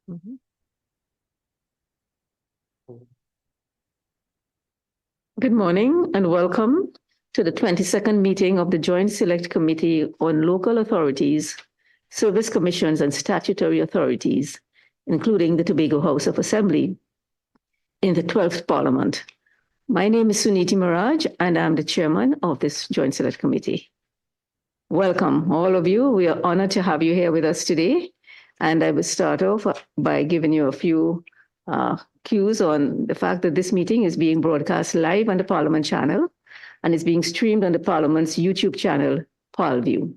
Mhm. Good morning and welcome to the 22nd meeting of the Joint Select Committee on Local Authorities, Service Commissions and Statutory Authorities, including the Tobago House of Assembly in the 12th Parliament. My name is Suniti Miraj and I'm the chairman of this Joint Select Committee. Welcome, all of you. We are honored to have you here with us today. And I will start off by giving you a few cues on the fact that this meeting is being broadcast live on the Parliament channel and is being streamed on the Parliament's YouTube channel, ParlView.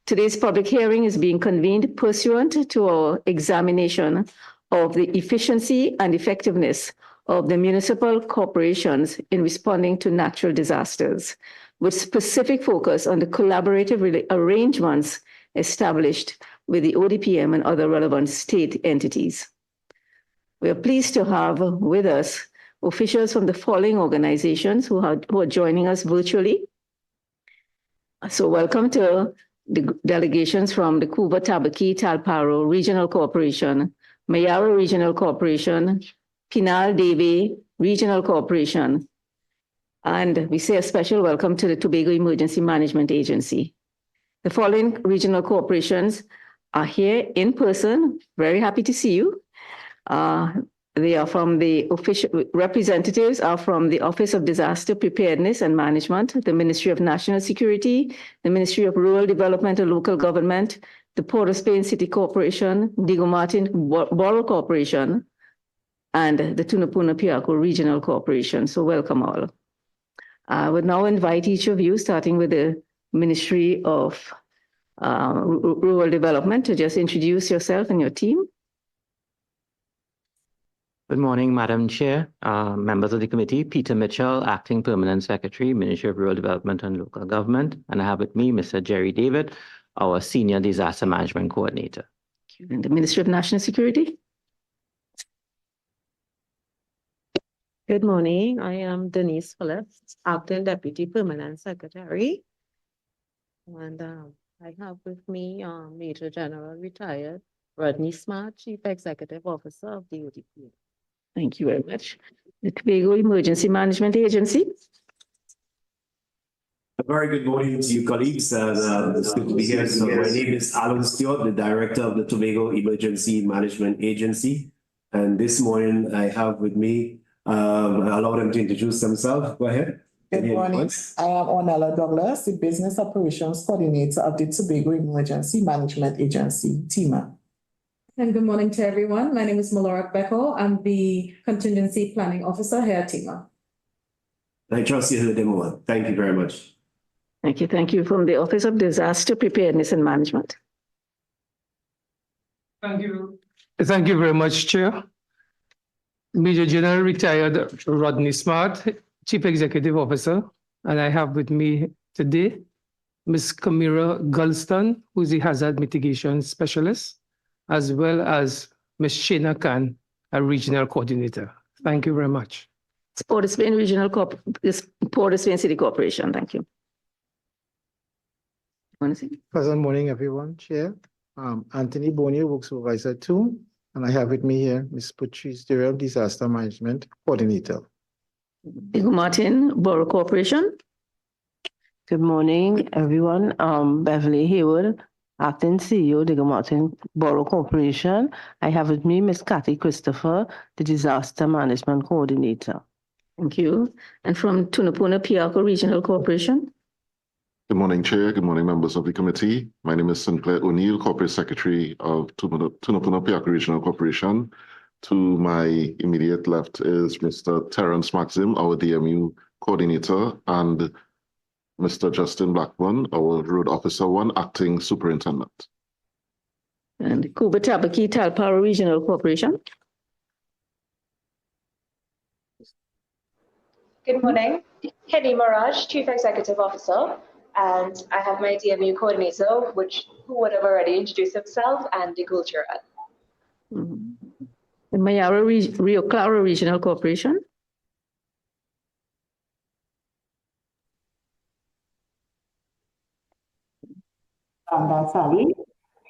Today's public hearing is being convened pursuant to our examination of the efficiency and effectiveness of the municipal corporations in responding to natural disasters, with specific focus on the collaborative arrangements established with the ODPM and other relevant state entities. We are pleased to have with us officials from the following organizations who are joining us virtually. So welcome to the delegations from the Cuba Tabaqui Talparo Regional Corporation, Mayara Regional Corporation, Pinal Debe Regional Corporation, and we say a special welcome to the Tobago Emergency Management Agency. The following regional corporations are here in person. Very happy to see you. They are from the official representatives are from the Office of Disaster Preparedness and Management, the Ministry of National Security, the Ministry of Rural Development and Local Government, the Port of Spain City Corporation, Diego Martin Borough Corporation, and the Tunapuna Piarco Regional Corporation. So welcome all. I would now invite each of you, starting with the Ministry of Rural Development, to just introduce yourself and your team. Good morning, Madam Chair, members of the committee. Peter Mitchell, Acting Permanent Secretary, Ministry of Rural Development and Local Government. And I have with me Mr. Jerry David, our Senior Disaster Management Coordinator. And the Ministry of National Security. Good morning. I am Denise Phillips, Acting Deputy Permanent Secretary. And I have with me Major General Retired Rodney Smart, Chief Executive Officer of the ODPM. Thank you very much. The Tobago Emergency Management Agency. A very good morning to you, colleagues. It's good to be here. So my name is Alan Stewart, the Director of the Tobago Emergency Management Agency. And this morning I have with me, allow them to introduce themselves. Go ahead. Good morning. I am Ornella Douglas, the Business Operations Coordinator of the Tobago Emergency Management Agency, TEMA. And good morning to everyone. My name is Malora Beckel. I'm the Contingency Planning Officer here at TEMA. I trust you heard them all. Thank you very much. Thank you. Thank you. From the Office of Disaster Preparedness and Management. Thank you. Thank you very much, Chair. Major General Retired Rodney Smart, Chief Executive Officer, and I have with me today Ms. Camira Gulston, who is the Hazard Mitigation Specialist, as well as Ms. Shana Khan, a Regional Coordinator. Thank you very much. It's Port of Spain Regional Port of Spain City Corporation. Thank you. Pleasant morning, everyone. Chair. Anthony Boney, Work Supervisor 2, and I have with me here Ms. Patrice Durrell, Disaster Management Coordinator. Diego Martin Borough Corporation. Good morning, everyone. Beverly Hayward, Acting CEO, Diego Martin Borough Corporation. I have with me Ms. Kathy Christopher, the Disaster Management Coordinator. Thank you. And from Tunapuna Piarco Regional Corporation. Good morning, Chair. Good morning, members of the committee. My name is Sinclair O'Neill, Corporate Secretary of Tunapuna Piarco Regional Corporation. To my immediate left is Mr. Terence Maxim, our DMU Coordinator, and Mr. Justin Blackburn, our Road Officer 1, Acting Superintendent. And Cuba Tabaqui Talparo Regional Corporation. Good morning. Henny Miraj, Chief Executive Officer, and I have my DMU Coordinator, who would have already introduced himself, and Nicole Chirad. The Mayara Rio Claro Regional Corporation. Sally,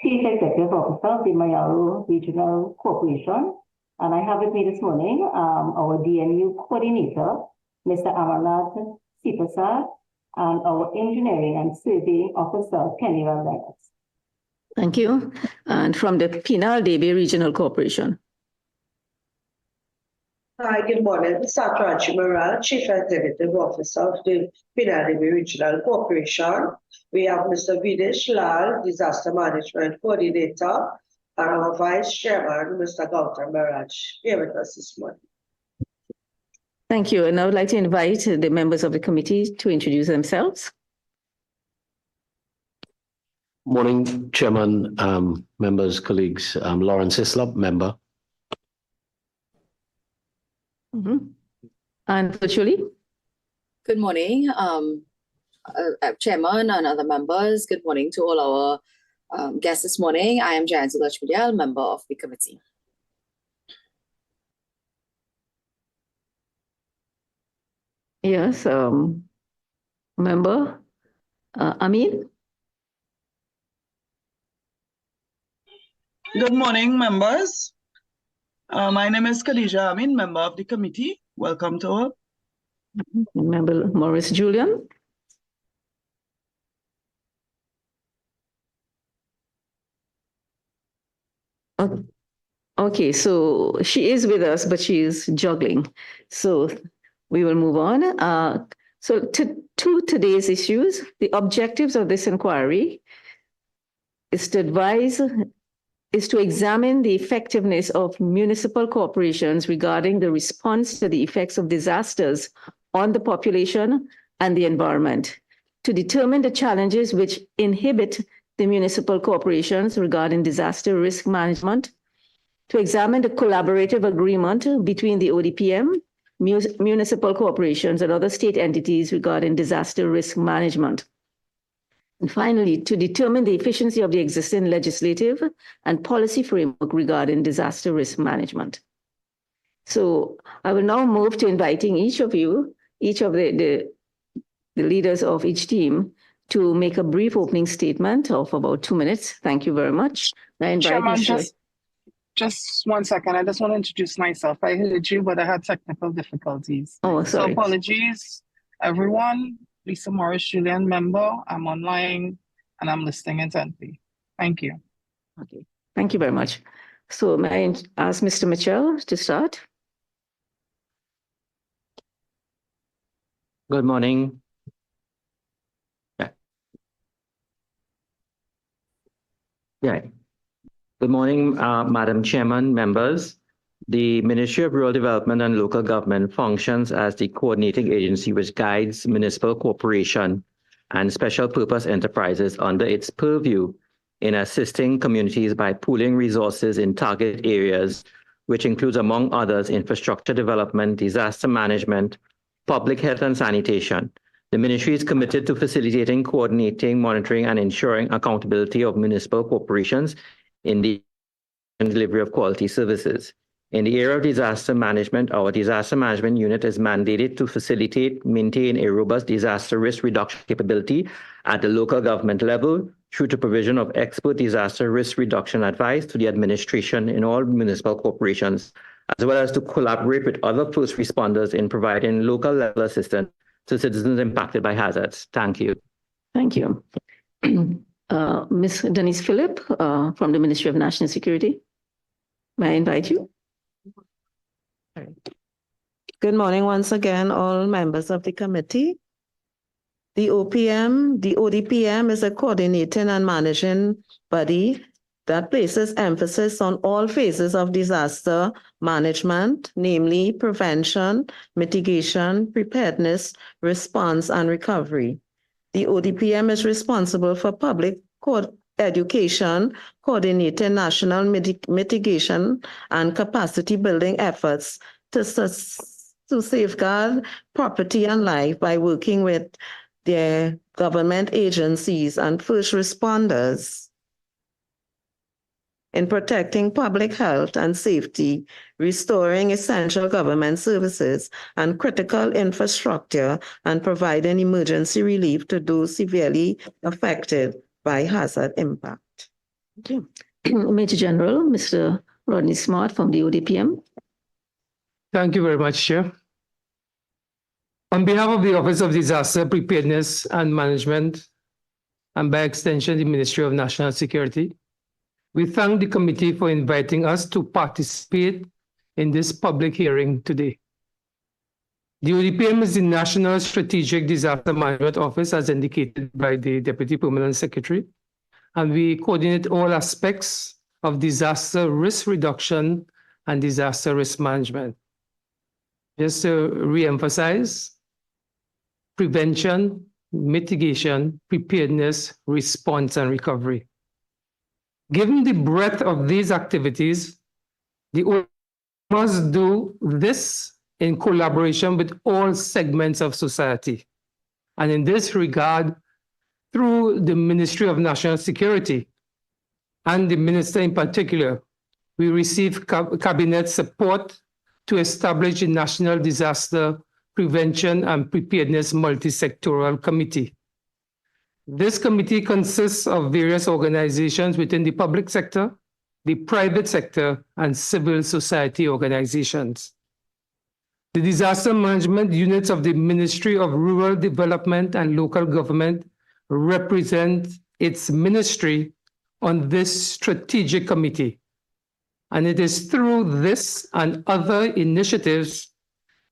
Chief Executive Officer of the Mayaro Regional Corporation. And I have with me this morning our DMU coordinator, Mr. Amarnath Sipasad, and our engineering and surveying officer, Kenny Leonard. Thank you. And from the Pinal Debe Regional Corporation. Hi, good morning. Satraj Maral, Chief Executive Officer of the Pinal Debe Regional Corporation. We have Mr. Videsh Lal, Disaster Management Coordinator, and our Vice Chairman, Mr. Gautam Maraj, here with us this morning. Thank you. And I would like to invite the members of the committee to introduce themselves. Morning, Chairman, members, colleagues. Lawrence Islop, member. And virtually? Good morning, Chairman and other members. Good morning to all our guests this morning. I am Jayanti Lachmidyal, member of the committee. Yes, member Amin. Good morning, members. My name is Khadija Amin, member of the committee. Welcome to all. Member Maurice Julian. Okay, so she is with us, but she is juggling. So we will move on. So to today's issues, the objectives of this inquiry is to examine the effectiveness of municipal corporations regarding the response to the effects of disasters on the population and the environment, to determine the challenges which inhibit the municipal corporations regarding disaster risk management, to examine the collaborative agreement between the ODPM, municipal corporations, and other state entities regarding disaster risk management. And finally, to determine the efficiency of the existing legislative and policy framework regarding disaster risk management. So I will now move to inviting each of you, each of the leaders of each team, to make a brief opening statement of about 2 minutes. Thank you very much. I invite Chairman, just 1 second. I just want to introduce myself. I heard you, but I had technical difficulties. Oh, sorry. So apologies, everyone. Lisa Morris Julian, member. I'm online and I'm listening intently. Thank you. Okay, thank you very much. So may I ask Mr. Mitchell to start? Good morning. Yeah. Good morning, Madam Chairman, members. The Ministry of Rural Development and Local Government functions as the coordinating agency which guides municipal corporation and special purpose enterprises under its purview in assisting communities by pooling resources in target areas, which includes, among others, infrastructure development, disaster management, public health and sanitation. The ministry is committed to facilitating, coordinating, monitoring, and ensuring accountability of municipal corporations in the delivery of quality services. In the area of disaster management, our disaster management unit is mandated to facilitate, maintain a robust disaster risk reduction capability at the local government level through the provision of expert disaster risk reduction advice to the administration in all municipal corporations, as well as to collaborate with other first responders in providing local level assistance to citizens impacted by hazards. Thank you. Thank you. Ms. Denise Phillip from the Ministry of National Security. May I invite you? Good morning once again, all members of the committee. The ODPM is a coordinating and managing body that places emphasis on all phases of disaster management, namely prevention, mitigation, preparedness, response, and recovery. The ODPM is responsible for public education, coordinating national mitigation and capacity building efforts to safeguard property and life by working with their government agencies and first responders in protecting public health and safety, restoring essential government services and critical infrastructure, and providing emergency relief to those severely affected by hazard impact. Thank you. Major General, Mr. Rodney Smart from the ODPM. Thank you very much, Chair. On behalf of the Office of Disaster Preparedness and Management, and by extension, the Ministry of National Security, we thank the committee for inviting us to participate in this public hearing today. The ODPM is the National Strategic Disaster Management Office, as indicated by the Deputy Permanent Secretary, and we coordinate all aspects of disaster risk reduction and disaster risk management. Just to re-emphasize, prevention, mitigation, preparedness, response, and recovery. Given the breadth of these activities, the ODPM must do this in collaboration with all segments of society. And in this regard, through the Ministry of National Security and the Minister in particular, we receive cabinet support to establish a National Disaster Prevention and Preparedness Multi-Sectoral Committee. This committee consists of various organizations within the public sector, the private sector, and civil society organizations. The disaster management units of the Ministry of Rural Development and Local Government represent its ministry on this strategic committee. And it is through this and other initiatives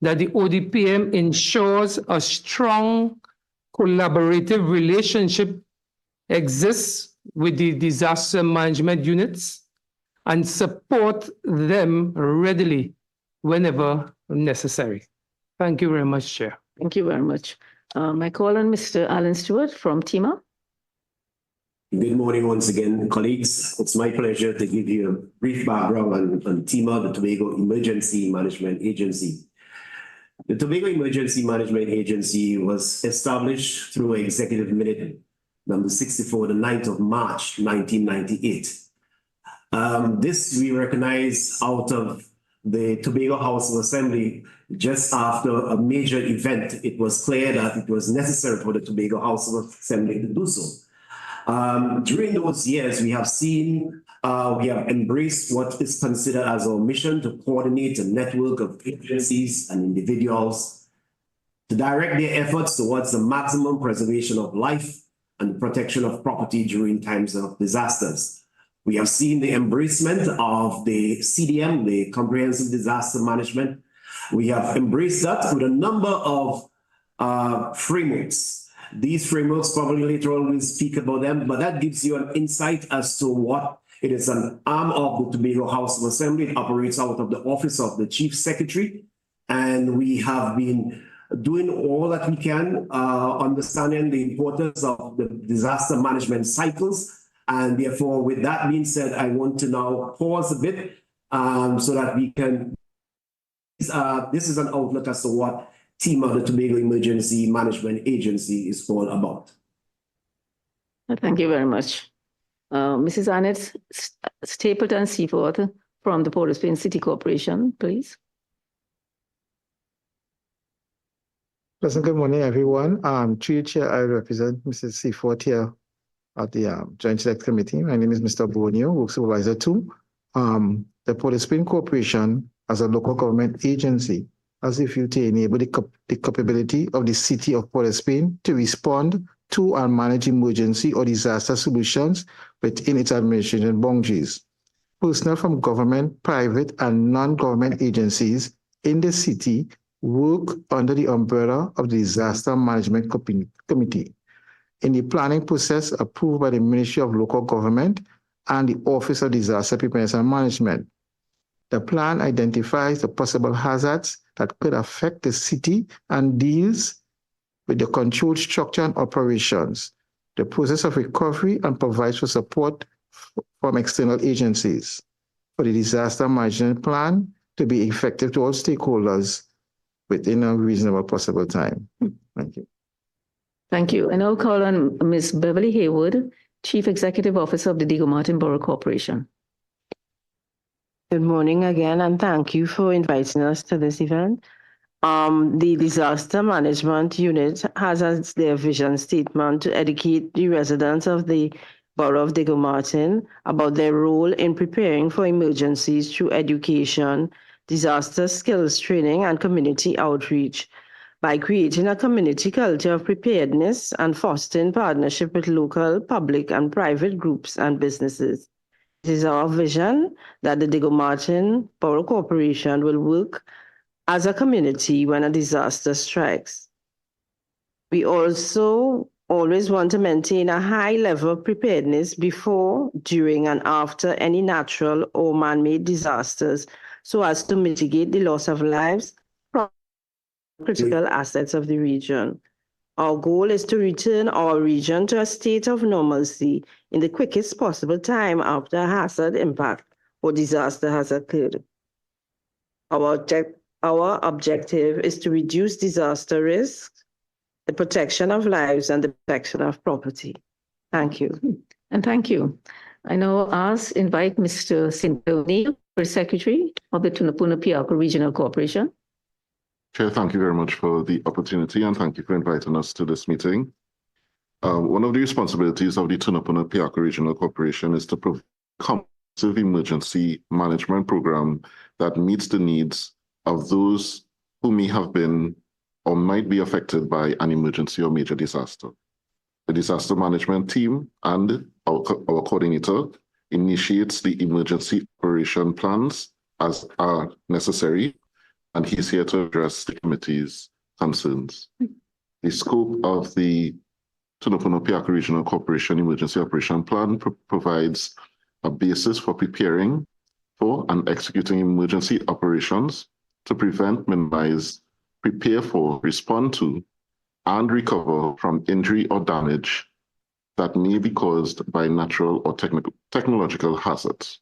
that the ODPM ensures a strong collaborative relationship exists with the disaster management units and support them readily whenever necessary. Thank you very much, Chair. Thank you very much. I call on Mr. Alan Stewart from TIMA. Good morning once again, colleagues. It's my pleasure to give you a brief background on TIMA, the Tobago Emergency Management Agency. The Tobago Emergency Management Agency was established through Executive Minute number 64, the 9th of March, 1998. This we recognize out of the Tobago House of Assembly just after a major event. It was clear that it was necessary for the Tobago House of Assembly to do so. During those years, we have seen, we have embraced what is considered as our mission to coordinate a network of agencies and individuals to direct their efforts towards the maximum preservation of life and the protection of property during times of disasters. We have seen the embracement of the CDM, the Comprehensive Disaster Management. We have embraced that with a number of frameworks. These frameworks, probably later on we'll speak about them, but that gives you an insight as to what it is. An arm of the Tobago House of Assembly. It operates out of the Office of the Chief Secretary. And we have been doing all that we can, understanding the importance of the disaster management cycles. And therefore, with that being said, I want to now pause a bit so that we can, this is an outlook as to what TIMA, the Tobago Emergency Management Agency, is all about. Thank you very much. Mrs. Annette Stapleton Seaforth from the Port of Spain City Corporation, please. Pleasant good morning, everyone. Through your chair, I represent Mrs. Seaforth here at the Joint Select Committee. My name is Mr. Borneo, Work Supervisor 2. The Port of Spain Corporation, as a local government agency, as if you to enable the capability of the city of Port of Spain to respond to and manage emergency or disaster solutions within its administration boundaries. Personnel from government, private, and non-government agencies in the city work under the umbrella of the Disaster Management Committee in the planning process approved by the Ministry of Local Government and the Office of Disaster Preparedness and Management. The plan identifies the possible hazards that could affect the city and deals with the controlled structure and operations, the process of recovery, and provides for support from external agencies for the disaster management plan to be effective to all stakeholders within a reasonable possible time. Thank you. Thank you. And I'll call on Ms. Beverly Haywood, Chief Executive Officer of the Diego Martin Borough Corporation. Good morning again, and thank you for inviting us to this event. The Disaster Management Unit has as their vision statement to educate the residents of the Borough of Diego Martin about their role in preparing for emergencies through education, disaster skills training, and community outreach by creating a community culture of preparedness and fostering partnership with local, public, and private groups and businesses. It is our vision that the Diego Martin Borough Corporation will work as a community when a disaster strikes. We also always want to maintain a high level of preparedness before, during, and after any natural or man-made disasters so as to mitigate the loss of lives, critical assets of the region. Our goal is to return our region to a state of normalcy in the quickest possible time after a hazard impact or disaster has occurred. Our objective is to reduce disaster risk, the protection of lives, and the protection of property. Thank you. And thank you. I now invite Mr. Sinclair O'Neill, Secretary of the Tunapuna-Piarco Regional Corporation. Chair, thank you very much for the opportunity and thank you for inviting us to this meeting. One of the responsibilities of the Tunapuna-Piarco Regional Corporation is to provide a comprehensive emergency management program that meets the needs of those who may have been or might be affected by an emergency or major disaster. The disaster management team and our coordinator initiates the emergency operation plans as are necessary, and he's here to address the committee's concerns. The scope of the Tunapuna-Piarco Regional Corporation Emergency Operation Plan provides a basis for preparing for and executing emergency operations to prevent, minimize, prepare for, respond to, and recover from injury or damage that may be caused by natural or technological hazards.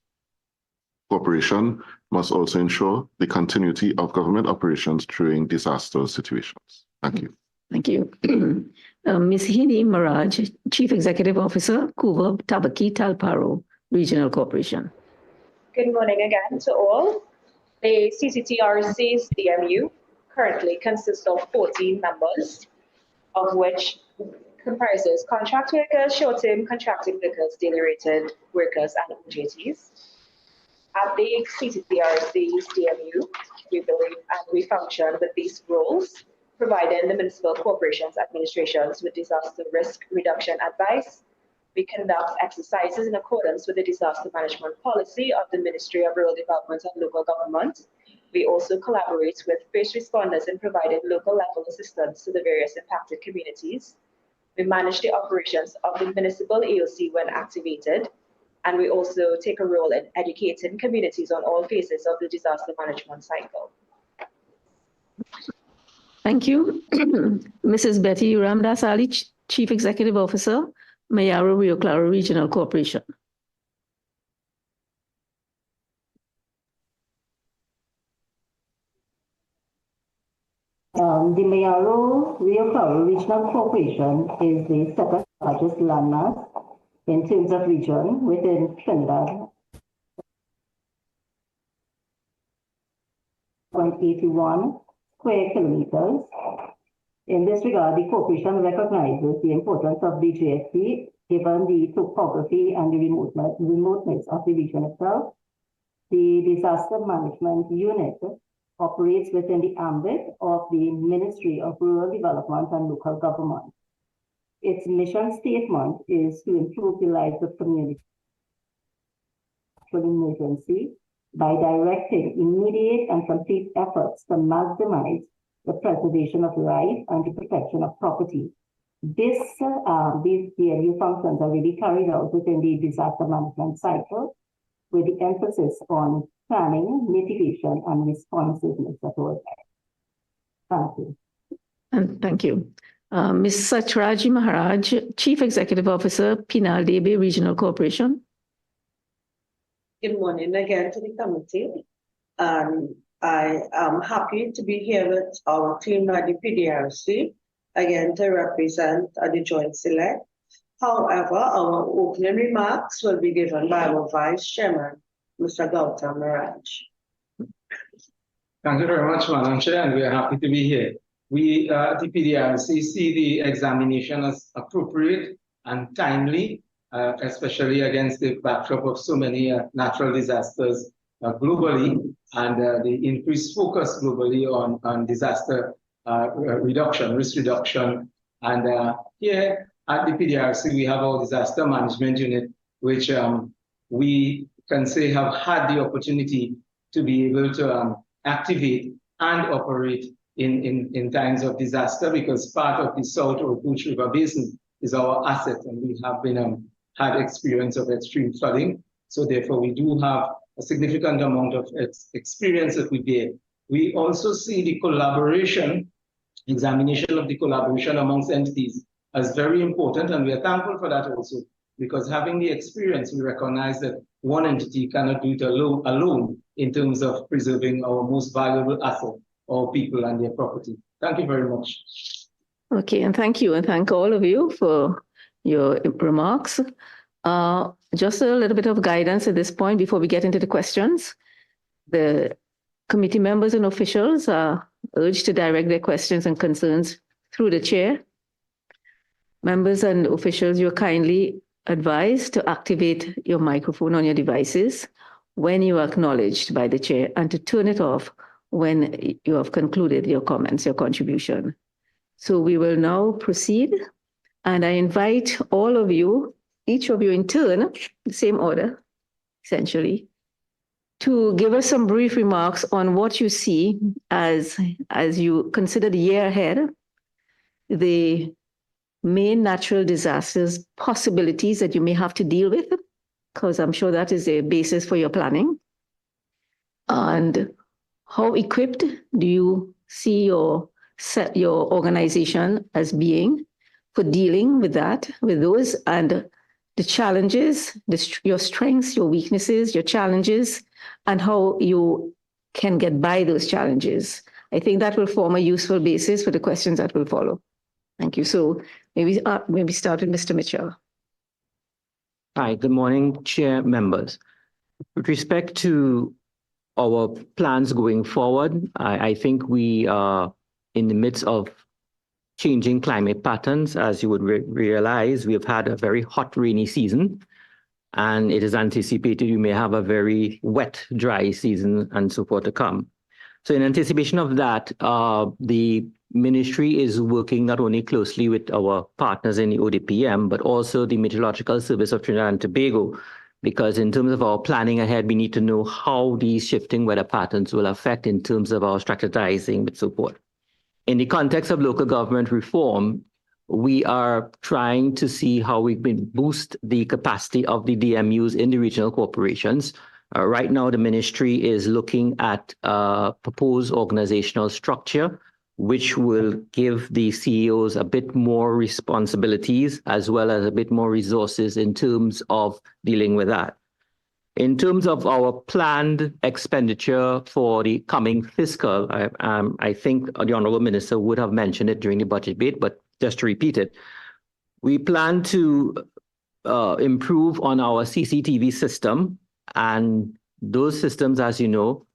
Corporation must also ensure the continuity of government operations during disaster situations. Thank you. Thank you. Ms. Hini Maraj, Chief Executive Officer, Kuva Tabaki Talparo Regional Corporation. Good morning again to all. The CCTRC's DMU currently consists of 14 members, of which comprises contract workers, short-term contracted workers, daily rated workers, and OJTs. At the CCTRC's DMU, we believe and we function with these roles, providing the municipal corporations administrations with disaster risk reduction advice. We conduct exercises in accordance with the disaster management policy of the Ministry of Rural Development and Local Government. We also collaborate with first responders in providing local level assistance to the various impacted communities. We manage the operations of the municipal AOC when activated, and we also take a role in educating communities on all phases of the disaster management cycle. Thank you. Mrs. Betty Ramdas Ali, Chief Executive Officer, Mayaro Rio Claro Regional Corporation. The Mayaro Rio Claro Regional Corporation is the second largest landmass in terms of region within Trinidad. 0.81 square kilometers. In this regard, the corporation recognizes the importance of the JSC given the topography and the remoteness of the region itself. The Disaster Management Unit operates within the ambit of the Ministry of Rural Development and Local Government. Its mission statement is to improve the lives of communities in emergency by directing immediate and complete efforts to maximize the preservation of life and the protection of property. These DLU functions are really carried out within the disaster management cycle with the emphasis on planning, mitigation, and responsiveness at all times. Thank you. And thank you. Ms. Satraji Maharaj, Chief Executive Officer, Pinal Debe Regional Corporation. Good morning again to the committee. I am happy to be here with our team at the PDRC, again to represent the Joint Select. However, our opening remarks will be given by our Vice Chairman, Mr. Gautam Maraj. Thank you very much, Madam Chair, and we are happy to be here. We at the PDRC see the examination as appropriate and timely, especially against the backdrop of so many natural disasters globally and the increased focus globally on disaster reduction, risk reduction. And here at the PDRC, we have our disaster management unit, which we can say have had the opportunity to be able to activate and operate in times of disaster, because part of the South Orange River Basin is our asset, and we have been had experience of extreme flooding. So therefore, we do have a significant amount of experience that we did. We also see the collaboration, examination of the collaboration amongst entities as very important, and we are thankful for that also, because having the experience, we recognize that one entity cannot do it alone in terms of preserving our most valuable asset, our people and their property. Thank you very much. Okay, and thank you, and thank all of you for your remarks. Just a little bit of guidance at this point before we get into the questions. The committee members and officials are urged to direct their questions and concerns through the chair. Members and officials, you're kindly advised to activate your microphone on your devices when you are acknowledged by the chair, and to turn it off when you have concluded your comments, your contribution. So we will now proceed, and I invite all of you, each of you in turn, the same order, essentially, to give us some brief remarks on what you see as you consider the year ahead, the main natural disasters, possibilities that you may have to deal with, because I'm sure that is a basis for your planning. And how equipped do you see your organization as being for dealing with that, with those, and the challenges, your strengths, your weaknesses, your challenges, and how you can get by those challenges. I think that will form a useful basis for the questions that will follow. Thank you. So maybe start with Mr. Mitchell. Hi, good morning, Chair, members. With respect to our plans going forward, I think we are in the midst of changing climate patterns. As you would realize, we have had a very hot, rainy season, and it is anticipated we may have a very wet, dry season and so forth to come. So in anticipation of that, the ministry is working not only closely with our partners in the ODPM, but also the Meteorological Service of Trinidad and Tobago, because in terms of our planning ahead, we need to know how these shifting weather patterns will affect in terms of our strategizing and so forth. In the context of local government reform, we are trying to see how we can boost the capacity of the DMUs in the regional corporations. Right now, the ministry is looking at a proposed organizational structure, which will give the CEOs a bit more responsibilities as well as a bit more resources in terms of dealing with that. In terms of our planned expenditure for the coming fiscal, I think the Honourable Minister would have mentioned it during the budget debate, but just to repeat it, we plan to improve on our CCTV system, and those systems, as you know,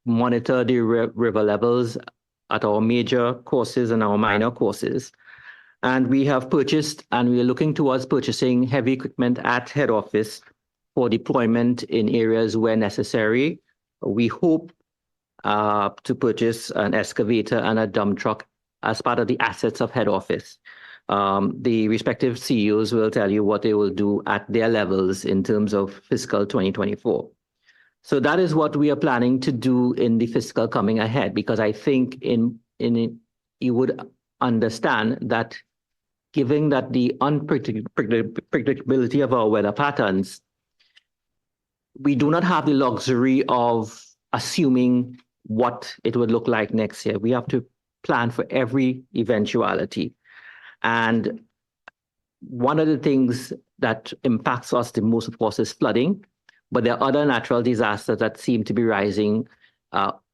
monitor the river levels at our major courses and our minor courses. And we have purchased, and we are looking towards purchasing heavy equipment at head office for deployment in areas where necessary. We hope to purchase an excavator and a dump truck as part of the assets of head office. The respective CEOs will tell you what they will do at their levels in terms of fiscal 2024. So that is what we are planning to do in the fiscal coming ahead, because I think you would understand that given that the unpredictability of our weather patterns, we do not have the luxury of assuming what it would look like next year. We have to plan for every eventuality. And one of the things that impacts us the most, of course, is flooding. But there are other natural disasters that seem to be rising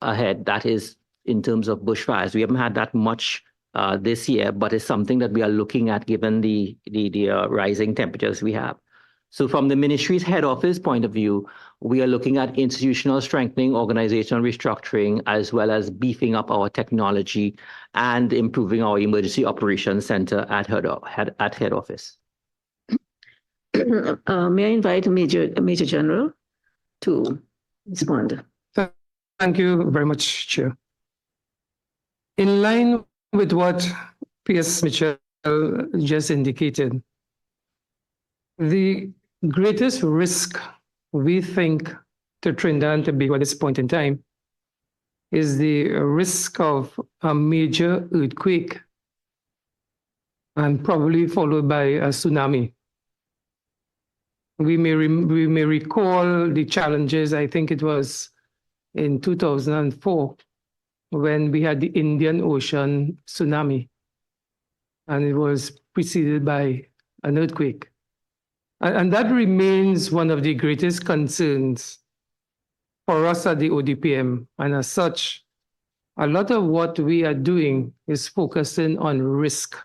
ahead. That is in terms of bushfires. We haven't had that much this year, but it's something that we are looking at given the rising temperatures we have. So from the ministry's head office point of view, we are looking at institutional strengthening, organizational restructuring, as well as beefing up our technology and improving our emergency operations center at head office. May I invite Major General to respond? Thank you very much, Chair. In line with what PS Mitchell just indicated, the greatest risk we think to Trinidad and Tobago at this point in time is the risk of a major earthquake and probably followed by a tsunami. We may recall the challenges, I think it was in 2004, when we had the Indian Ocean tsunami, and it was preceded by an earthquake. And that remains one of the greatest concerns for us at the ODPM. And as such, a lot of what we are doing is focusing on risk,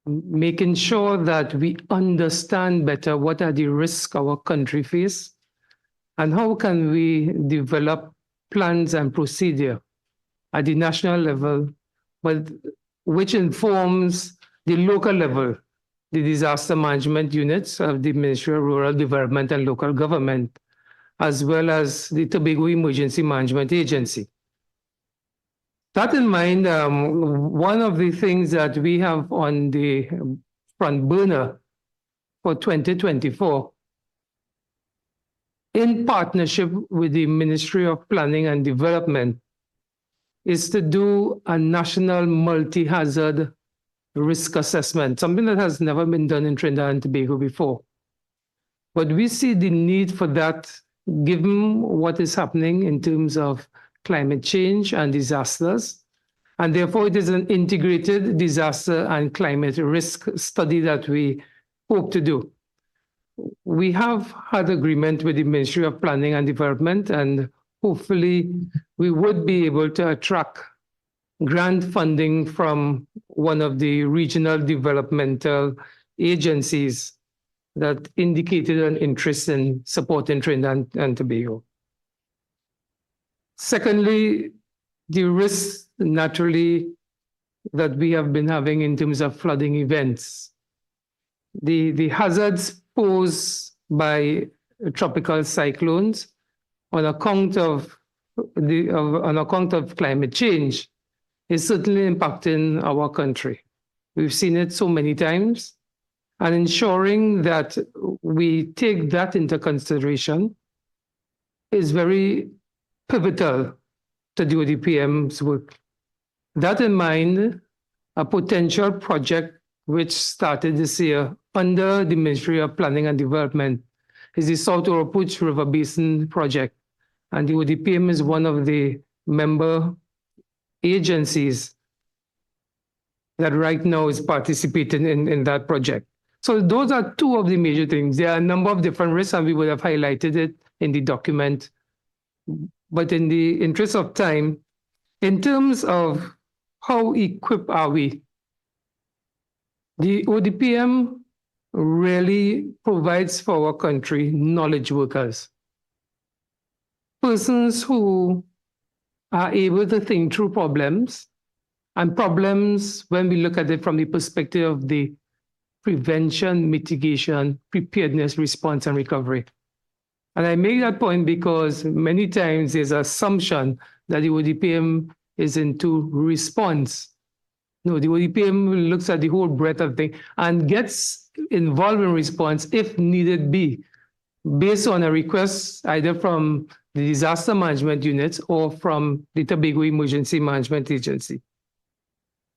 making sure that we understand better what are the risks our country faces and how can we develop plans and procedure at the national level, but which informs the local level, the disaster management units of the Ministry of Rural Development and Local Government, as well as the Tobago Emergency Management Agency. That in mind, one of the things that we have on the front burner for 2024, in partnership with the Ministry of Planning and Development, is to do a national multi-hazard risk assessment, something that has never been done in Trinidad and Tobago before. But we see the need for that given what is happening in terms of climate change and disasters. And therefore, it is an integrated disaster and climate risk study that we hope to do. We have had agreement with the Ministry of Planning and Development, and hopefully we would be able to attract grant funding from one of the regional developmental agencies that indicated an interest in supporting Trinidad and Tobago. Secondly, the risks naturally that we have been having in terms of flooding events. The hazards posed by tropical cyclones on account of climate change is certainly impacting our country. We've seen it so many times, and ensuring that we take that into consideration is very pivotal to the ODPM's work. That in mind, a potential project which started this year under the Ministry of Planning and Development is the South Oropouche River Basin Project. And the ODPM is one of the member agencies that right now is participating in that project. So those are two of the major things. There are a number of different risks, and we would have highlighted it in the document. But in the interest of time, in terms of how equipped are we, the ODPM really provides for our country knowledge workers, persons who are able to think through problems, and problems when we look at it from the perspective of the prevention, mitigation, preparedness, response, and recovery. And I make that point because many times there's an assumption that the ODPM is into response. No, the ODPM looks at the whole breadth of things and gets involved in response if needed be, based on a request either from the disaster management units or from the Tobago Emergency Management Agency.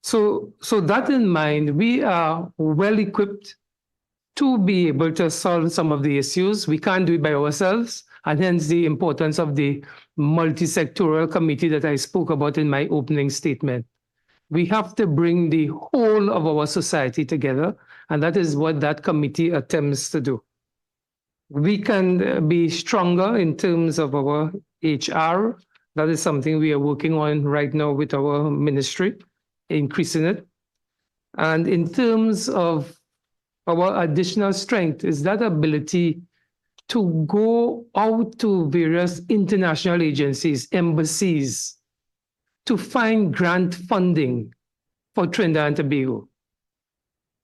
So that in mind, we are well equipped to be able to solve some of the issues. We can't do it by ourselves, and hence the importance of the multi-sectoral committee that I spoke about in my opening statement. We have to bring the whole of our society together, and that is what that committee attempts to do. We can be stronger in terms of our HR. That is something we are working on right now with our ministry, increasing it. And in terms of our additional strength is that ability to go out to various international agencies, embassies, to find grant funding for Trinidad and Tobago.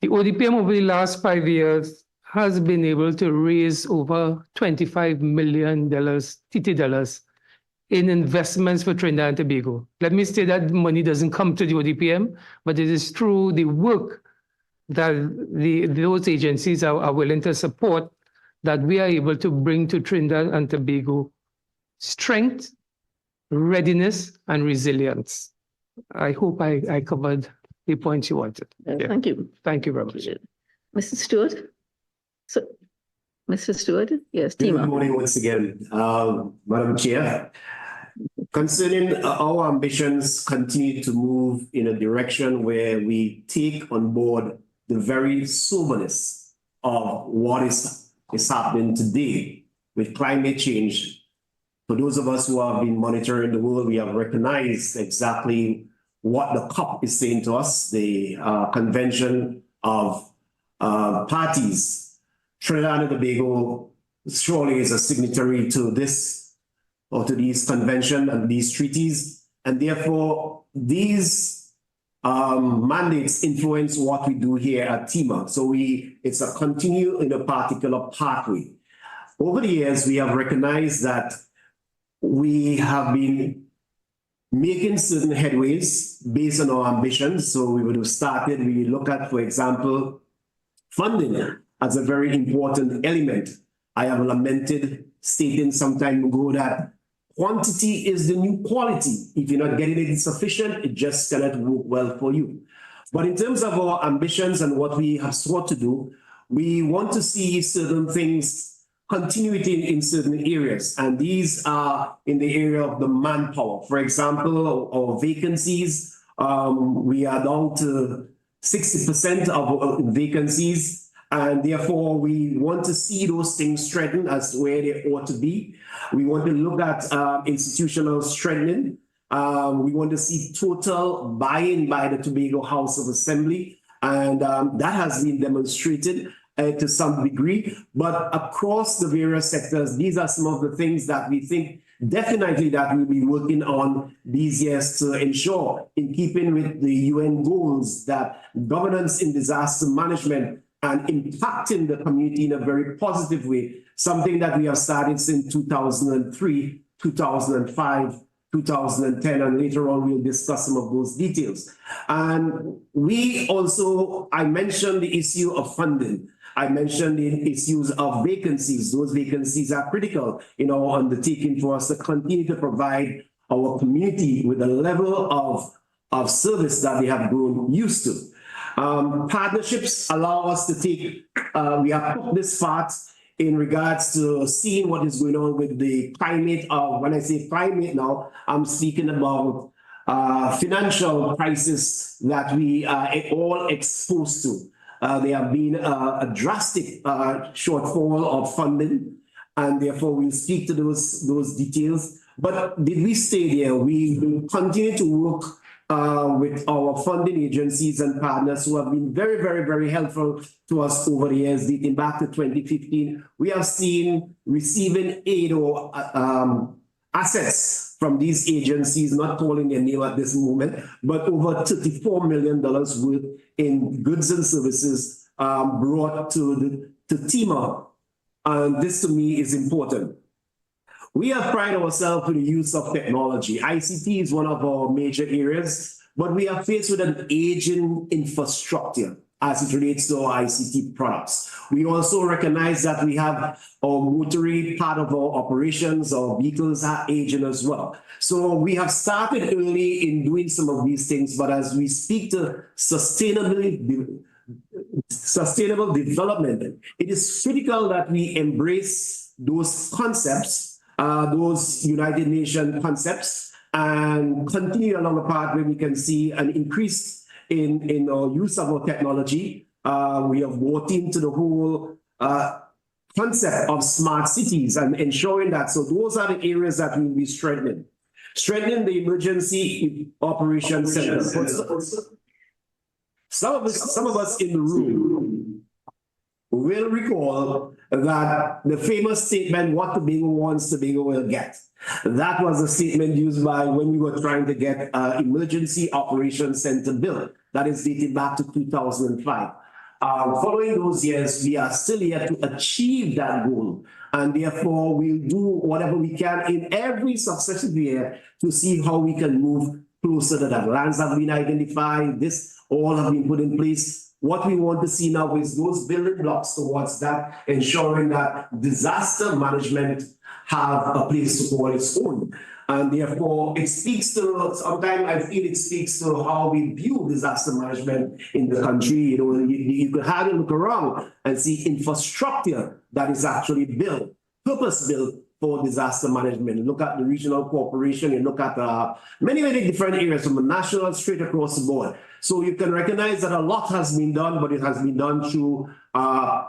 The ODPM over the last 5 years has been able to raise over $25 million TT dollars in investments for Trinidad and Tobago. Let me say that money doesn't come to the ODPM, but it is through the work that those agencies are willing to support that we are able to bring to Trinidad and Tobago strength, readiness, and resilience. I hope I covered the points you wanted. Yeah. Thank you. Thank you very much. Mr. Stewart? So, Mr. Stewart? Yes, Good Tima. morning once again, Madam Chair. Concerning our ambitions continue to move in a direction where we take on board the very soberness of what is happening today with climate change. For those of us who have been monitoring the world, we have recognized exactly what the COP is saying to us, the Convention of Parties. Trinidad and Tobago surely is a signatory to this or to these conventions and these treaties, and therefore these mandates influence what we do here at TIMA. So it's a continue in a particular pathway. Over the years, we have recognized that we have been making certain headways based on our ambitions. So we would have started, we look at, for example, funding as a very important element. I have lamented stating some time ago that quantity is the new quality. If you're not getting it sufficient, it just cannot work well for you. But in terms of our ambitions and what we have sought to do, we want to see certain things continuity in certain areas, and these are in the area of the manpower. For example, our vacancies, we are down to 60% of vacancies, and therefore we want to see those things strengthened as where they ought to be. We want to look at institutional strengthening. We want to see total buy-in by the Tobago House of Assembly, and that has been demonstrated to some degree, but across the various sectors, these are some of the things that we think definitely that we'll be working on these years to ensure, in keeping with the UN goals, that governance in disaster management and impacting the community in a very positive way, something that we have started since 2003, 2005, 2010, and later on we'll discuss some of those details. And we also, I mentioned the issue of funding. I mentioned the issues of vacancies. Those vacancies are critical in our undertaking for us to continue to provide our community with a level of service that they have grown used to. Partnerships allow us to take, we have put this part in regards to seeing what is going on with the climate of, when I say climate now, I'm speaking about financial crisis that we are all exposed to. There have been a drastic shortfall of funding, and therefore we'll speak to those details. But did we stay there? We will continue to work with our funding agencies and partners who have been very, very, very helpful to us over the years, dating back to 2015. We have seen receiving aid or assets from these agencies, not calling their name at this moment, but over $34 million worth in goods and services brought to TIMA. And this to me is important. We have prided ourselves with the use of technology. ICT is one of our major areas, but we are faced with an aging infrastructure as it relates to our ICT products. We also recognize that we have our motoring part of our operations, our vehicles are aging as well. So we have started early in doing some of these things, but as we speak to sustainable development, it is critical that we embrace those concepts, those United Nations concepts, and continue along a path where we can see an increase in our use of our technology. We have bought into the whole concept of smart cities and ensuring that. So those are the areas that we'll be strengthening. Strengthening the emergency operations center. Some of us in the room will recall that the famous statement, what Tobago wants, Tobago will get. That was a statement used by when we were trying to get Emergency Operations Center built. That is dated back to 2005. following those years, we are still yet to achieve that goal. And therefore, we'll do whatever we can in every successive year to see how we can move closer to that. Lands have been identified, this all have been put in place. What we want to see now is those building blocks towards that, ensuring that disaster management have a place to call its own. And therefore, it speaks to, sometimes I feel it speaks to how we view disaster management in the country. You know, you could have a look around and see infrastructure that is actually built, purpose-built for disaster management. Look at the regional corporation, you look at many different areas from the national straight across the board. So you can recognize that a lot has been done, but it has been done through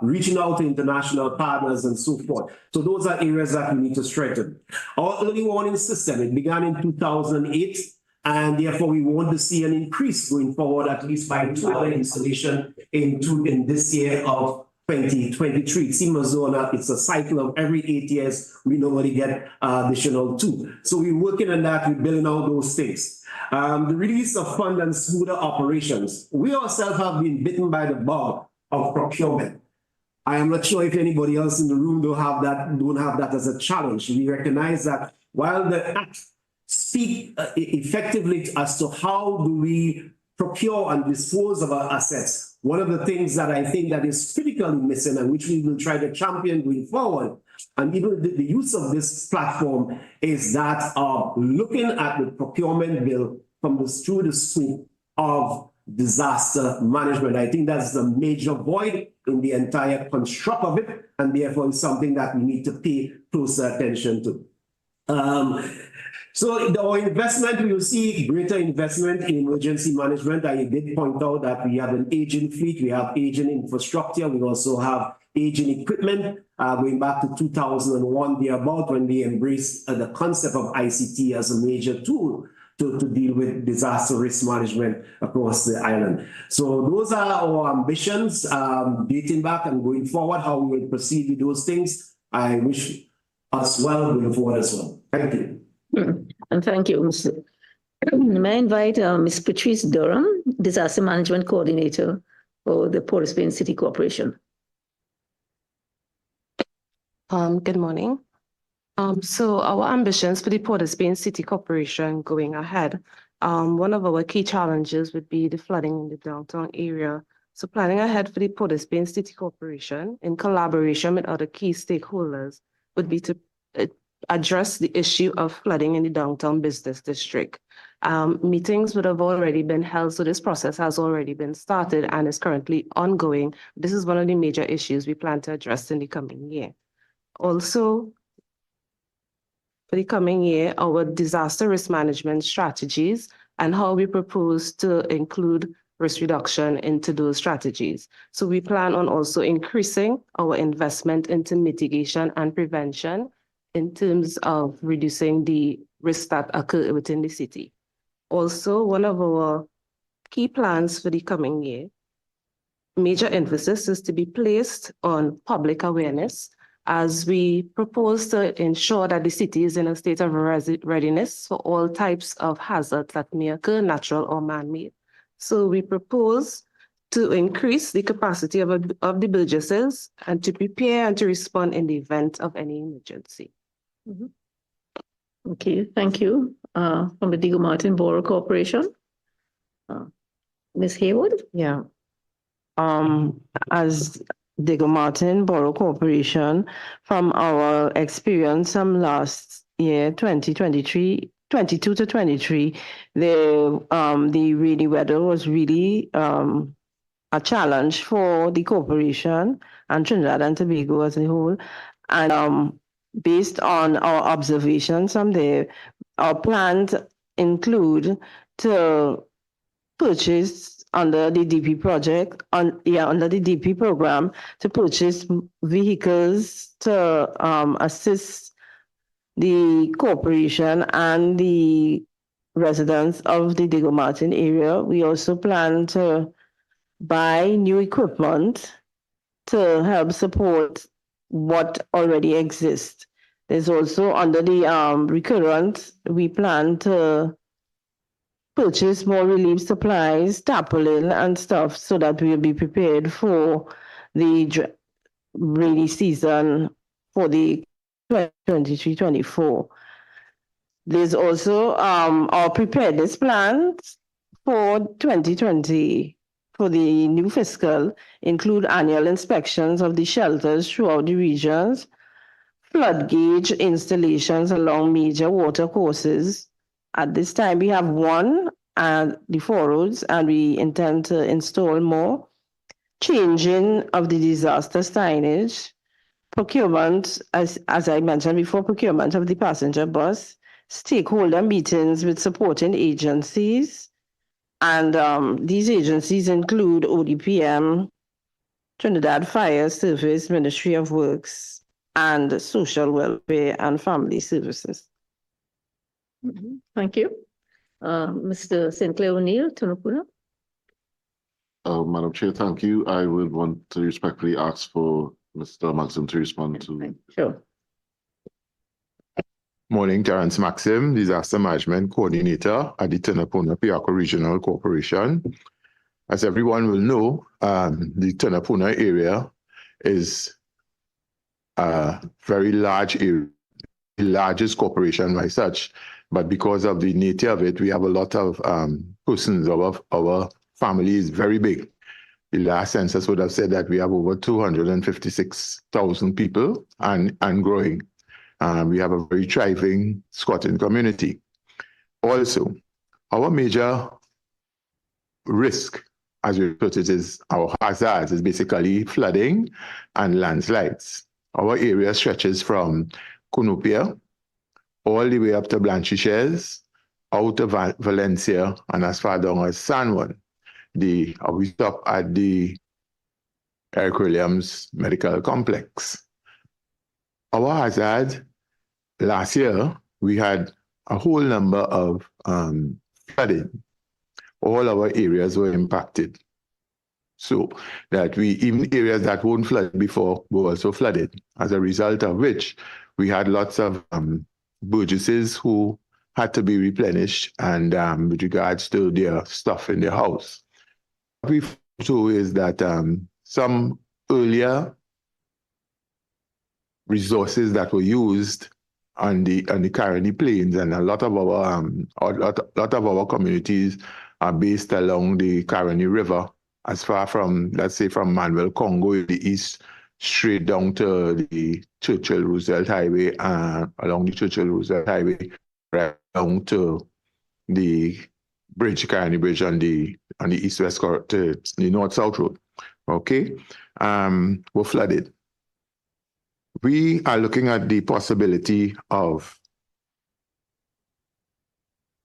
reaching out to international partners and so forth. So those are areas that we need to strengthen. Our early warning system, it began in 2008, and therefore we want to see an increase going forward, at least by 2 other installations in this year of 2023. It seems as though it's a cycle of every 8 years, we normally get additional 2. So we're working on that, we're building out those things. The release of fund and smoother operations. We ourselves have been bitten by the bug of procurement. I am not sure if anybody else in the room don't have that as a challenge. We recognize that while the Act speak effectively as to how do we procure and dispose of our assets, one of the things that I think that is critically missing and which we will try to champion going forward, and even the use of this platform, is that of looking at the procurement bill through the scope of disaster management. I think that's the major void in the entire construct of it, and therefore it's something that we need to pay closer attention to. So our investment, we will see greater investment in emergency management. I did point out that we have an aging fleet, we have aging infrastructure, we also have aging equipment, going back to 2001, thereabout, when we embraced the concept of ICT as a major tool to deal with disaster risk management across the island. So those are our ambitions, dating back and going forward, how we will proceed with those things. I wish us well going forward as well. Thank you. And thank you, Mr. May I invite Ms. Patrice Durham, Disaster Management Coordinator for the Port of Spain City Corporation. Good morning. So our ambitions for the Port of Spain City Corporation going ahead, one of our key challenges would be the flooding in the downtown area. So planning ahead for the Port of Spain City Corporation in collaboration with other key stakeholders would be to address the issue of flooding in the downtown business district. Meetings would have already been held, so this process has already been started and is currently ongoing. This is one of the major issues we plan to address in the coming year. Also, for the coming year, our disaster risk management strategies and how we propose to include risk reduction into those strategies. So we plan on also increasing our investment into mitigation and prevention in terms of reducing the risks that occur within the city. Also, one of our key plans for the coming year, major emphasis is to be placed on public awareness as we propose to ensure that the city is in a state of readiness for all types of hazards that may occur, natural or man-made. So we propose to increase the capacity of the Burgesses and to prepare and to respond in the event of any emergency. Okay, thank you. From the Diego Martin Borough Corporation, Ms. Haywood? Yeah. As Diego Martin Borough Corporation, from our experience from last year, 2023, 22 to 23, the rainy weather was really a challenge for the corporation and Trinidad and Tobago as a whole. And based on our observations from there, our plans include to purchase under the DP project, under the DP program, to purchase vehicles to assist the corporation and the residents of the Diego Martin area. We also plan to buy new equipment to help support what already exists. There's also under the recurrent, we plan to purchase more relief supplies, tarpaulin and stuff so that we'll be prepared for the rainy season for the 2023-24. There's also our preparedness plans for 2020 for the new fiscal include annual inspections of the shelters throughout the regions, flood gauge installations along major water courses. At this time, we have one at the four roads, and we intend to install more. Changing of the disaster signage, procurement, as I mentioned before, procurement of the passenger bus, stakeholder meetings with supporting agencies. And these agencies include ODPM, Trinidad Fire Service, Ministry of Works, and Social Welfare and Family Services. Thank you. Mr. St. Clair O'Neill, Tunapuna. Madam Chair, thank you. I would want to respectfully ask for Mr. Maxim to respond to. Sure. Morning, Terence Maxim, Disaster Management Coordinator at the Tunapuna-Piako Regional Corporation. As everyone will know, the Tunapuna area is a very large area, the largest corporation by such, but because of the nature of it, we have a lot of persons. Our family is very big. The last census would have said that we have over 256,000 people and growing. We have a very thriving squatting community. Also, our major risk, as we put it, is our hazards, is basically flooding and landslides. Our area stretches from Cunupia all the way up to Blanchishes, out of Valencia, and as far down as San Juan. We stop at the Eric Williams Medical Complex. Our hazard, last year, we had a whole number of flooding. All our areas were impacted. So that even areas that weren't flooded before were also flooded, as a result of which we had lots of burgesses who had to be replenished and with regards to their stuff in their house. What we saw is that some earlier resources that were used on the Caroni Plains, and a lot of our communities are based along the Caroni River, as far from, let's say, from Manuel Congo in the east, straight down to the Churchill-Roosevelt Highway, along the Churchill-Roosevelt Highway, right down to the bridge, Caroni Bridge on the east-west corridor, to the north-south road. Okay, were flooded. We are looking at the possibility of,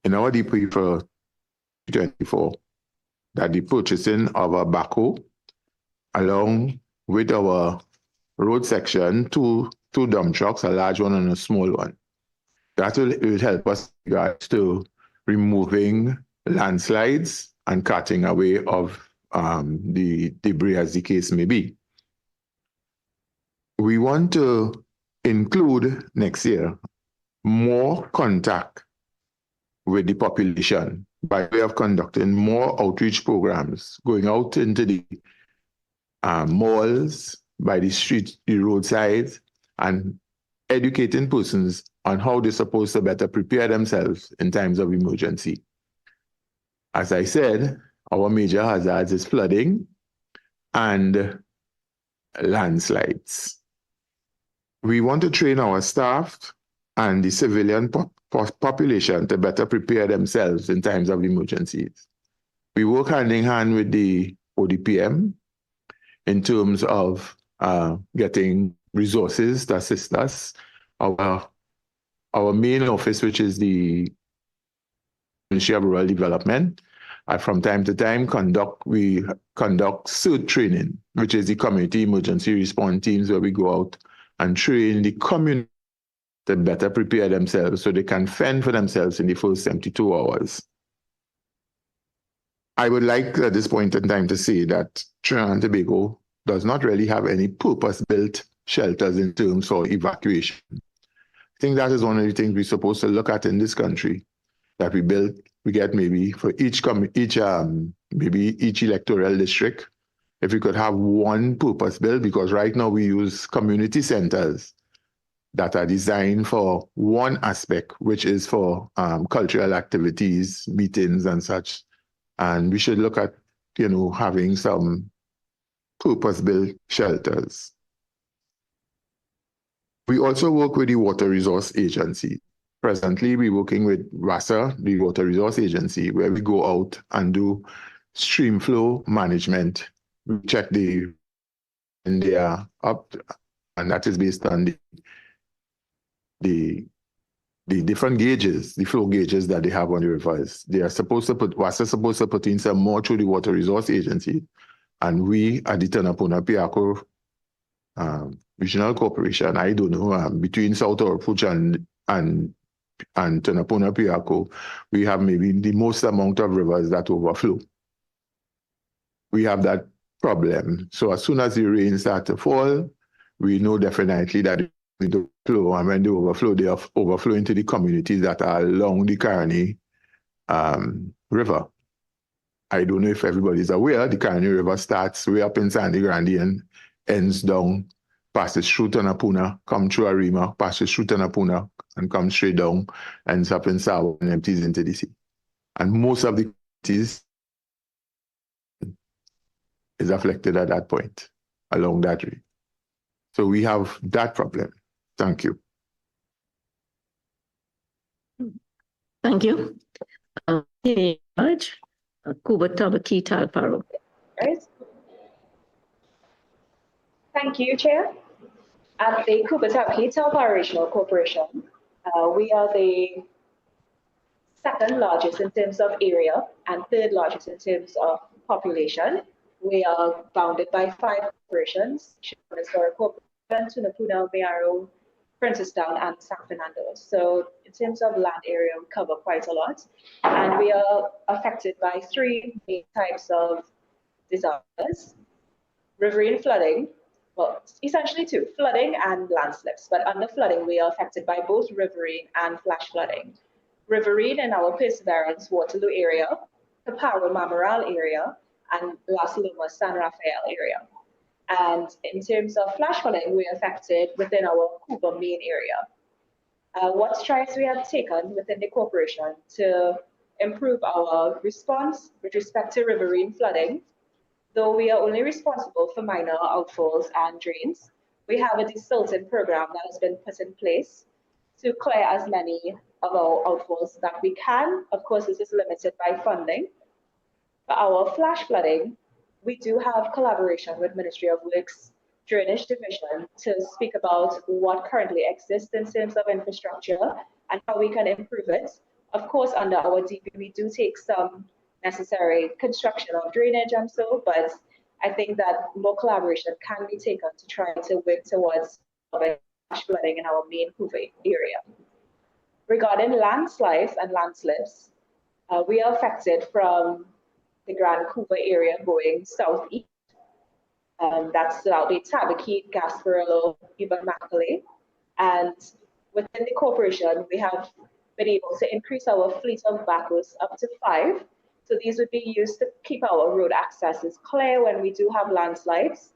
in our DP for 2024, that the purchasing of a backhoe along with our road section, two dump trucks, a large one and a small one. That will help us in regards to removing landslides and cutting away of the debris, as the case may be. We want to include next year more contact with the population by way of conducting more outreach programs, going out into the malls, by the streets, the roadsides, and educating persons on how they're supposed to better prepare themselves in times of emergency. As I said, our major hazards is flooding and landslides. We want to train our staff and the civilian population to better prepare themselves in times of emergencies. We work hand in hand with the ODPM in terms of getting resources to assist us. Our main office, which is the Ministry of Rural Development, from time to time we conduct CERT training, which is the community emergency response teams, where we go out and train the community to better prepare themselves so they can fend for themselves in the first 72 hours. I would like at this point in time to say that Trinidad and Tobago does not really have any purpose-built shelters in terms of evacuation. I think that is one of the things we're supposed to look at in this country, that we build we get maybe for each electoral district, if we could have one purpose built, because right now we use community centers that are designed for one aspect, which is for cultural activities, meetings and such. And we should look at, having some purpose-built shelters. We also work with the Water Resource Agency. Presently, we're working with RASA, the Water Resource Agency, where we go out and do stream flow management. We check and they are up, and that is based on the different gauges, the flow gauges that they have on the rivers. They are supposed to WASA is supposed to put in some more through the Water Resource Agency. And we at the Tunapuna-Piako Regional Corporation, I don't know, between South Orpuch and Tunapuna-Piako, we have maybe the most amount of rivers that overflow. We have that problem. So as soon as the rain starts to fall, we know definitely that they overflow, and when they overflow into the communities that are along the Caroni River. I don't know if everybody's aware, the Caroni River starts way up in Sandy Grande and ends down, passes through Tunapuna, comes through Arima, passes through Tunapuna, and comes straight down, ends up in Savo and empties into the sea. And most of the communities is affected at that point, along that route. So we have that problem. Thank you. Thank you. Kuba Tabaki Talparo. Right. Thank you, Chair. At the Kubataki Talparo Regional Corporation, we are the second largest in terms of area and third largest in terms of population. We are bounded by 5 corporations: Historic Corporation, Tunapuna, Mayaro, Princestown, and San Fernando. So in terms of land area, we cover quite a lot. And we are affected by 3 main types of disasters: riverine flooding, well, essentially 2, flooding and landslips. But under flooding, we are affected by both riverine and flash flooding. Riverine in our Perseverance, Waterloo area, Caparo, Mamaral area, and Las Lomas, San Rafael area. And in terms of flash flooding, we are affected within our Cuba main area. What strides we have taken within the corporation to improve our response with respect to riverine flooding? Though we are only responsible for minor outfalls and drains, we have a desilting program that has been put in place to clear as many of our outfalls that we can. Of course, this is limited by funding. For our flash flooding, we do have collaboration with Ministry of Works Drainage Division to speak about what currently exists in terms of infrastructure and how we can improve it. Of course, under our DP, we do take some necessary construction of drainage and so, but I think that more collaboration can be taken to try to work towards flash flooding in our main Cuba area. Regarding landslides and landslips, we are affected from the Grand Cuba area going southeast. That's throughout the Tabaquite, Gasparillo, even Macaulay. And within the corporation, we have been able to increase our fleet of backhoes up to 5. So these would be used to keep our road accesses clear when we do have landslides.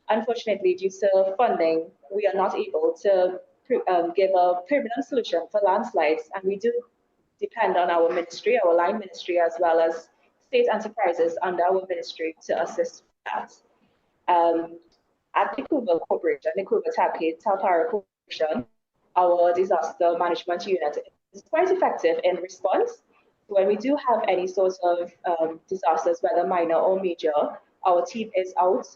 Unfortunately, due to funding, we are not able to give a permanent solution for landslides, and we do depend on our ministry, our line ministry, as well as state enterprises under our ministry to assist with that. At the Cuba Corporation, the Cuba Talparo Corporation, our disaster management unit is quite effective in response. When we do have any sorts of disasters, whether minor or major, our team is out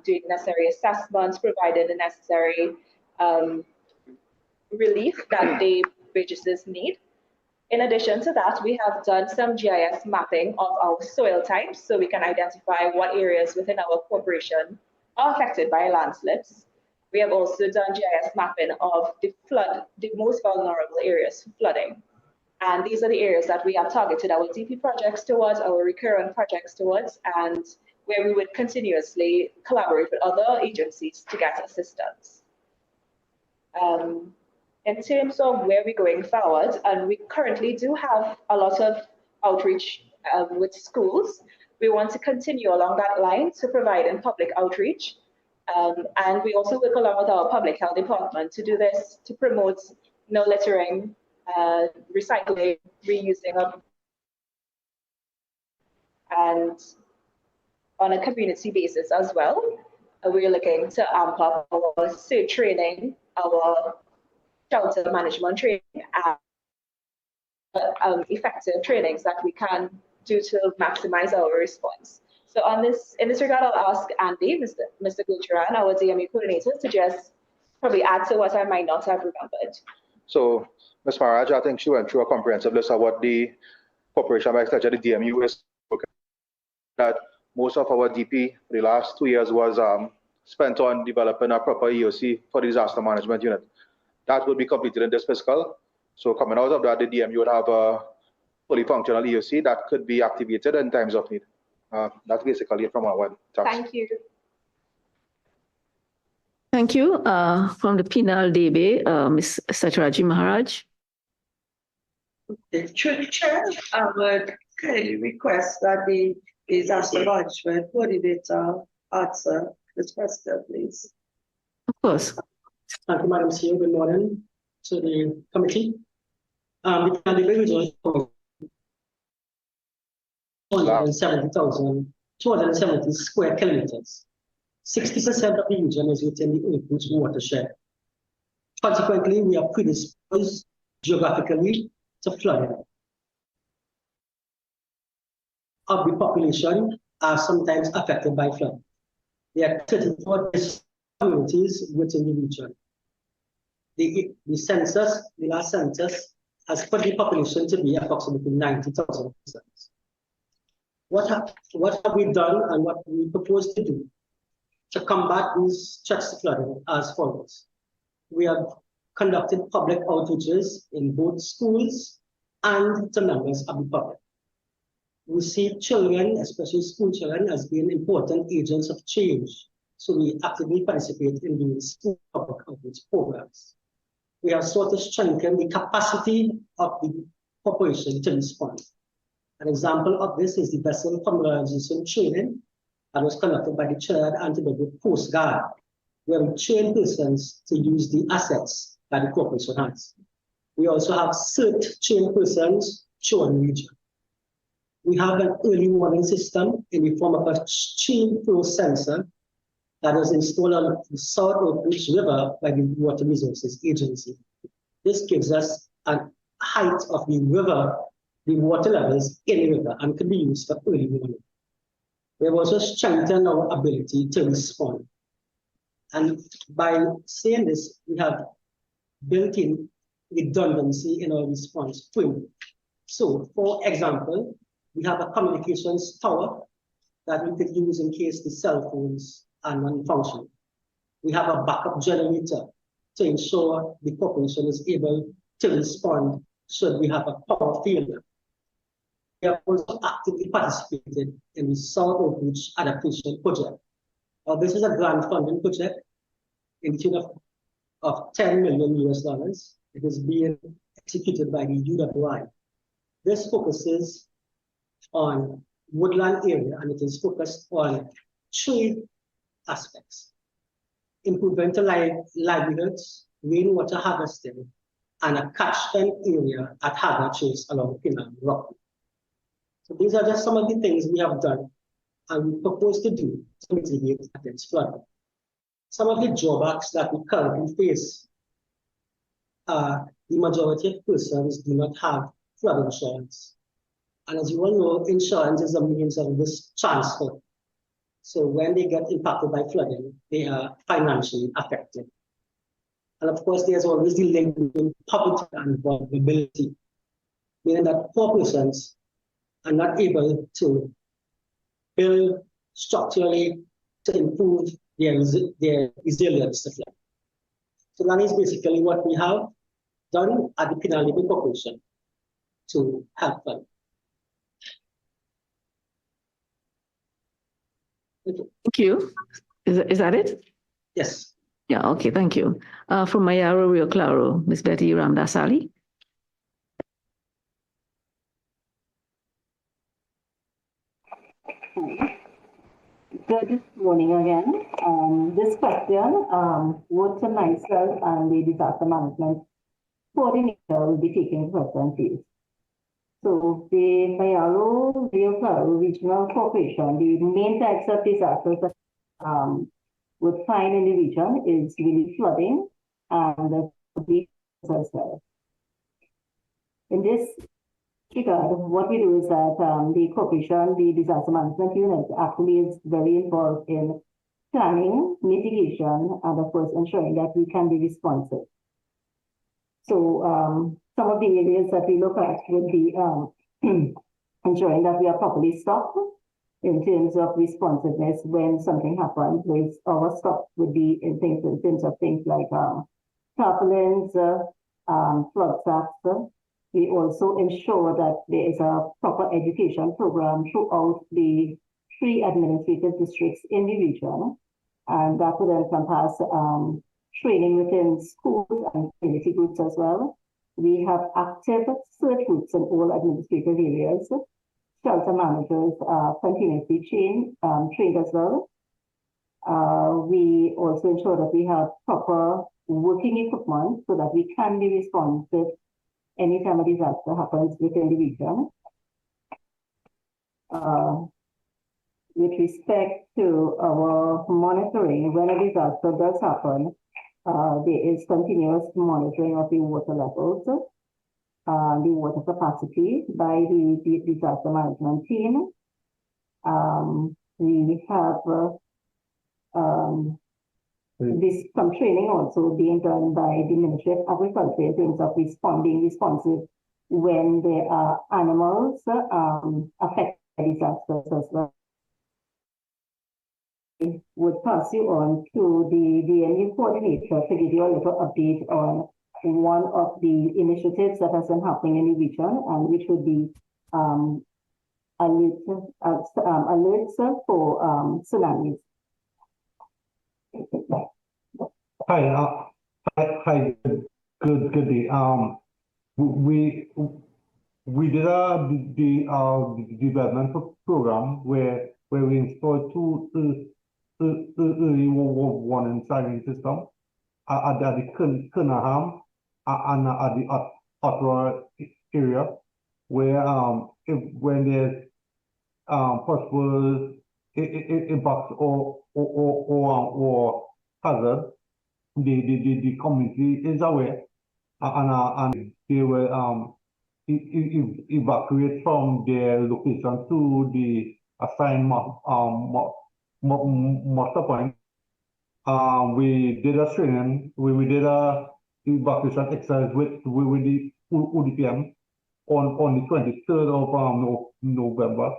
doing necessary assessments, providing the necessary relief that the businesses need. In addition to that, we have done some GIS mapping of our soil types so we can identify what areas within our corporation are affected by landslips. We have also done GIS mapping of the most vulnerable areas for flooding. And these are the areas that we have targeted our DP projects towards, our recurrent projects towards, and where we would continuously collaborate with other agencies to get assistance. In terms of where we're going forward, and we currently do have a lot of outreach with schools. We want to continue along that line to provide in public outreach. And we also work along with our public health department to do this, to promote no littering, recycling, reusing of, and on a community basis as well. We're looking to amp up our SIRT training, our shelter management training, and effective trainings that we can do to maximize our response. So in this regard, I'll ask Andy, Mr. Gulcharan, our DMU coordinator, to just probably add to what I might not have remembered. So, Ms. Maharaj, I think she went through a comprehensive list of what the corporation by extension, the DMU, is looking at. Most of our DP for the last 2 years was spent on developing a proper EOC for the disaster management unit. That will be completed in this fiscal. So coming out of that, the DMU would have a fully functional EOC that could be activated in times of need. That's basically it from our one. Thank you. Thank you. From the Penal DB, Ms. Satyaraji Maharaj. Through the chair, I would kindly request that the disaster management coordinator answer this question, please. Of course. Thank you, Madam CEO. Good morning to the committee. The individual 270 square kilometers. 60% of the region is within the Oakwood watershed. Consequently, we are predisposed geographically to flooding. Of the population are sometimes affected by flood. There are 34 communities within the region. The census, the last census, has put the population to be approximately 90,000 persons. What have we done and what we propose to do to combat these threats to flooding as follows? We have conducted public outreaches in both schools and to members of the public. We see children, especially school children, as being important agents of change. So we actively participate in the school public outreach programs. We have sought to strengthen the capacity of the corporation to respond. An example of this is the vessel familiarization training that was conducted by the Trinidad and Tobago Coast Guard, where we train persons to use the assets that the corporation has. We also have CERT trained persons throughout the region. We have an early warning system in the form of a stream flow sensor that was installed on the South Oakridge River by the Water Resources Agency. This gives us a height of the river, the water levels in the river, and can be used for early warning. We have also strengthened our ability to respond. And by saying this, we have built in redundancy in our response framework. So, for example, we have a communications tower that we could use in case the cell phones are non-functional. We have a backup generator to ensure the corporation is able to respond should we have a power failure. We have also actively participated in the South Oakridge Adaptation Project. This is a grant funding project in the tune of $10 million US. It is being executed by the UWI. This focuses on woodland area, and it is focused on 3 aspects: improving livelihoods, rainwater harvesting, and a catchment area at Haga Chase along Pinal Rock. So these are just some of the things we have done and we propose to do to mitigate against flooding. Some of the drawbacks that we currently face are the majority of persons do not have flood insurance. And as you all know, insurance is a means of risk transfer. So when they get impacted by flooding, they are financially affected. And of course, there's always the link between poverty and vulnerability, meaning that poor persons are not able to build structurally to improve their resilience to flood. So that is basically what we have done at the Penal Corporation to help them. Thank you. Is that it? Yes. Yeah, okay, thank you. From Mayaro Rio Claro, Ms. Betty Ramdasali. Good morning again. This question would to myself and the disaster management coordinator will be taking question, please. So the Mayaro Rio Claro Regional Corporation, the main types of disasters that would find in the region is really flooding and the as well. In this regard, what we do is that the corporation, the disaster management unit, actually is very involved in planning, mitigation, and of course ensuring that we can be responsive. So some of the areas that we look at would be ensuring that we are properly stocked in terms of responsiveness when something happens. With our stock would be in terms of things like tarpaulins, flood sacks. We also ensure that there is a proper education program throughout the 3 administrative districts in the region, and that would encompass training within schools and community groups as well. We have active search groups in all administrative areas. Shelter managers are continuously trained as well. We also ensure that we have proper working equipment so that we can be responsive anytime a disaster happens within the region. With respect to our monitoring, when a disaster does happen, there is continuous monitoring of the water levels, the water capacity by the disaster management team. We have some training also being done by the Ministry of Agriculture in terms of responsive when there are animals affected by disasters as well. I would pass you on to the DNU coordinator to give you a little update on one of the initiatives that has been happening in the region, and which would be alerts for tsunamis. Hi, good day. We did the development program where we installed 2 early warning siren system at the Kernaham and at the Ottawa area, where when there's possible impacts or hazard, the community is aware and they will evacuate from their location to the assigned muster point. We did a training, we did a evacuation exercise with the ODPM on the 23rd of November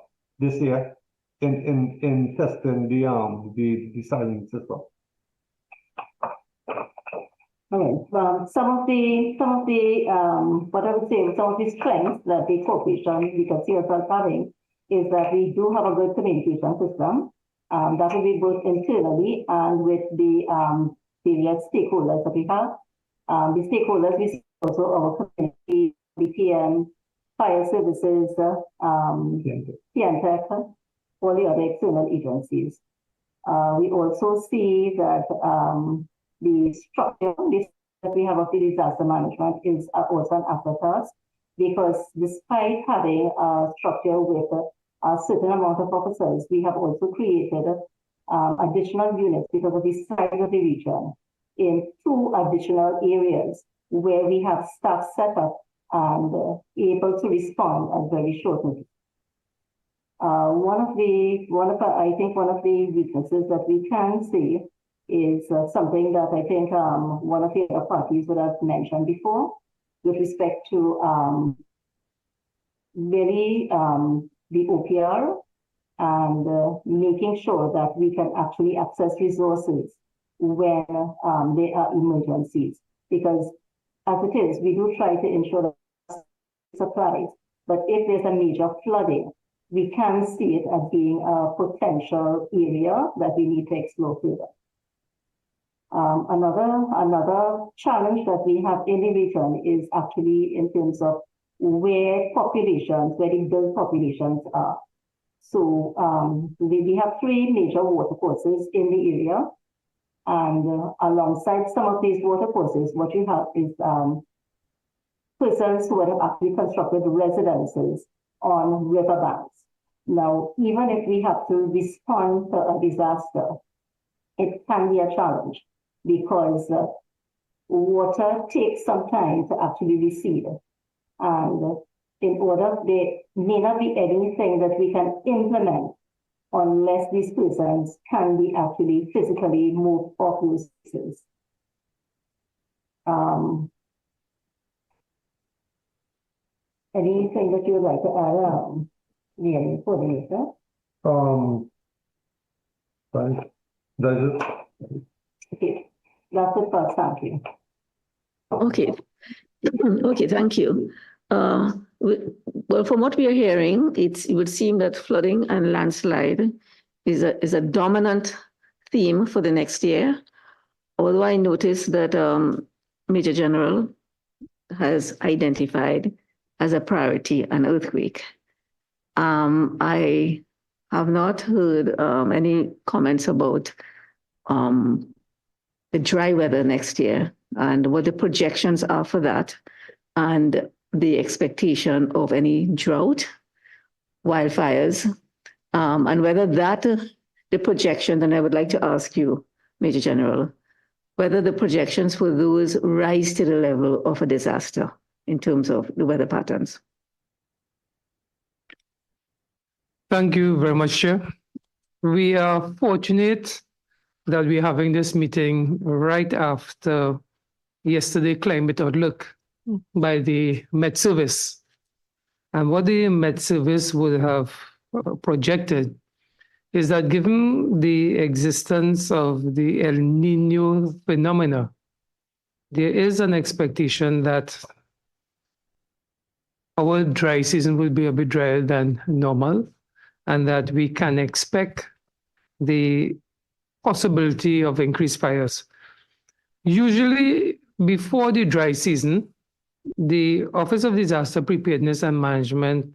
this year in testing the siren system. Okay. Some of the what I would say, some of the strengths that the corporation, we can see ourselves having, is that we do have a good communication system. That will be both internally and with the various stakeholders that we have. The stakeholders, we see also our community, ODPM, fire services, PNTech, all the other external agencies. We also see that the structure that we have of the disaster management is also an asset to us, because despite having a structure with a certain amount of officers, we have also created additional units because of the size of the region in 2 additional areas where we have staff set up and able to respond at very short notice. One of the weaknesses that we can see is something that I think one of the other parties would have mentioned before, with respect to really the OPR and making sure that we can actually access resources when there are emergencies. Because as it is, we do try to ensure that supplies, but if there's a major flooding, we can see it as being a potential area that we need to explore further. Another challenge that we have in the region is actually in terms of where the built populations are. So we have three major water courses in the area. And alongside some of these water courses, what you have is persons who have actually constructed residences on riverbanks. Now, even if we have to respond to a disaster, it can be a challenge because water takes some time to actually recede. And in order, there may not be anything that we can implement unless these persons can be actually physically moved off those places. Anything that you would like to add, the coordinator? Right. That's it. Okay, that's it first, thank you. Okay. Okay, thank you. Well, from what we are hearing, it would seem that flooding and landslide is a dominant theme for the next year. Although I noticed that Major General has identified as a priority an earthquake. I have not heard any comments about the dry weather next year and what the projections are for that, and the expectation of any drought, wildfires, and whether that, the projection, and I would like to ask you, Major General, whether the projections for those rise to the level of a disaster in terms of the weather patterns. Thank you very much, Chair. We are fortunate that we're having this meeting right after yesterday climate outlook by the Met Service. And what the Met Service would have projected is that given the existence of the El Nino phenomena, there is an expectation that our dry season will be a bit drier than normal, and that we can expect the possibility of increased fires. Usually, before the dry season, the Office of Disaster Preparedness and Management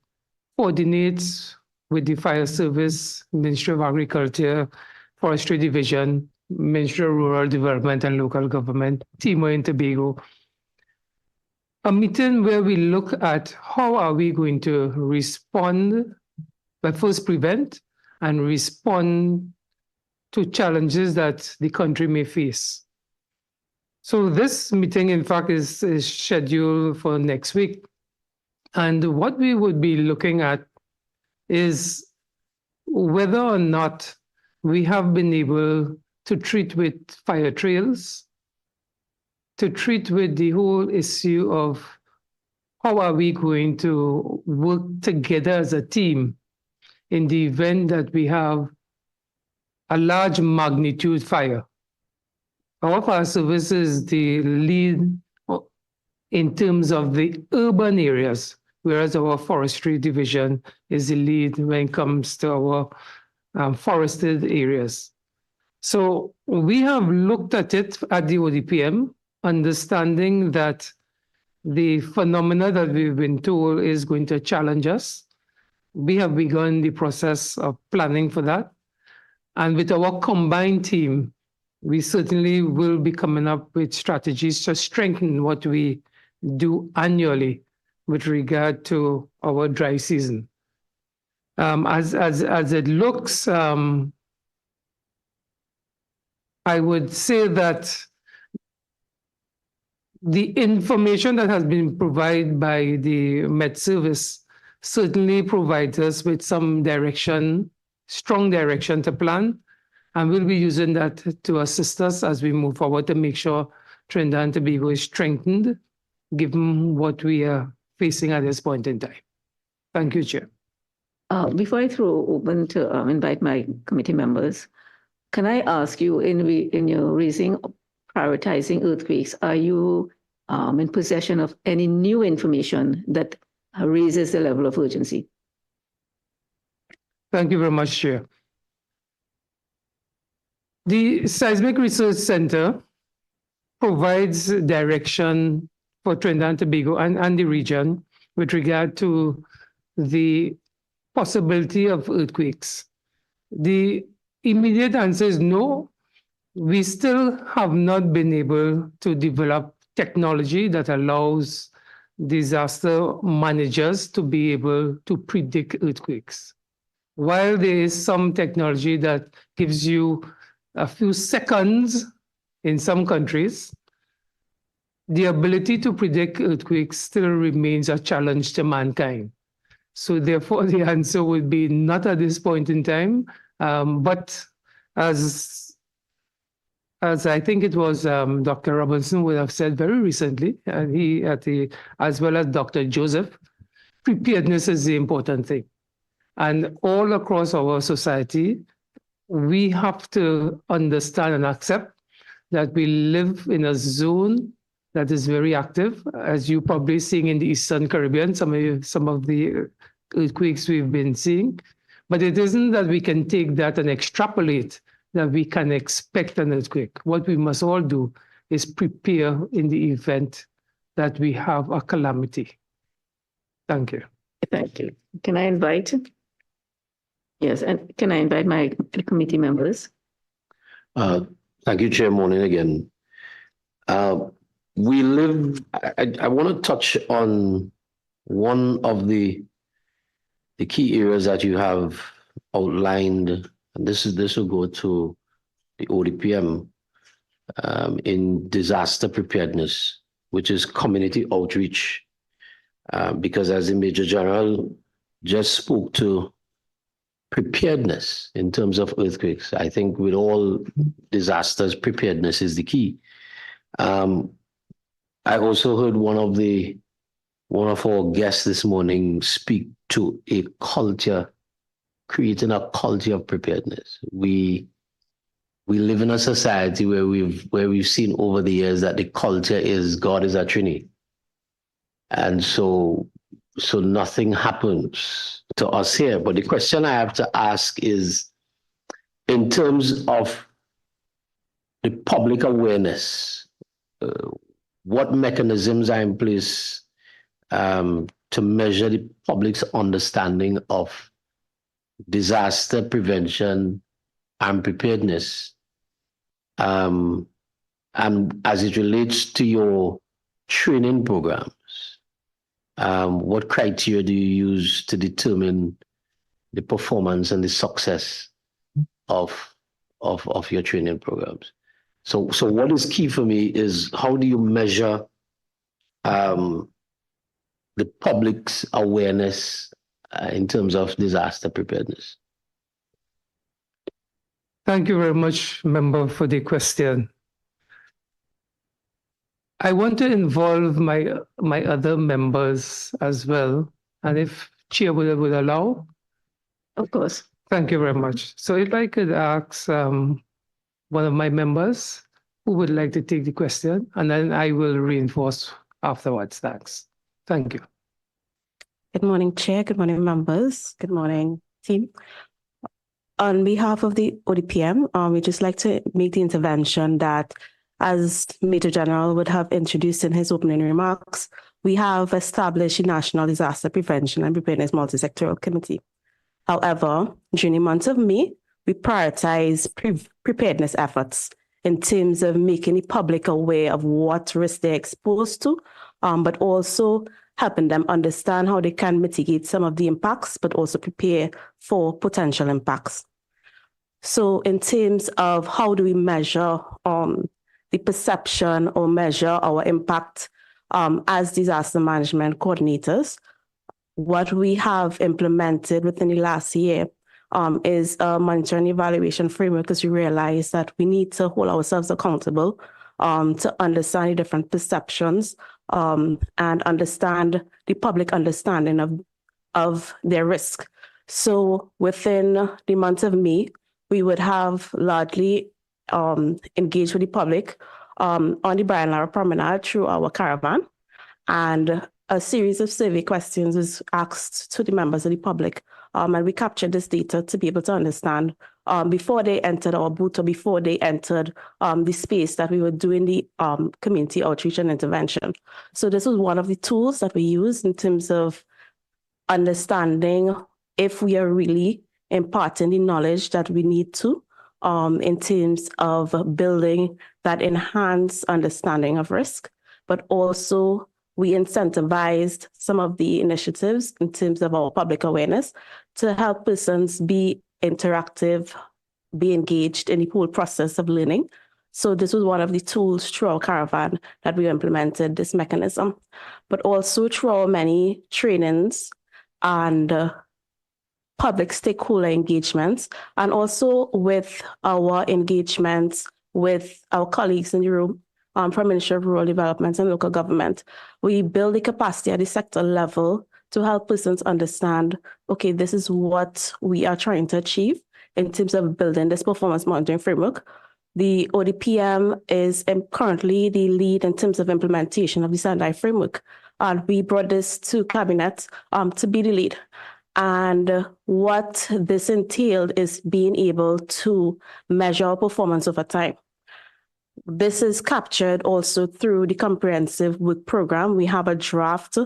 coordinates with the Fire Service, Ministry of Agriculture, Forestry Division, Ministry of Rural Development and Local Government, Timor and Tobago, a meeting where we look at how are we going to respond, but first prevent and respond to challenges that the country may face. So this meeting, in fact, is scheduled for next week. And what we would be looking at is whether or not we have been able to treat with fire trails, to treat with the whole issue of how are we going to work together as a team in the event that we have a large magnitude fire. Our fire service is the lead in terms of the urban areas, whereas our forestry division is the lead when it comes to our forested areas. So we have looked at it at the ODPM, understanding that the phenomena that we've been told is going to challenge us. We have begun the process of planning for that. And with our combined team, we certainly will be coming up with strategies to strengthen what we do annually with regard to our dry season. As it looks, I would say that the information that has been provided by the Met Service certainly provides us with some direction, strong direction to plan. And we'll be using that to assist us as we move forward to make sure Trinidad and Tobago is strengthened, given what we are facing at this point in time. Thank you, Chair. Before I throw open to invite my committee members, can I ask you, in your raising, prioritizing earthquakes, are you in possession of any new information that raises the level of urgency? Thank you very much, Chair. The Seismic Research Center provides direction for Trinidad and Tobago and the region with regard to the possibility of earthquakes? The immediate answer is no. We still have not been able to develop technology that allows disaster managers to be able to predict earthquakes. While there is some technology that gives you a few seconds in some countries, the ability to predict earthquakes still remains a challenge to mankind. So therefore, the answer would be not at this point in time, but as I think it was Dr. Robinson would have said very recently, as well as Dr. Joseph, preparedness is the important thing. And all across our society, we have to understand and accept that we live in a zone that is very active, as you probably seeing in the Eastern Caribbean, some of the earthquakes we've been seeing. But it isn't that we can take that and extrapolate that we can expect an earthquake. What we must all do is prepare in the event that we have a calamity. Thank you. Thank you. Can I invite? Yes, and can I invite my committee members? Thank you, Chair. Morning again. I want to touch on one of the key areas that you have outlined, and this will go to the ODPM in disaster preparedness, which is community outreach. Because as the Major General just spoke to preparedness in terms of earthquakes, I think with all disasters, preparedness is the key. I also heard one of our guests this morning speak to a culture, creating a culture of preparedness. We live in a society where we've seen over the years that the culture is God is a Trinity. And so nothing happens to us here. But the question I have to ask is, in terms of the public awareness, what mechanisms are in place to measure the public's understanding of disaster prevention and preparedness? And as it relates to your training programs, what criteria do you use to determine the performance and the success of your training programs? So what is key for me is, how do you measure the public's awareness in terms of disaster preparedness? Thank you very much, member, for the question. I want to involve my other members as well, and if Chair would allow. Of course. Thank you very much. So if I could ask one of my members who would like to take the question, and then I will reinforce afterwards. Thanks. Thank you. Good morning, Chair. Good morning, members. Good morning, team. On behalf of the ODPM, we'd just like to make the intervention that, as Major General would have introduced in his opening remarks, we have established a National Disaster Prevention and Preparedness Multi-Sectoral Committee. However, during the month of May, we prioritize preparedness efforts in terms of making the public aware of what risks they're exposed to, but also helping them understand how they can mitigate some of the impacts, but also prepare for potential impacts. So in terms of how do we measure the perception or measure our impact as disaster management coordinators, what we have implemented within the last year is a monitoring evaluation framework, because we realize that we need to hold ourselves accountable to understand the different perceptions and understand the public understanding of their risk. So within the month of May, we would have largely engaged with the public on the Brian Lara Promenade through our caravan, and a series of survey questions was asked to the members of the public, and we captured this data to be able to understand before they entered our booth or before they entered the space that we were doing the community outreach and intervention. So this was one of the tools that we used in terms of understanding if we are really imparting the knowledge that we need to in terms of building that enhanced understanding of risk, but also we incentivized some of the initiatives in terms of our public awareness to help persons be interactive, be engaged in the whole process of learning. So this was one of the tools through our caravan that we implemented this mechanism, but also through our many trainings and public stakeholder engagements, and also with our engagements with our colleagues in the room from Ministry of Rural Development and Local Government. We build the capacity at the sector level to help persons understand, okay, this is what we are trying to achieve in terms of building this performance monitoring framework. The ODPM is currently the lead in terms of implementation of the standard framework. And we brought this to Cabinet to be the lead. And what this entailed is being able to measure performance over time. This is captured also through the comprehensive work program. We have a draft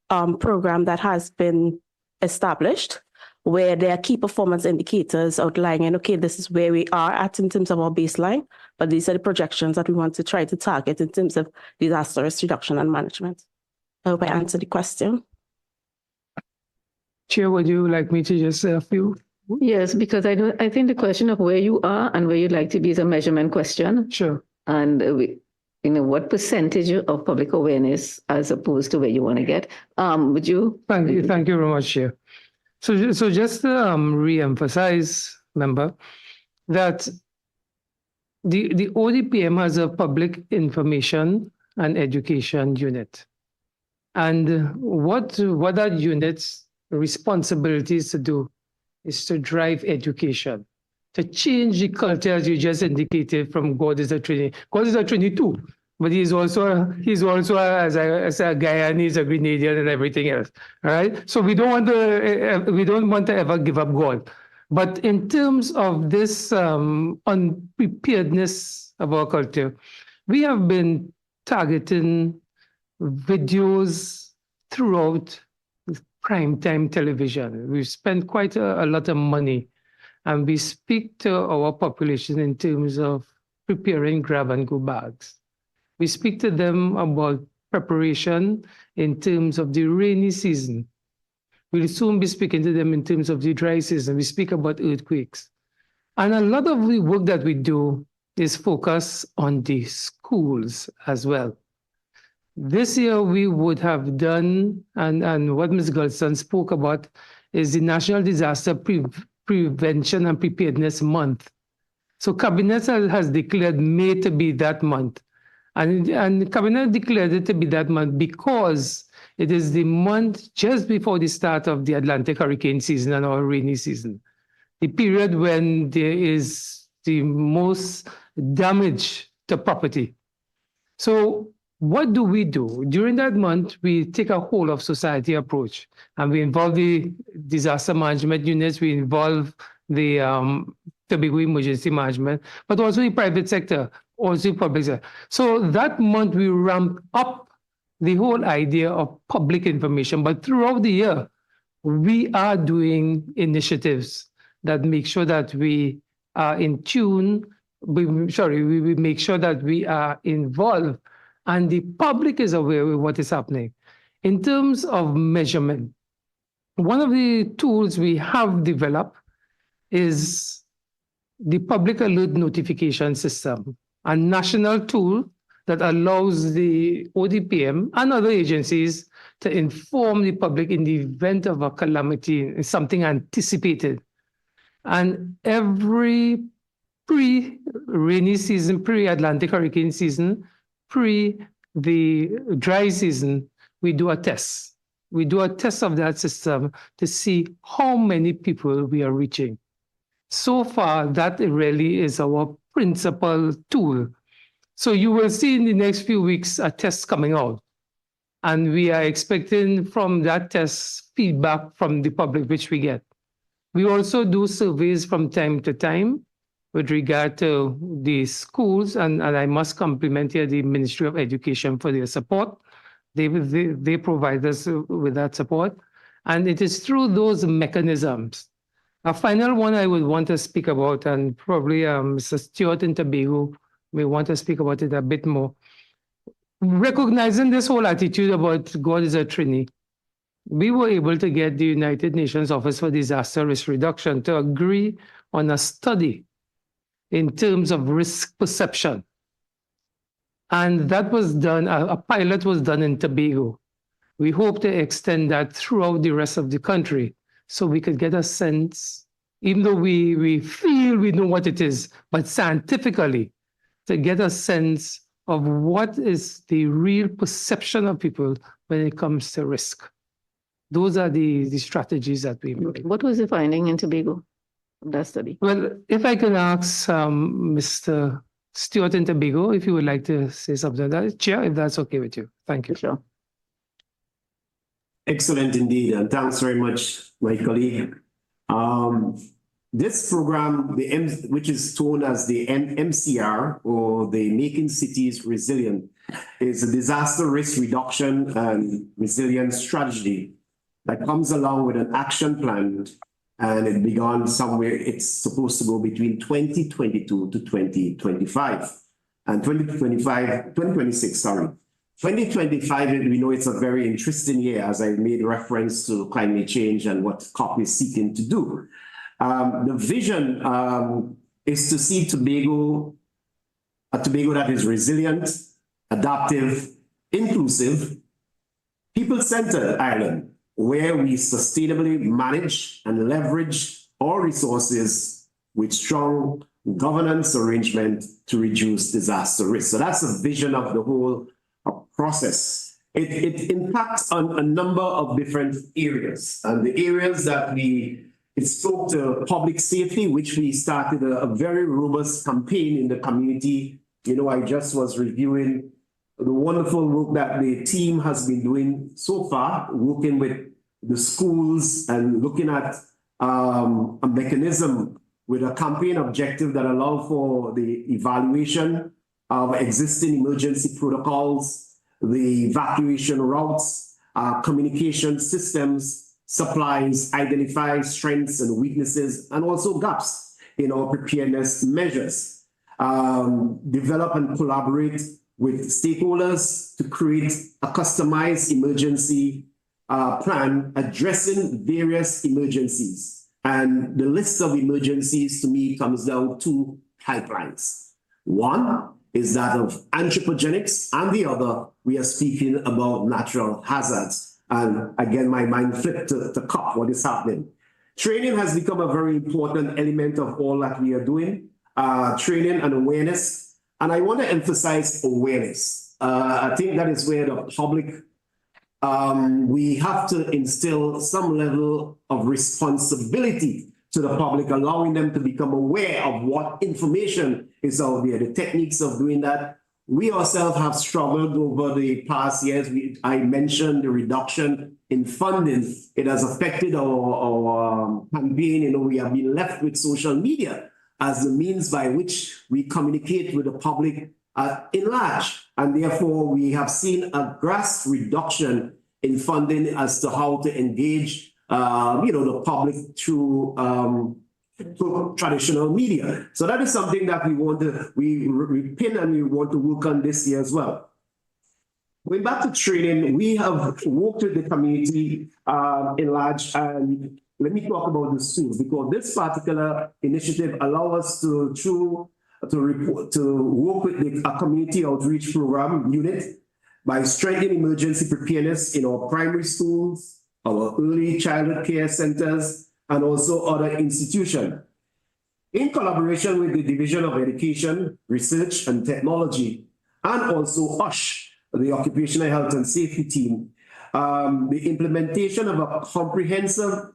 program that has been established where there are key performance indicators outlining, okay, this is where we are at in terms of our baseline, but these are the projections that we want to try to target in terms of disaster risk reduction and management. I hope I answered the question. Chair, would you like me to just say a few? Yes, because I think the question of where you are and where you'd like to be is a measurement question. Sure. And what percentage of public awareness as opposed to where you want to get? Would you? Thank you very much, Chair. So just to re-emphasize, member, that the ODPM has a public information and education unit. And what that unit's responsibilities to do is to drive education, to change the culture, as you just indicated, from God is a Trinity. God is a Trinity too, but he's also as a Guyana, he's a Grenadian and everything else. All right. So we don't want to ever give up God. But in terms of this unpreparedness of our culture, we have been targeting videos throughout primetime television. We've spent quite a lot of money, and we speak to our population in terms of preparing grab-and-go bags. We speak to them about preparation in terms of the rainy season. We'll soon be speaking to them in terms of the dry season. We speak about earthquakes. And a lot of the work that we do is focus on the schools as well. This year, we would have done, and what Ms. Gulson spoke about, is the National Disaster Prevention and Preparedness Month. So Cabinet has declared May to be that month. And Cabinet declared it to be that month because it is the month just before the start of the Atlantic hurricane season and our rainy season, the period when there is the most damage to property. So what do? During that month, we take a whole of society approach, and we involve the disaster management units, we involve the Tobago emergency management, but also the private sector, also the public sector. So that month, we ramp up the whole idea of public information, but throughout the year, we are doing initiatives that make sure that we are in tune, we make sure that we are involved and the public is aware of what is happening. In terms of measurement, one of the tools we have developed is the public alert notification system, a national tool that allows the ODPM and other agencies to inform the public in the event of a calamity, something anticipated. And every pre-rainy season, pre-Atlantic hurricane season, pre the dry season, we do a test. We do a test of that system to see how many people we are reaching. So far, that really is our principal tool. So you will see in the next few weeks a test coming out. And we are expecting from that test feedback from the public, which we get. We also do surveys from time to time with regard to the schools, and I must compliment here the Ministry of Education for their support. They provide us with that support. And it is through those mechanisms. A final one I would want to speak about, and probably Mr. Stewart in Tobago may want to speak about it a bit more. Recognizing this whole attitude about God is a Trinity, we were able to get the United Nations Office for Disaster Risk Reduction to agree on a study in terms of risk perception. And that was done, a pilot was done in Tobago. We hope to extend that throughout the rest of the country so we could get a sense, even though we feel we know what it is, but scientifically, to get a sense of what is the real perception of people when it comes to risk. Those are the strategies that we make. What was the finding in Tobago of that study? Well, if I can ask Mr. Stewart in Tobago, if you would like to say something, that Chair, if that's okay with you. Thank you. Sure. Excellent indeed, and thanks very much, my colleague. This program, which is known as the MCR, or the Making Cities Resilient, is a disaster risk reduction and resilience strategy that comes along with an action plan, and it began somewhere, it's supposed to go between 2022 to 2025, and 2026, sorry. 2025, we know it's a very interesting year, as I made reference to climate change and what COP is seeking to do. The vision is to see Tobago, a Tobago that is resilient, adaptive, inclusive, people-centered island, where we sustainably manage and leverage our resources with strong governance arrangement to reduce disaster risk. So that's the vision of the whole process. It impacts on a number of different areas, and the areas that it spoke to public safety, which we started a very robust campaign in the community. You know, I just was reviewing the wonderful work that the team has been doing so far, working with the schools and looking at a mechanism with a campaign objective that allow for the evaluation of existing emergency protocols, the evacuation routes, communication systems, supplies, identify strengths and weaknesses, and also gaps in our preparedness measures. Develop and collaborate with stakeholders to create a customized emergency plan addressing various emergencies. And the list of emergencies to me comes down to pipelines. One is that of anthropogenics, and the other, we are speaking about natural hazards. And again, my mind flipped to COP, what is happening. Training has become a very important element of all that we are doing, training and awareness. And I want to emphasize awareness. I think that is where the public, we have to instill some level of responsibility to the public, allowing them to become aware of what information is out there, the techniques of doing that. We ourselves have struggled over the past years. I mentioned the reduction in funding. It has affected our campaign. You know, we have been left with social media as the means by which we communicate with the public in large. And therefore, we have seen a drastic reduction in funding as to how to engage the public through traditional media. So that is something that we want to, we pin and we want to work on this year as well. Going back to training, we have worked with the community in large, and let me talk about the schools, because this particular initiative allows us to work with a community outreach program unit by strengthening emergency preparedness in our primary schools, our early childhood care centers, and also other institutions. In collaboration with the Division of Education, Research and Technology, and also USH, the Occupational Health and Safety Team, the implementation of a comprehensive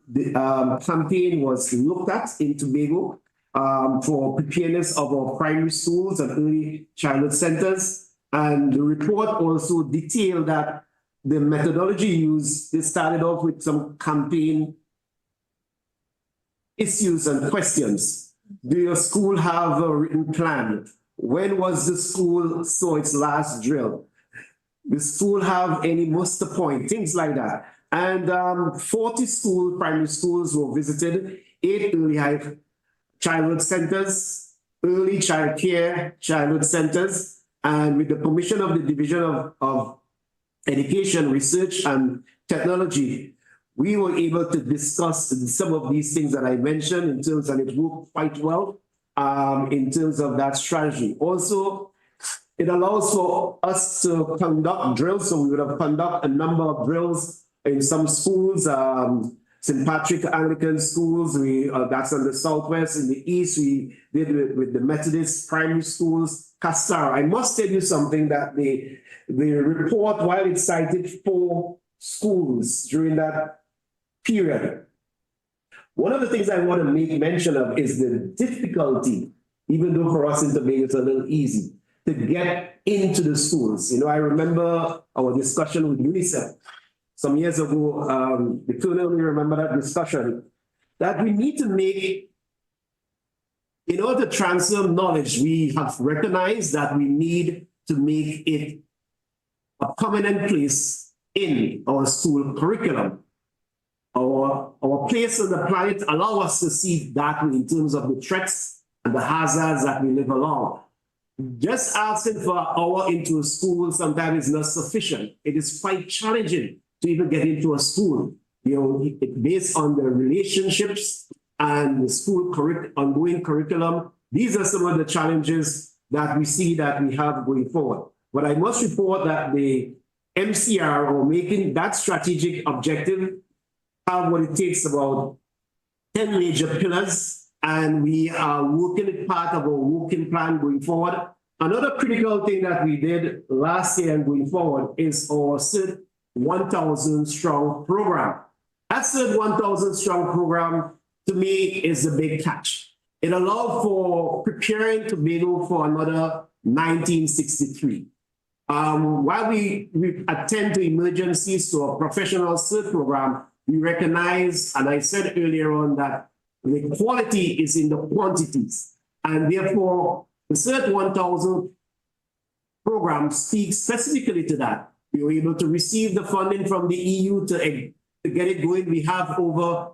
campaign was looked at in Tobago for preparedness of our primary schools and early childhood centers. And the report also detailed that the methodology used, they started off with some campaign issues and questions. Do your school have a written plan? When was the school saw its last drill? The school have any muster point? Things like that. And 40 primary schools were visited, 8 early childhood centers, early child care childhood centers, and with the permission of the Division of Education, Research and Technology, we were able to discuss some of these things that I mentioned in terms, and it worked quite well in terms of that strategy. Also, it allows for us to conduct drills, so we would have conducted a number of drills in some schools, St. Patrick Anglican schools, that's on the southwest. In the east, we did with the Methodist primary schools, Casar. I must tell you something that the report, while it cited 4 schools during that period, one of the things I want to make mention of is the difficulty, even though for us in Tobago it's a little easy, to get into the schools. You know, I remember our discussion with UNICEF some years ago, the colonel will remember that discussion, that we need to make, in order to transfer knowledge, we have recognized that we need to make it a permanent place in our school curriculum. Our place on the planet allow us to see that in terms of the threats and the hazards that we live along. Just asking for an hour into a school sometimes is not sufficient. It is quite challenging to even get into a school, you know, based on the relationships and the school ongoing curriculum. These are some of the challenges that we see that we have going forward. But I must report that the MCR, or making that strategic objective, have what it takes, about 10 major pillars, and we are working it part of our working plan going forward. Another critical thing that we did last year and going forward is our CERT 1,000 strong program. That CERT 1,000 strong program, to me, is a big catch. It allowed for preparing Tobago for another 1963. While we attend to emergencies to a professional CERT program, we recognize, and I said earlier on, that the quality is in the quantities. And therefore, the CERT 1,000 program speaks specifically to that. We were able to receive the funding from the EU to get it going. We have over,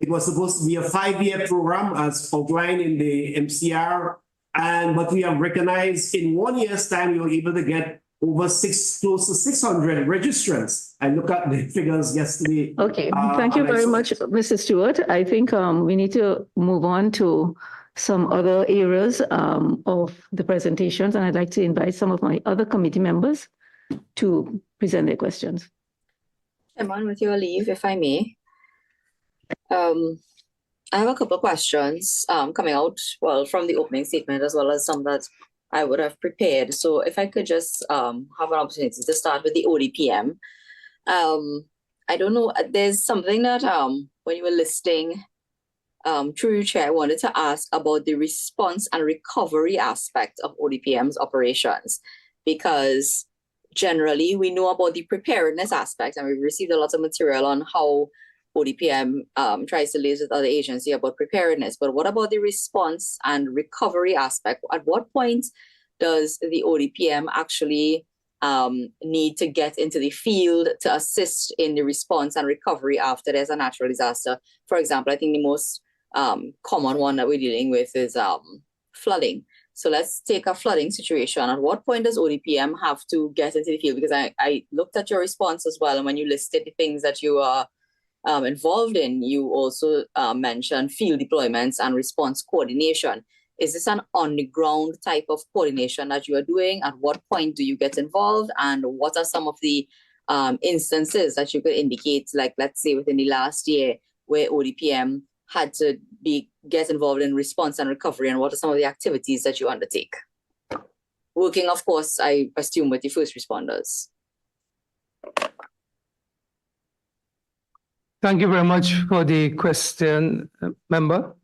it was supposed to be a 5-year program as outlined in the MCR, but we have recognized in 1 year's time, we were able to get over close to 600 registrants. I look at the figures yesterday. Okay, thank you very much, Mr. Stewart. I think we need to move on to some other areas of the presentations, and I'd like to invite some of my other committee members to present their questions. Chairman, with your leave, if I may. I have a couple of questions coming out, well, from the opening statement, as well as some that I would have prepared. So if I could just have an opportunity to start with the ODPM. I don't know, there's something that when you were listing, through your chair, I wanted to ask about the response and recovery aspect of ODPM's operations, because generally we know about the preparedness aspect, and we've received a lot of material on how ODPM tries to liaise with other agencies about preparedness. But what about the response and recovery aspect? At what point does the ODPM actually need to get into the field to assist in the response and recovery after there's a natural disaster? For example, I think the most common one that we're dealing with is flooding. So let's take a flooding situation. At what point does ODPM have to get into the field? Because I looked at your response as well, and when you listed the things that you are involved in, you also mentioned field deployments and response coordination. Is this an on-the-ground type of coordination that you are doing? At what point do you get involved? And what are some of the instances that you could indicate, like let's say within the last year, where ODPM had to get involved in response and recovery, and what are some of the activities that you undertake? Working, of course, I assume, with the first responders. Thank you very much for the question, member.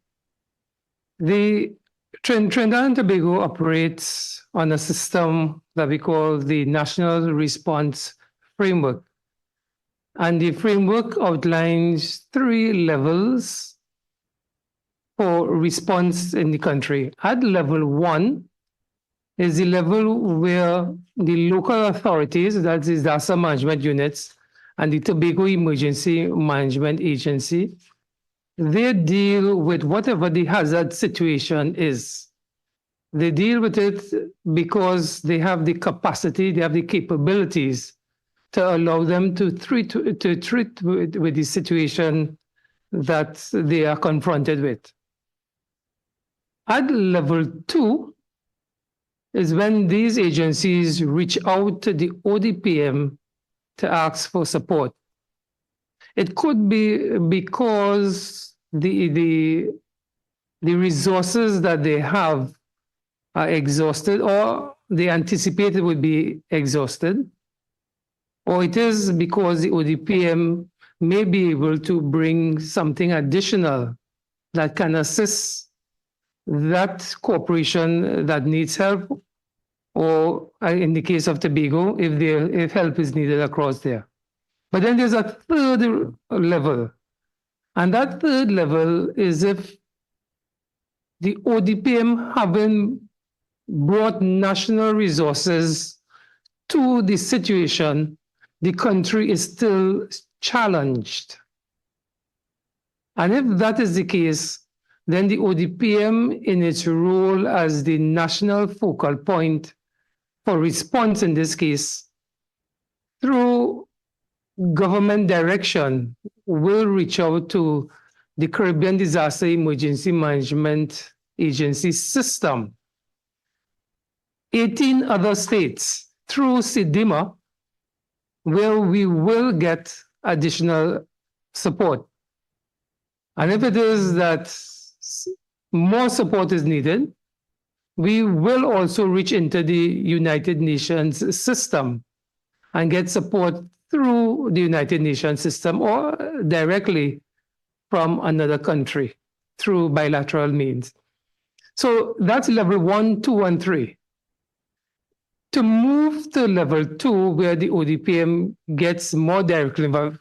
The Trinidad and Tobago operates on a system that we call the National Response Framework. And the framework outlines 3 levels for response in the country. At level 1 is the level where the local authorities, that is disaster management units, and the Tobago Emergency Management Agency. They deal with whatever the hazard situation is. They deal with it because they have the capacity, they have the capabilities to allow them to treat with the situation that they are confronted with. At level 2 is when these agencies reach out to the ODPM to ask for support. It could be because the resources that they have are exhausted, or they anticipate it would be exhausted, or it is because the ODPM may be able to bring something additional that can assist that corporation that needs help, or in the case of Tobago, if help is needed across there. But then there's a third level, and that third level is if the ODPM haven't brought national resources to the situation, the country is still challenged. And if that is the case, then the ODPM, in its role as the national focal point for response in this case, through government direction, will reach out to the Caribbean Disaster Emergency Management Agency system. 18 other states through SIDIMA, where we will get additional support. And if it is that more support is needed, we will also reach into the United Nations system and get support through the United Nations system or directly from another country through bilateral means. So that's level 1, 2, and 3. To move to level 2, where the ODPM gets more directly involved,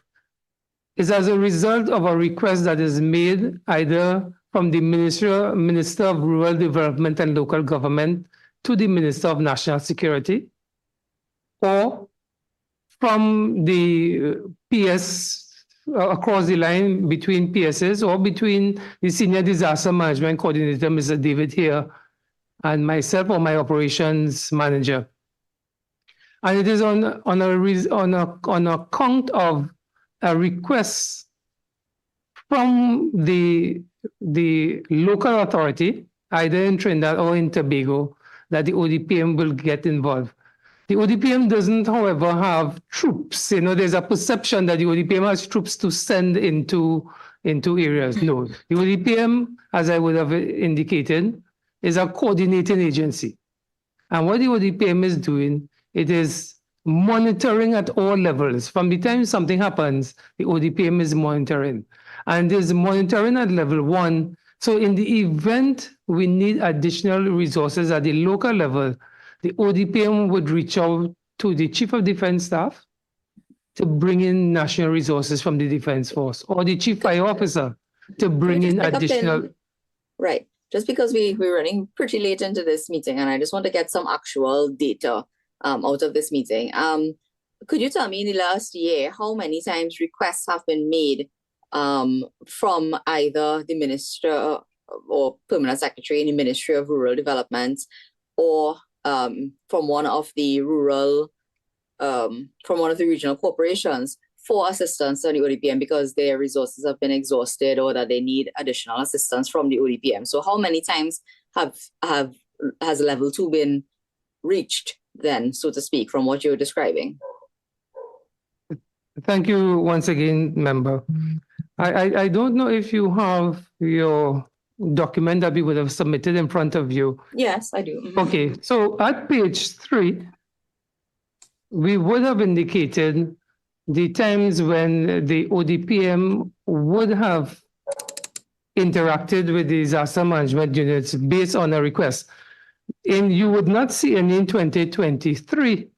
is as a result of a request that is made either from the Minister of Rural Development and Local Government to the Minister of National Security, or from the PS across the line between PSs, or between the Senior Disaster Management Coordinator, Mr. David here, and myself, or my operations manager. And it is on account of a request from the local authority, either in Trinidad or in Tobago, that the ODPM will get involved. The ODPM doesn't, however, have troops. You know, there's a perception that the ODPM has troops to send into areas. No, the ODPM, as I would have indicated, is a coordinating agency. And what the ODPM is doing, it is monitoring at all levels. From the time something happens, the ODPM is monitoring. And there's monitoring at level 1. So in the event we need additional resources at the local level, the ODPM would reach out to the Chief of Defense Staff to bring in national resources from the Defense Force, or the Chief Fire Officer to bring in additional. Right. Just because we're running pretty late into this meeting, and I just want to get some actual data out of this meeting. Could you tell me in the last year how many times requests have been made from either the Minister or Permanent Secretary in the Ministry of Rural Development, or from one of the regional corporations for assistance on the ODPM because their resources have been exhausted, or that they need additional assistance from the ODPM? So how many times has level 2 been reached then, so to speak, from what you're describing? Thank you once again, member. I don't know if you have your document that we would have submitted in front of you. Yes, I do. Mm-hmm. Okay, so at page 3, we would have indicated the times when the ODPM would have interacted with the disaster management units based on a request. And you would not see any in 2023,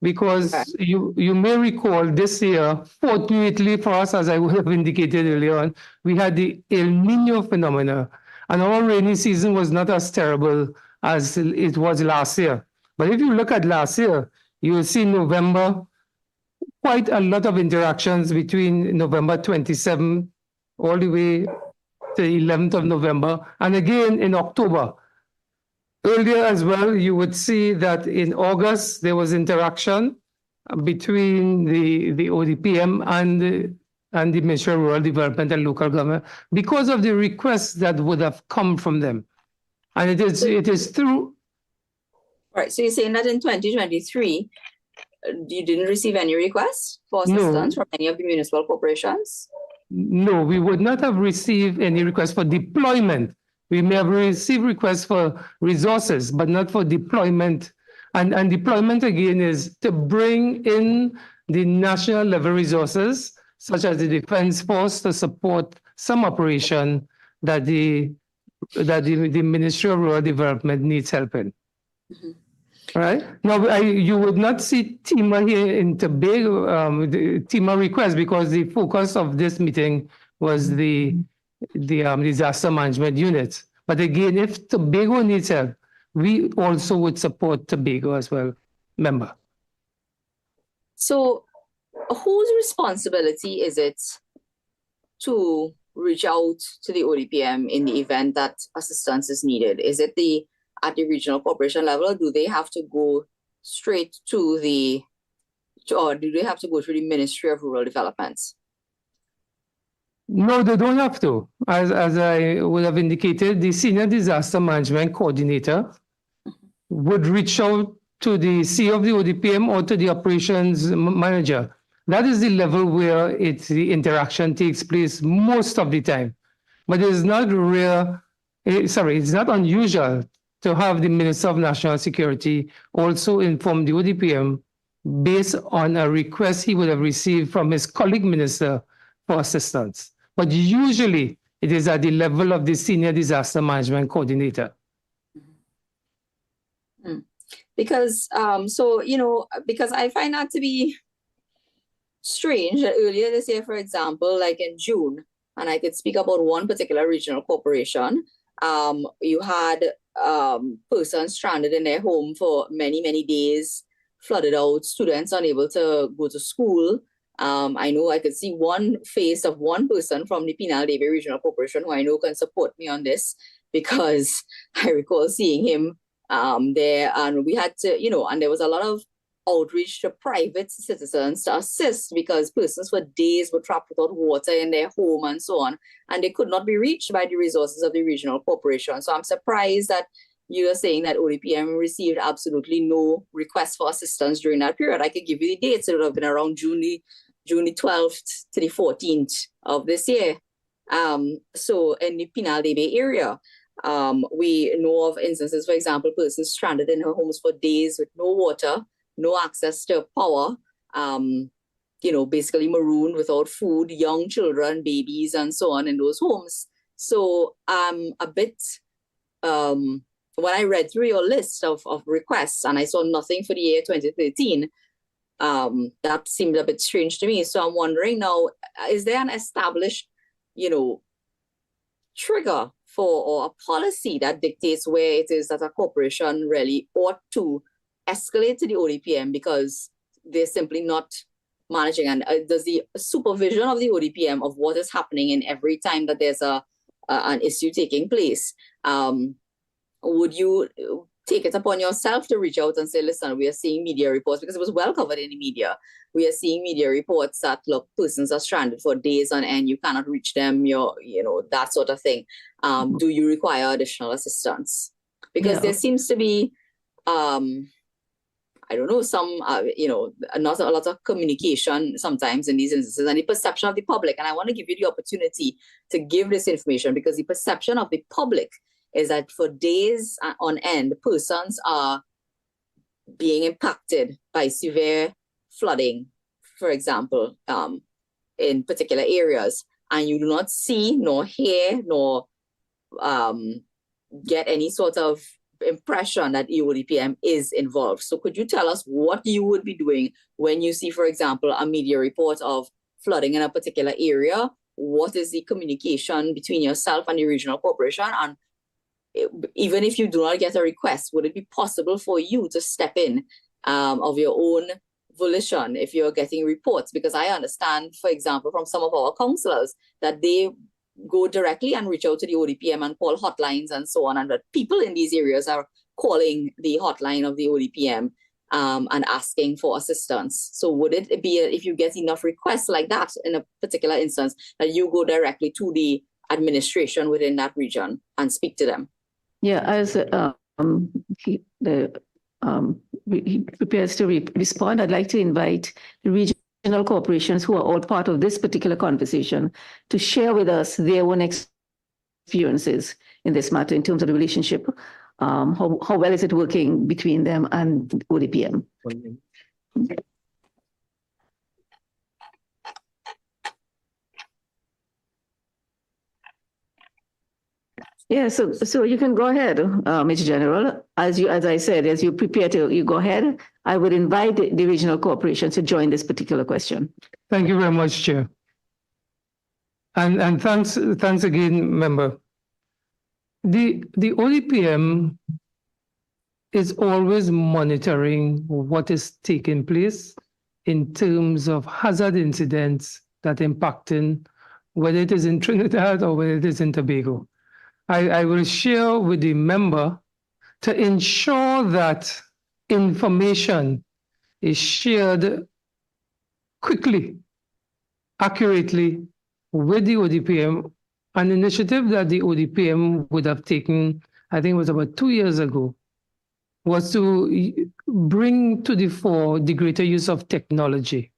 because you may recall this year, fortunately for us, as I would have indicated earlier on, we had the El Nino phenomena, and our rainy season was not as terrible as it was last year. But if you look at last year, you will see November quite a lot of interactions between November 27th all the way to the 11th of November, and again in October. Earlier as well, you would see that in August, there was interaction between the ODPM and the Ministry of Rural Development and Local Government because of the requests that would have come from them. And it is through. Right. So you're saying that in 2023, you didn't receive any requests for assistance from any of the municipal corporations? No, we would not have received any requests for deployment. We may have received requests for resources, but not for deployment. And deployment, again, is to bring in the national level resources, such as the Defense Force, to support some operation that the Ministry of Rural Development needs help in. Right? Now, you would not see TEMA here in Tobago, the TEMA request, because the focus of this meeting was the disaster management unit. But again, if Tobago needs help, we also would support Tobago as well, member. So whose responsibility is it to reach out to the ODPM in the event that assistance is needed? Is it at the regional corporation level, or do they have to go straight to or do they have to go through the Ministry of Rural Development? No, they don't have to. As I would have indicated, the Senior Disaster Management Coordinator would reach out to the CEO of the ODPM or to the operations manager. That is the level where the interaction takes place most of the time. But it's not it's not unusual to have the Minister of National Security also inform the ODPM based on a request he would have received from his colleague minister for assistance. But usually it is at the level of the Senior Disaster Management Coordinator. Because, because I find that to be strange that earlier this year, for example, like in June, and I could speak about one particular regional corporation, you had persons stranded in their home for many, many days, flooded out, students unable to go to school. I know I could see one face of one person from the Penal Debe Regional Corporation who I know can support me on this, because I recall seeing him there, and we had to, and there was a lot of outreach to private citizens to assist, because persons for days were trapped without water in their home and so on, and they could not be reached by the resources of the regional corporation. So I'm surprised that you are saying that ODPM received absolutely no request for assistance during that period. I could give you the dates. It would have been around June the 12th to the 14th of this year. So in the Penal Debe area, we know of instances, for example, persons stranded in her homes for days with no water, no access to power, basically marooned without food, young children, babies, and so on in those homes. So a bit, when I read through your list of requests and I saw nothing for the year 2013, that seemed a bit strange to me. So I'm wondering now, is there an established, trigger for, or a policy that dictates where it is that a corporation really ought to escalate to the ODPM because they're simply not managing? And does the supervision of the ODPM of what is happening in every time that there's an issue taking place, would you take it upon yourself to reach out and say, listen, we are seeing media reports, because it was well covered in the media. We are seeing media reports that, look, persons are stranded for days on end, you cannot reach them, that sort of thing. Do you require additional assistance? Because there seems to be, I don't know, some, not a lot of communication sometimes in these instances, and the perception of the public. And I want to give you the opportunity to give this information, because the perception of the public is that for days on end, persons are being impacted by severe flooding, for example, in particular areas, and you do not see, nor hear, nor get any sort of impression that ODPM is involved. So could you tell us what you would be doing when you see, for example, a media report of flooding in a particular area? What is the communication between yourself and the regional corporation? And even if you do not get a request, would it be possible for you to step in of your own volition if you're getting reports? Because I understand, for example, from some of our councillors that they go directly and reach out to the ODPM and call hotlines and so on, and that people in these areas are calling the hotline of the ODPM and asking for assistance. So would it be, if you get enough requests like that in a particular instance, that you go directly to the administration within that region and speak to them? Yeah, as he prepares to respond, I'd like to invite the regional corporations who are all part of this particular conversation to share with us their own experiences in this matter in terms of the relationship. How well is it working between them and ODPM? Yeah, so you can go ahead, Mr. General. As I said, as you prepare you go ahead, I would invite the regional corporations to join this particular question. Thank you very much, Chair. And thanks again, member. The ODPM is always monitoring what is taking place in terms of hazard incidents that impacting, whether it is in Trinidad or whether it is in Tobago. I will share with the member to ensure that information is shared quickly, accurately with the ODPM. An initiative that the ODPM would have taken, I think it was about 2 years ago, was to bring to the fore the greater use of technology.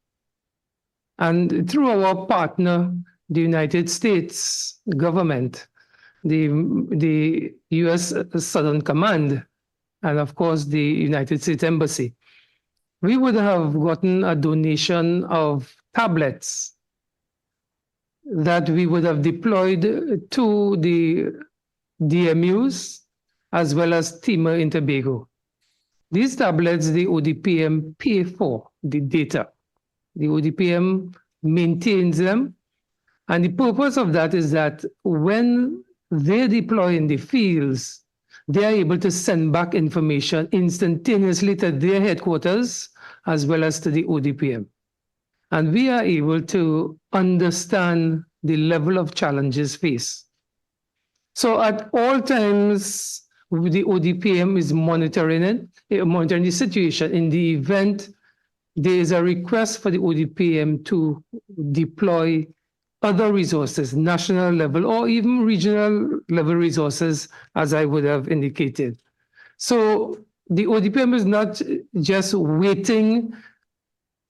And through our partner, the United States government, the U.S. Southern Command, and of course the United States Embassy, we would have gotten a donation of tablets that we would have deployed to the DMUs as well as Timor and Tobago. These tablets, the ODPM pay for the data. The ODPM maintains them. And the purpose of that is that when they deploy in the fields, they are able to send back information instantaneously to their headquarters as well as to the ODPM. And we are able to understand the level of challenges faced. So at all times, the ODPM is monitoring the situation. In the event there is a request for the ODPM to deploy other resources, national level or even regional level resources, as I would have indicated. So the ODPM is not just waiting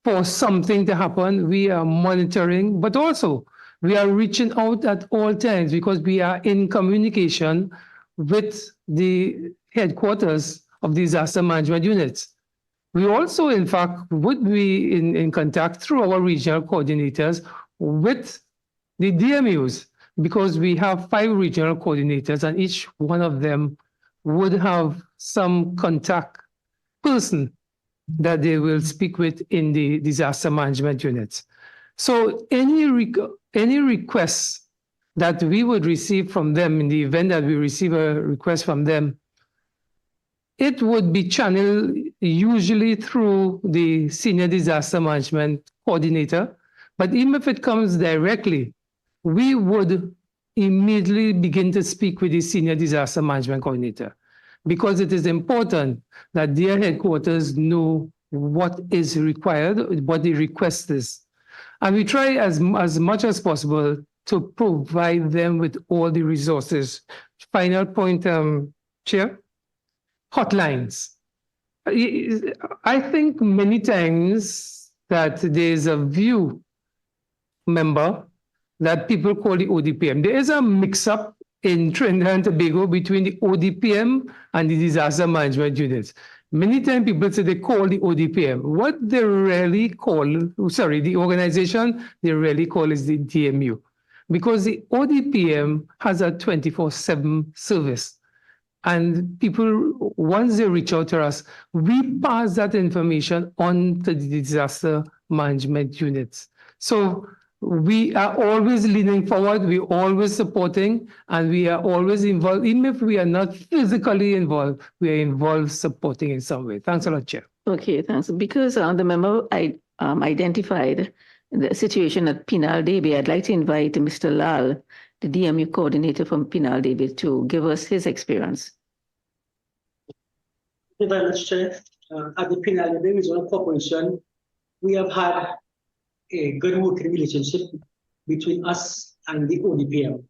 for something to happen. We are monitoring, but also we are reaching out at all times because we are in communication with the headquarters of disaster management units. We also, in fact, would be in contact through our regional coordinators with the DMUs, because we have 5 regional coordinators and each one of them would have some contact person that they will speak with in the disaster management units. So any requests that we would receive from them in the event that we receive a request from them, it would be channeled usually through the senior disaster management coordinator. But even if it comes directly, we would immediately begin to speak with the senior disaster management coordinator, because it is important that their headquarters know what is required, what the request is. And we try as much as possible to provide them with all the resources. Final point, Chair, hotlines. I think many times that there's a view, member, that people call the ODPM. There is a mix-up in Trinidad and Tobago between the ODPM and the disaster management units. Many times people say they call the ODPM. What they really call, the organization they really call is the DMU. Because the ODPM has a 24/7 service. And people, once they reach out to us, we pass that information on to the disaster management units. So we are always leaning forward, we're always supporting, and we are always involved. Even if we are not physically involved, we are involved supporting in some way. Thanks a lot, Chair. Okay, thanks. Because the member identified the situation at Pinal Debe, I'd like to invite Mr. Lal, the DMU coordinator from Pinal Debe, to give us his experience. Thank you very much, Chair. At the Pinal Debe Regional Corporation, we have had a good working relationship between us and the ODPM.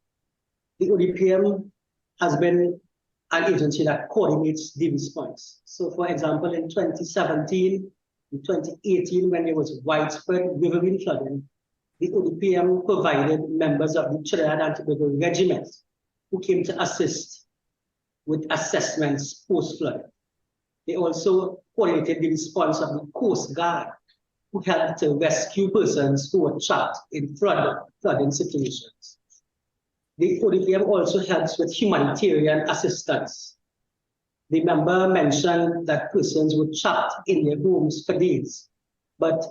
The ODPM has been an agency that coordinates the response. So, for example, in 2017, in 2018, when there was widespread riverine flooding, the ODPM provided members of the Trinidad and Tobago Regiment who came to assist with assessments post-flood. They also coordinated the response of the Coast Guard, who helped to rescue persons who were trapped in flooding situations. The ODPM also helps with humanitarian assistance. The member mentioned that persons were trapped in their homes for days. But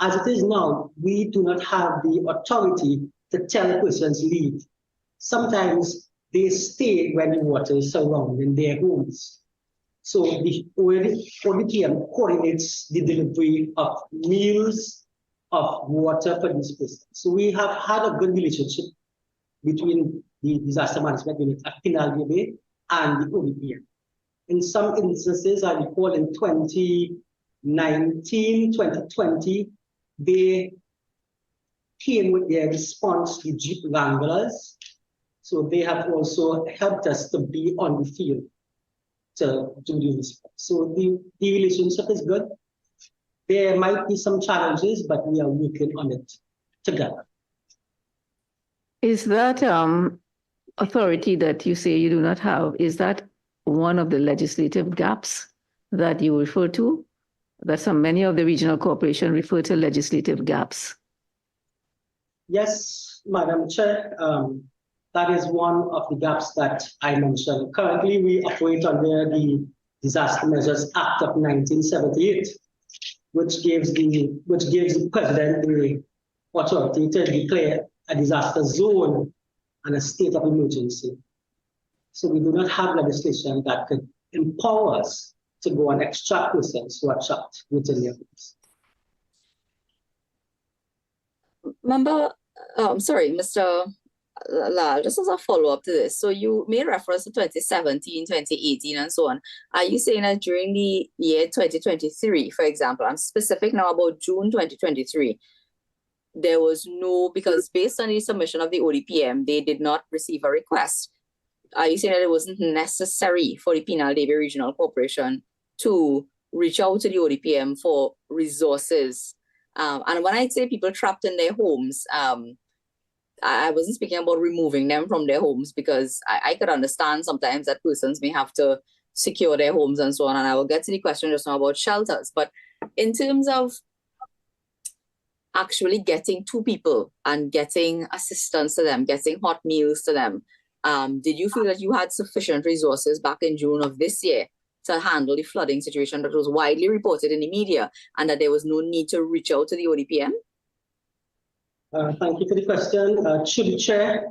as it is now, we do not have the authority to tell persons leave. Sometimes they stay when the water is surrounding their homes. So the ODPM coordinates the delivery of meals, of water for these persons. So we have had a good relationship between the disaster management unit at Pinal Debe and the ODPM. In some instances, I recall in 2019, 2020, they came with their response to Jeep Wranglers. So they have also helped us to be on the field to do this. So the relationship is good. There might be some challenges, but we are working on it together. Is that authority that you say you do not have, is that one of the legislative gaps that you refer to? That many of the regional corporations refer to legislative gaps. Yes, Madam Chair. That is one of the gaps that I mentioned. Currently, we operate under the Disaster Measures Act of 1978, which gives the president the authority to declare a disaster zone and a state of emergency. So we do not have legislation that could empower us to go and extract persons who are trapped within their homes. Member, sorry, Mr. Lal, just as a follow-up to this. So you made reference to 2017, 2018, and so on. Are you saying that during the year 2023, for example, I'm specific now about June 2023, there was no, because based on the submission of the ODPM, they did not receive a request. Are you saying that it wasn't necessary for the Pinal Debe Regional Corporation to reach out to the ODPM for resources? And when I say people trapped in their homes, I wasn't speaking about removing them from their homes, because I could understand sometimes that persons may have to secure their homes and so on. And I will get to the question just now about shelters. But in terms of actually getting to people and getting assistance to them, getting hot meals to them, did you feel that you had sufficient resources back in June of this year to handle the flooding situation that was widely reported in the media, and that there was no need to reach out to the ODPM? Thank you for the question. To the Chair,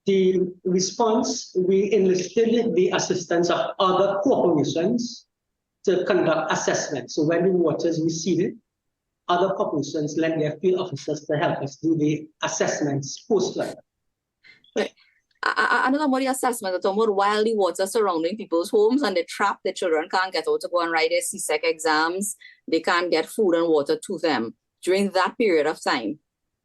the response, we enlisted the assistance of other corporations to conduct assessments. So when the waters receded, other corporations lent their field officers to help us do the assessments post-flood. Right. I don't know about the assessment. I'm talking about while the water surrounding people's homes and they're trapped, the children can't get out to go and write their CSEC exams. They can't get food and water to them. During that period of time,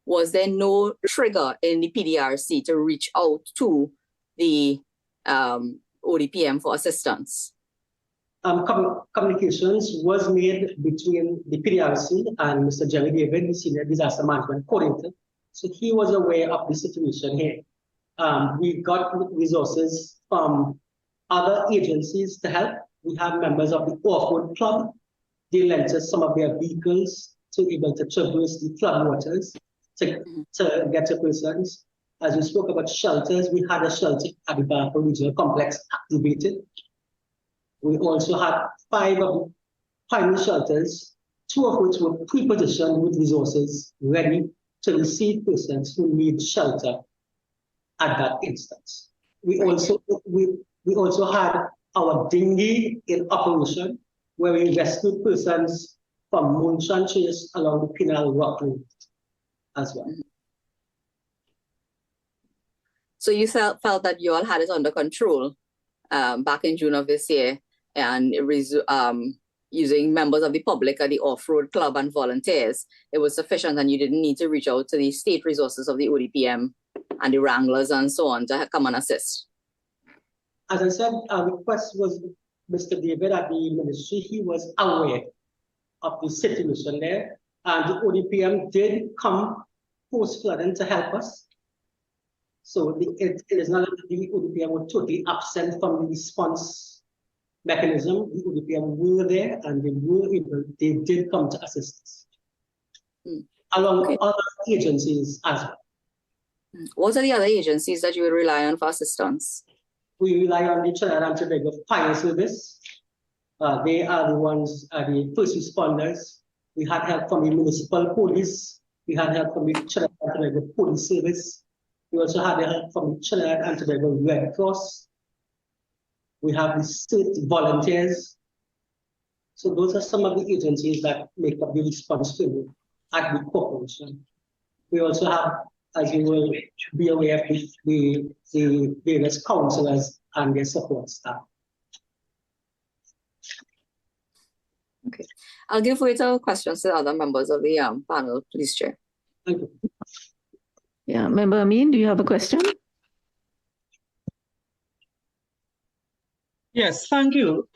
was there no trigger in the PDRC to reach out to the ODPM for assistance? Communications was made between the PDRC and Mr. Jerry David, the Senior Disaster Management Coordinator. So he was aware of the situation here. We got resources from other agencies to help. We have members of the Off-Road Club. They lent us some of their vehicles to be able to traverse the flood waters to get to persons. As we spoke about shelters, we had a shelter at the Barco Regional Complex activated. We also had 5 of the primary shelters, 2 of which were pre-positioned with resources ready to receive persons who need shelter at that instance. We also had our dinghy in operation. where we rescued persons from moonshine chase along the Pinal Rock Road as well. So you felt that you all had it under control back in June of this year, and using members of the public at the off-road club and volunteers, it was sufficient, and you didn't need to reach out to the state resources of the ODPM and the wranglers and so on to come and assist. As I said, our request was Mr. David at the ministry. He was aware of the situation there, and the ODPM did come post-flooding to help us. So it is not that the ODPM were totally absent from the response mechanism. The ODPM were there, and they did come to assist us, along with other agencies as well. What are the other agencies that you would rely on for assistance? We rely on the Trinidad and Tobago Fire Service. They are the ones, the first responders. We had help from the Municipal Police. We had help from the Trinidad and Tobago Police Service. We also had help from the Trinidad and Tobago Red Cross. We have the state volunteers. So those are some of the agencies that make up the response team at the corporation. We also have, as you will be aware, the various councillors and their support staff. Okay, I'll give way to questions to other members of the panel, please, Chair. Thank you. Yeah, Member Amin, do you have a question? Yes, thank you.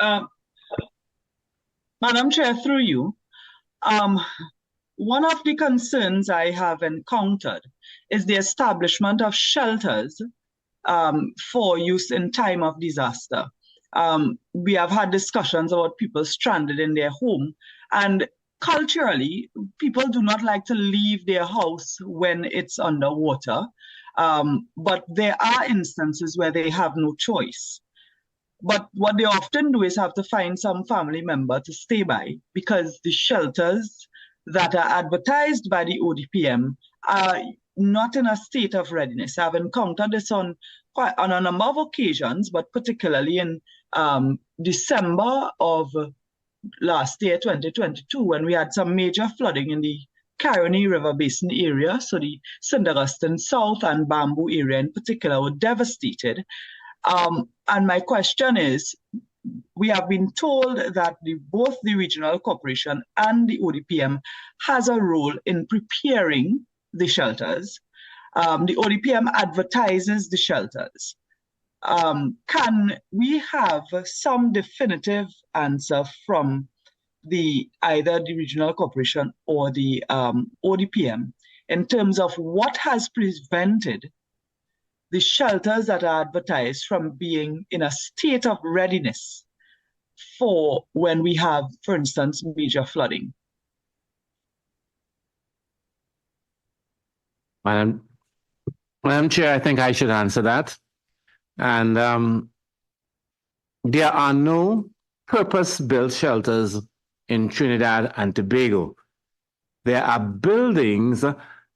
Madam Chair, through you, one of the concerns I have encountered is the establishment of shelters for use in time of disaster. We have had discussions about people stranded in their home, and culturally, people do not like to leave their house when it's underwater, but there are instances where they have no choice. But what they often do is have to find some family member to stay by, because the shelters that are advertised by the ODPM are not in a state of readiness. I've encountered this on a number of occasions, but particularly in December of last year, 2022, when we had some major flooding in the Caroni River Basin area. So the St. Augustine South and Bamboo area in particular were devastated. And my question is, we have been told that both the regional corporation and the ODPM has a role in preparing the shelters. The ODPM advertises the shelters. Can we have some definitive answer from either the regional corporation or the ODPM in terms of what has prevented the shelters that are advertised from being in a state of readiness for when we have, for instance, major flooding? Madam Chair, I think I should answer that. And there are no purpose-built shelters in Trinidad and Tobago. There are buildings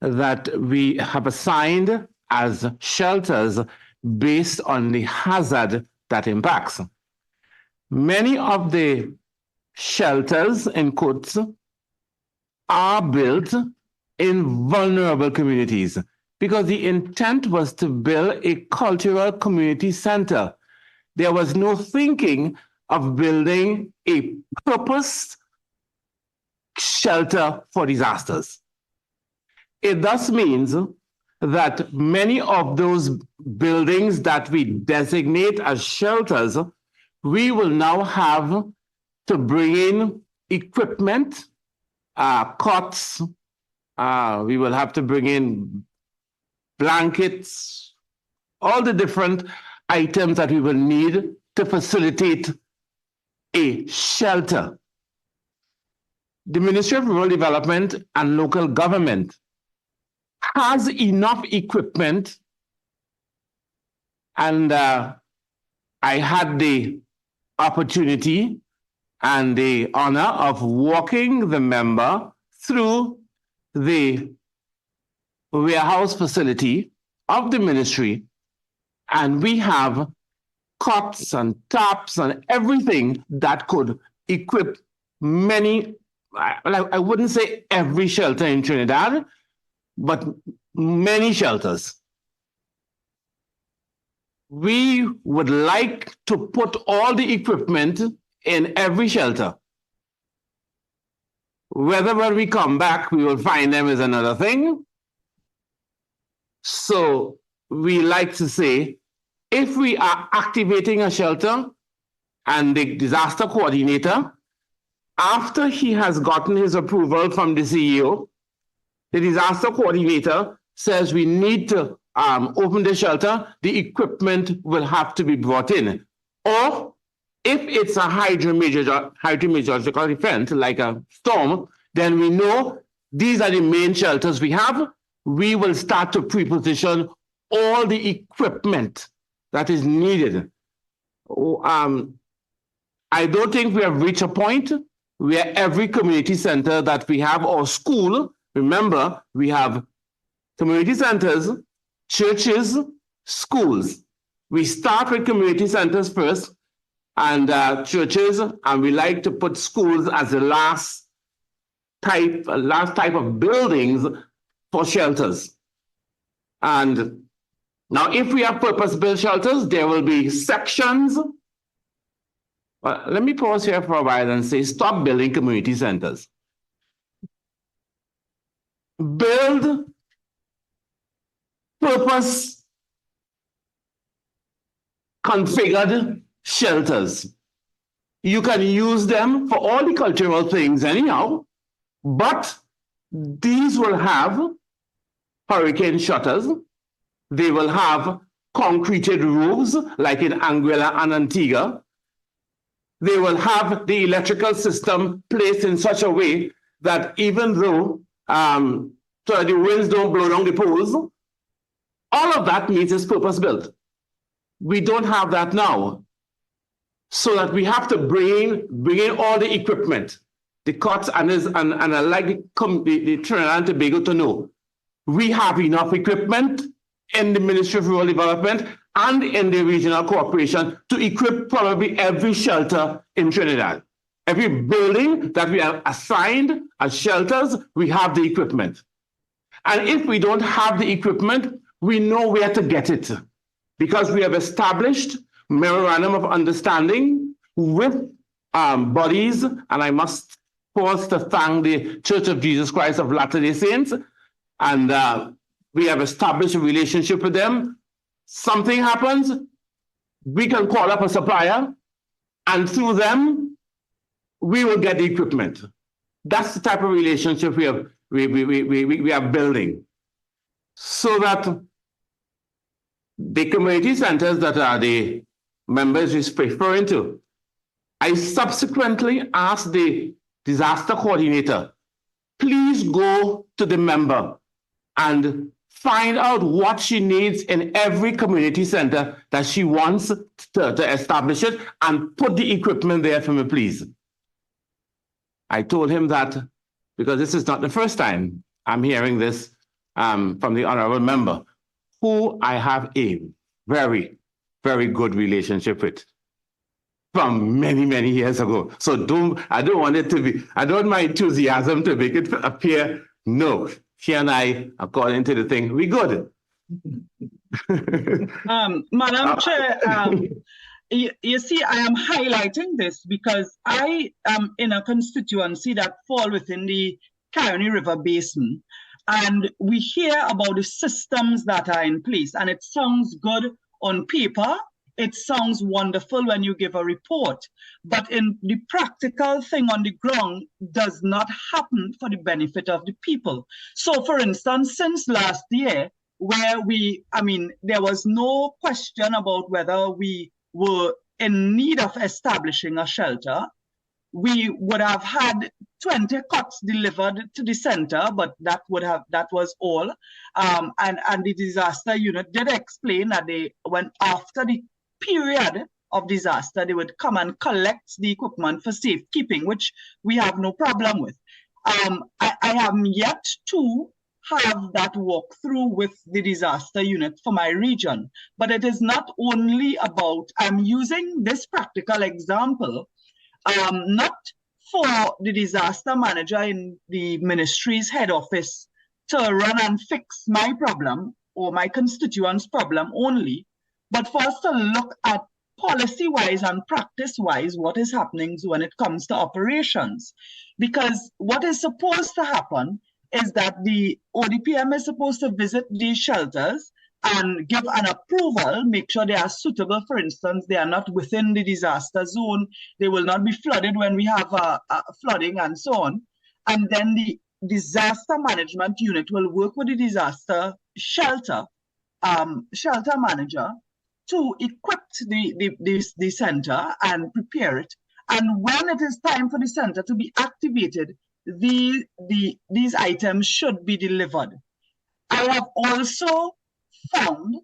that we have assigned as shelters based on the hazard that impacts. Many of the shelters, in quotes, are built in vulnerable communities because the intent was to build a cultural community center. There was no thinking of building a purpose shelter for disasters. It thus means that many of those buildings that we designate as shelters, we will now have to bring in equipment, cots, we will have to bring in blankets, all the different items that we will need to facilitate a shelter. The Ministry of Rural Development and Local Government has enough equipment, and I had the opportunity and the honor of walking the member through the warehouse facility of the ministry, and we have cots and taps and everything that could equip many, I wouldn't say every shelter in Trinidad, but many shelters. We would like to put all the equipment in every shelter. Whether when we come back, we will find them is another thing. So we like to say, if we are activating a shelter and the disaster coordinator, after he has gotten his approval from the CEO, the disaster coordinator says we need to open the shelter, the equipment will have to be brought in. Or if it's a hydrometeorological event, like a storm, then we know these are the main shelters we have. We will start to pre-position all the equipment that is needed. I don't think we have reached a point where every community center that we have or school, remember, we have community centers, churches, schools. We start with community centers first and churches, and we like to put schools as the last type of buildings for shelters. And now if we have purpose-built shelters, there will be sections. Well, let me pause here for a while and say, stop building community centers. Build purpose configured shelters. You can use them for all the cultural things anyhow, but these will have hurricane shutters. They will have concreted roofs like in Anguilla and Antigua. They will have the electrical system placed in such a way that even though so the winds don't blow down the poles, all of that means it's purpose-built. We don't have that now. So that we have to bring in all the equipment, the cots, and I like the Trinidad and Tobago to know, we have enough equipment in the Ministry of Rural Development and in the regional corporation to equip probably every shelter in Trinidad. Every building that we have assigned as shelters, we have the equipment. And if we don't have the equipment, we know where to get it, because we have established memorandum of understanding with bodies, and I must pause to thank the Church of Jesus Christ of Latter-day Saints, and we have established a relationship with them. Something happens, we can call up a supplier, and through them, we will get the equipment. That's the type of relationship we are building, so that the community centers that are the members is referring to. I subsequently asked the disaster coordinator, please go to the member and find out what she needs in every community center that she wants to establish it, and put the equipment there for me, please. I told him that because this is not the first time I'm hearing this from the honorable member, who I have a very, very good relationship with from many, many years ago. So I don't want it to be, I don't want my enthusiasm to make it appear, no, she and I, according to the thing, we good. Madam Chair, you see, I am highlighting this because I am in a constituency that fall within the Caroni River Basin. And we hear about the systems that are in place, and it sounds good on paper. It sounds wonderful when you give a report, but in the practical thing on the ground does not happen for the benefit of the people. So for instance, since last year, where there was no question about whether we were in need of establishing a shelter, we would have had 20 cots delivered to the center, but that was all. And the disaster unit did explain that when after the period of disaster, they would come and collect the equipment for safekeeping, which we have no problem with. I have yet to have that walkthrough with the disaster unit for my region, but it is not only about, I'm using this practical example not for the disaster manager in the ministry's head office to run and fix my problem or my constituents' problem only, but for us to look at policy-wise and practice-wise what is happening when it comes to operations. Because what is supposed to happen is that the ODPM is supposed to visit these shelters and give an approval, make sure they are suitable. For instance, they are not within the disaster zone. They will not be flooded when we have flooding and so on. And then the disaster management unit will work with the disaster shelter manager to equip the center and prepare it. And when it is time for the center to be activated, these items should be delivered. I have also found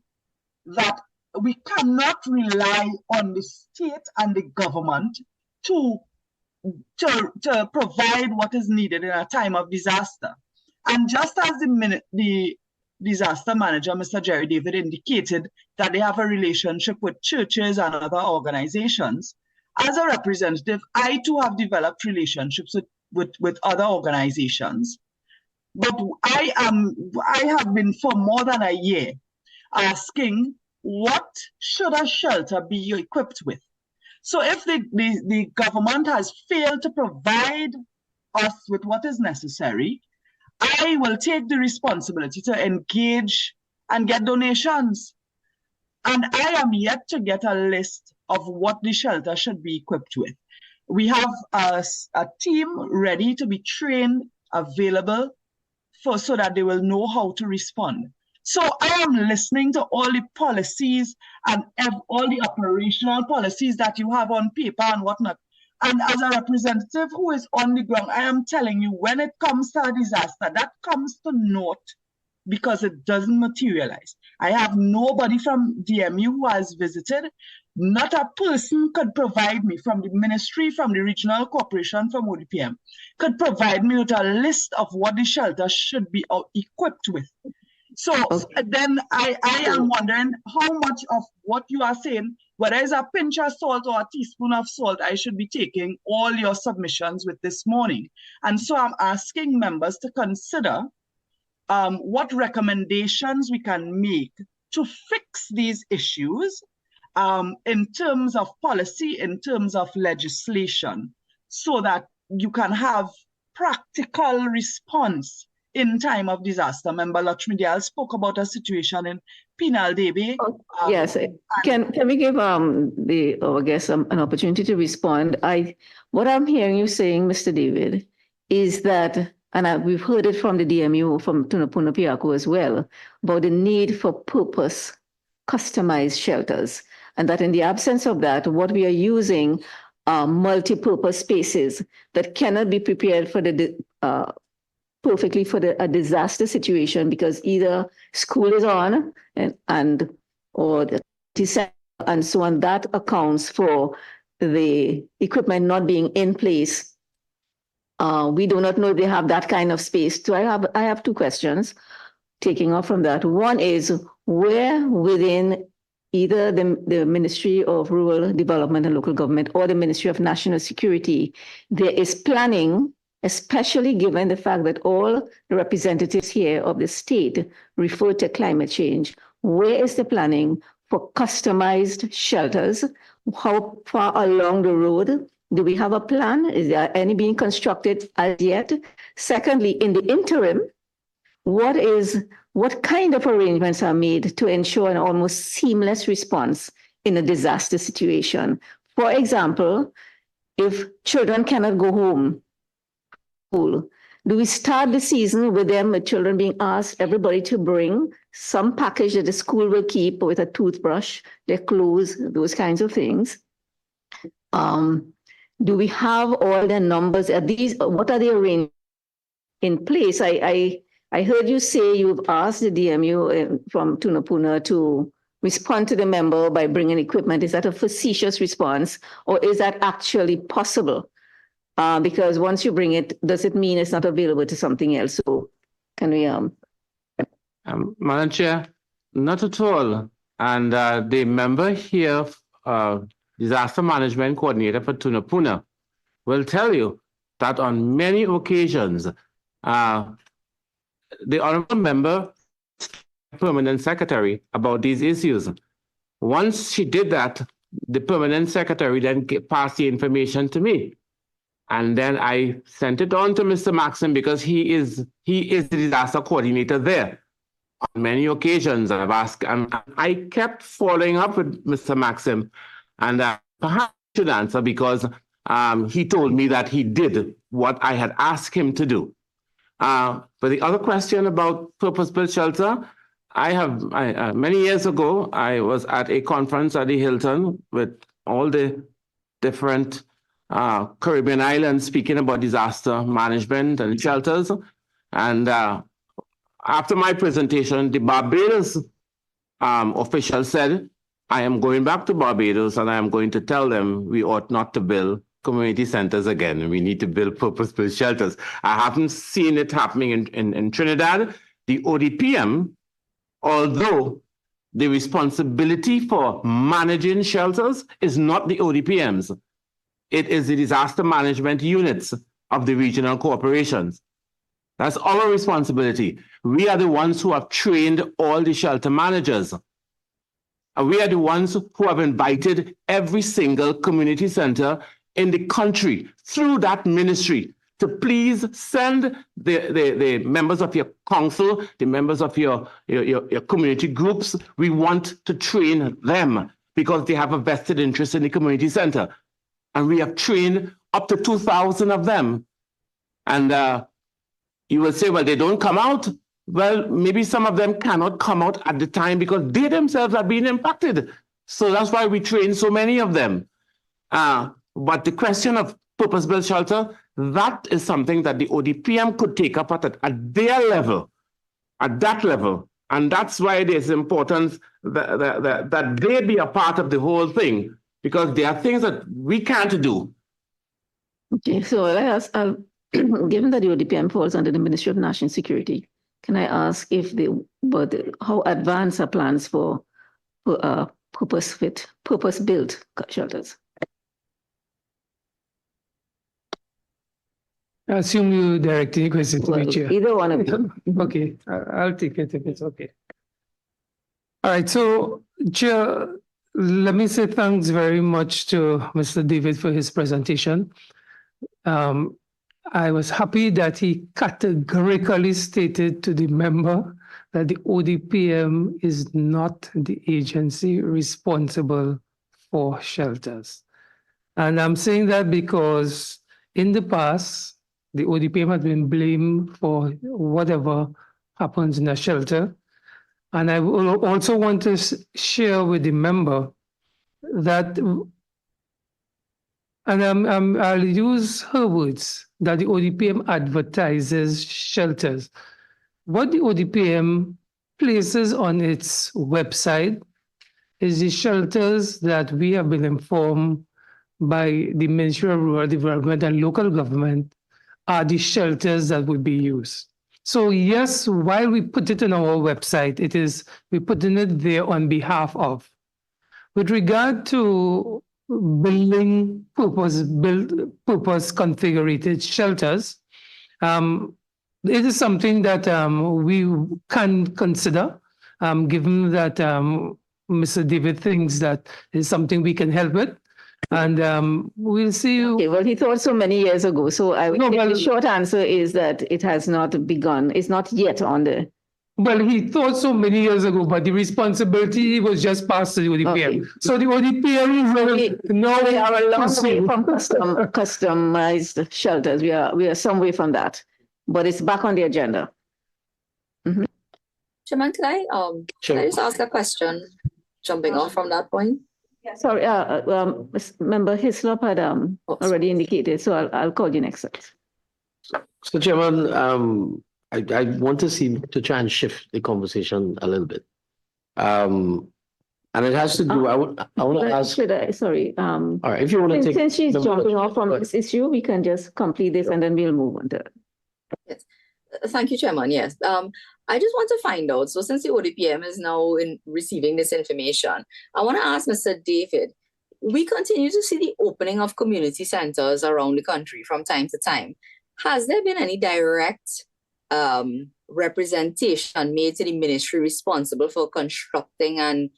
that we cannot rely on the state and the government to provide what is needed in a time of disaster. And just as the disaster manager, Mr. Jerry David, indicated that they have a relationship with churches and other organizations, as a representative, I too have developed relationships with other organizations. But I have been for more than a year asking, what should a shelter be equipped with? So if the government has failed to provide us with what is necessary, I will take the responsibility to engage and get donations. And I am yet to get a list of what the shelter should be equipped with. We have a team ready to be trained, available, so that they will know how to respond. So I am listening to all the policies and all the operational policies that you have on paper and whatnot. And as a representative who is on the ground, I am telling you, when it comes to a disaster, that comes to naught because it doesn't materialize. I have nobody from DMU who has visited. Not a person could provide me from the ministry, from the regional corporation, from ODPM, could provide me with a list of what the shelter should be equipped with. So then I am wondering how much of what you are saying, whether it's a pinch of salt or a teaspoon of salt, I should be taking all your submissions with this morning. And so I'm asking members to consider what recommendations we can make to fix these issues in terms of policy, in terms of legislation, so that you can have practical response in time of disaster. Member Lakshmi Dayal spoke about a situation in Penal Debe. Yes, can we give our guest an opportunity to respond? What I'm hearing you saying, Mr. David, is that, and we've heard it from the DMU, from Tunapuna Piako as well, about the need for purpose customized shelters. And that in the absence of that, what we are using are multi-purpose spaces that cannot be prepared for the perfectly for a disaster situation, because either school is on or the and so on. That accounts for the equipment not being in place. We do not know if they have that kind of space. So I have two questions taking off from that. One is, where within either the Ministry of Rural Development and Local Government or the Ministry of National Security, there is planning, especially given the fact that all the representatives here of the state refer to climate change. Where is the planning for customized shelters? How far along the road do we have a plan? Is there any being constructed as yet? Secondly, in the interim, what kind of arrangements are made to ensure an almost seamless response in a disaster situation? For example, if children cannot go home, do we start the season with them, with children being asked, everybody to bring some package that the school will keep with a toothbrush, their clothes, those kinds of things? Do we have all the numbers? What are the arrangements in place? I heard you say you've asked the DMU from Tunapuna to respond to the member by bringing equipment. Is that a facetious response, or is that actually possible? Because once you bring it, does it mean it's not available to something else? So can we... Madam Chair, not at all. And the member here, Disaster Management Coordinator for Tunapuna, will tell you that on many occasions, the honorable member, permanent secretary, about these issues. Once she did that, the permanent secretary then passed the information to me. And then I sent it on to Mr. Maxim because he is the disaster coordinator there. On many occasions, I've asked, and I kept following up with Mr. Maxim, and perhaps I should answer because he told me that he did what I had asked him to do. For the other question about purpose-built shelter, many years ago, I was at a conference at the Hilton with all the different Caribbean islands speaking about disaster management and shelters. And after my presentation, the Barbados official said, I am going back to Barbados and I am going to tell them we ought not to build community centers again. We need to build purpose-built shelters. I haven't seen it happening in Trinidad. The ODPM, although the responsibility for managing shelters is not the ODPM's, it is the disaster management units of the regional corporations. That's our responsibility. We are the ones who have trained all the shelter managers. And we are the ones who have invited every single community center in the country through that ministry to please send the members of your council, the members of your community groups. We want to train them because they have a vested interest in the community center. And we have trained up to 2,000 of them. And you will say, well, they don't come out. Well, maybe some of them cannot come out at the time because they themselves are being impacted. So that's why we train so many of them. But the question of purpose-built shelter, that is something that the ODPM could take up at their level, at that level. And that's why it is important that they be a part of the whole thing, because there are things that we can't do. Okay, so given that the ODPM falls under the Ministry of National Security, can I ask if how advanced are plans for purpose-built shelters? I assume you directed the question to me, Chair. Either one of them. Okay, I'll take it if it's okay. All right, so Chair, let me say thanks very much to Mr. David for his presentation. I was happy that he categorically stated to the member that the ODPM is not the agency responsible for shelters. And I'm saying that because in the past, the ODPM has been blamed for whatever happens in a shelter. And I will also want to share with the member that, and I'll use her words, that the ODPM advertises shelters. What the ODPM places on its website is the shelters that we have been informed by the Ministry of Rural Development and Local Government are the shelters that would be used. So yes, while we put it on our website, we're putting it there on behalf of. With regard to building purpose configured shelters, it is something that we can consider, given that Mr. David thinks that is something we can help with. And we'll see you. Okay, well, he thought so many years ago. So the short answer is that it has not begun. It's not yet on the. Well, he thought so many years ago, but the responsibility was just passed to the ODPM. Okay. So the ODPM we are a long way from customized shelters. We are some way from that, but it's back on the agenda. Mm-hmm. Chairman, can I just ask a question, jumping off from that point? Yeah, sorry, Member Hislop had already indicated, so I'll call you next. So, Chairman, I want to try and shift the conversation a little bit, and it has to do. I want to ask. Sorry. All right, if you want to take. Since she's jumping off from this issue, we can just complete this and then we'll move on to it. Yes. Thank you, Chairman. Yes. I just want to find out, so since the ODPM is now receiving this information, I want to ask Mr. David, we continue to see the opening of community centers around the country from time to time. Has there been any direct representation made to the ministry responsible for constructing and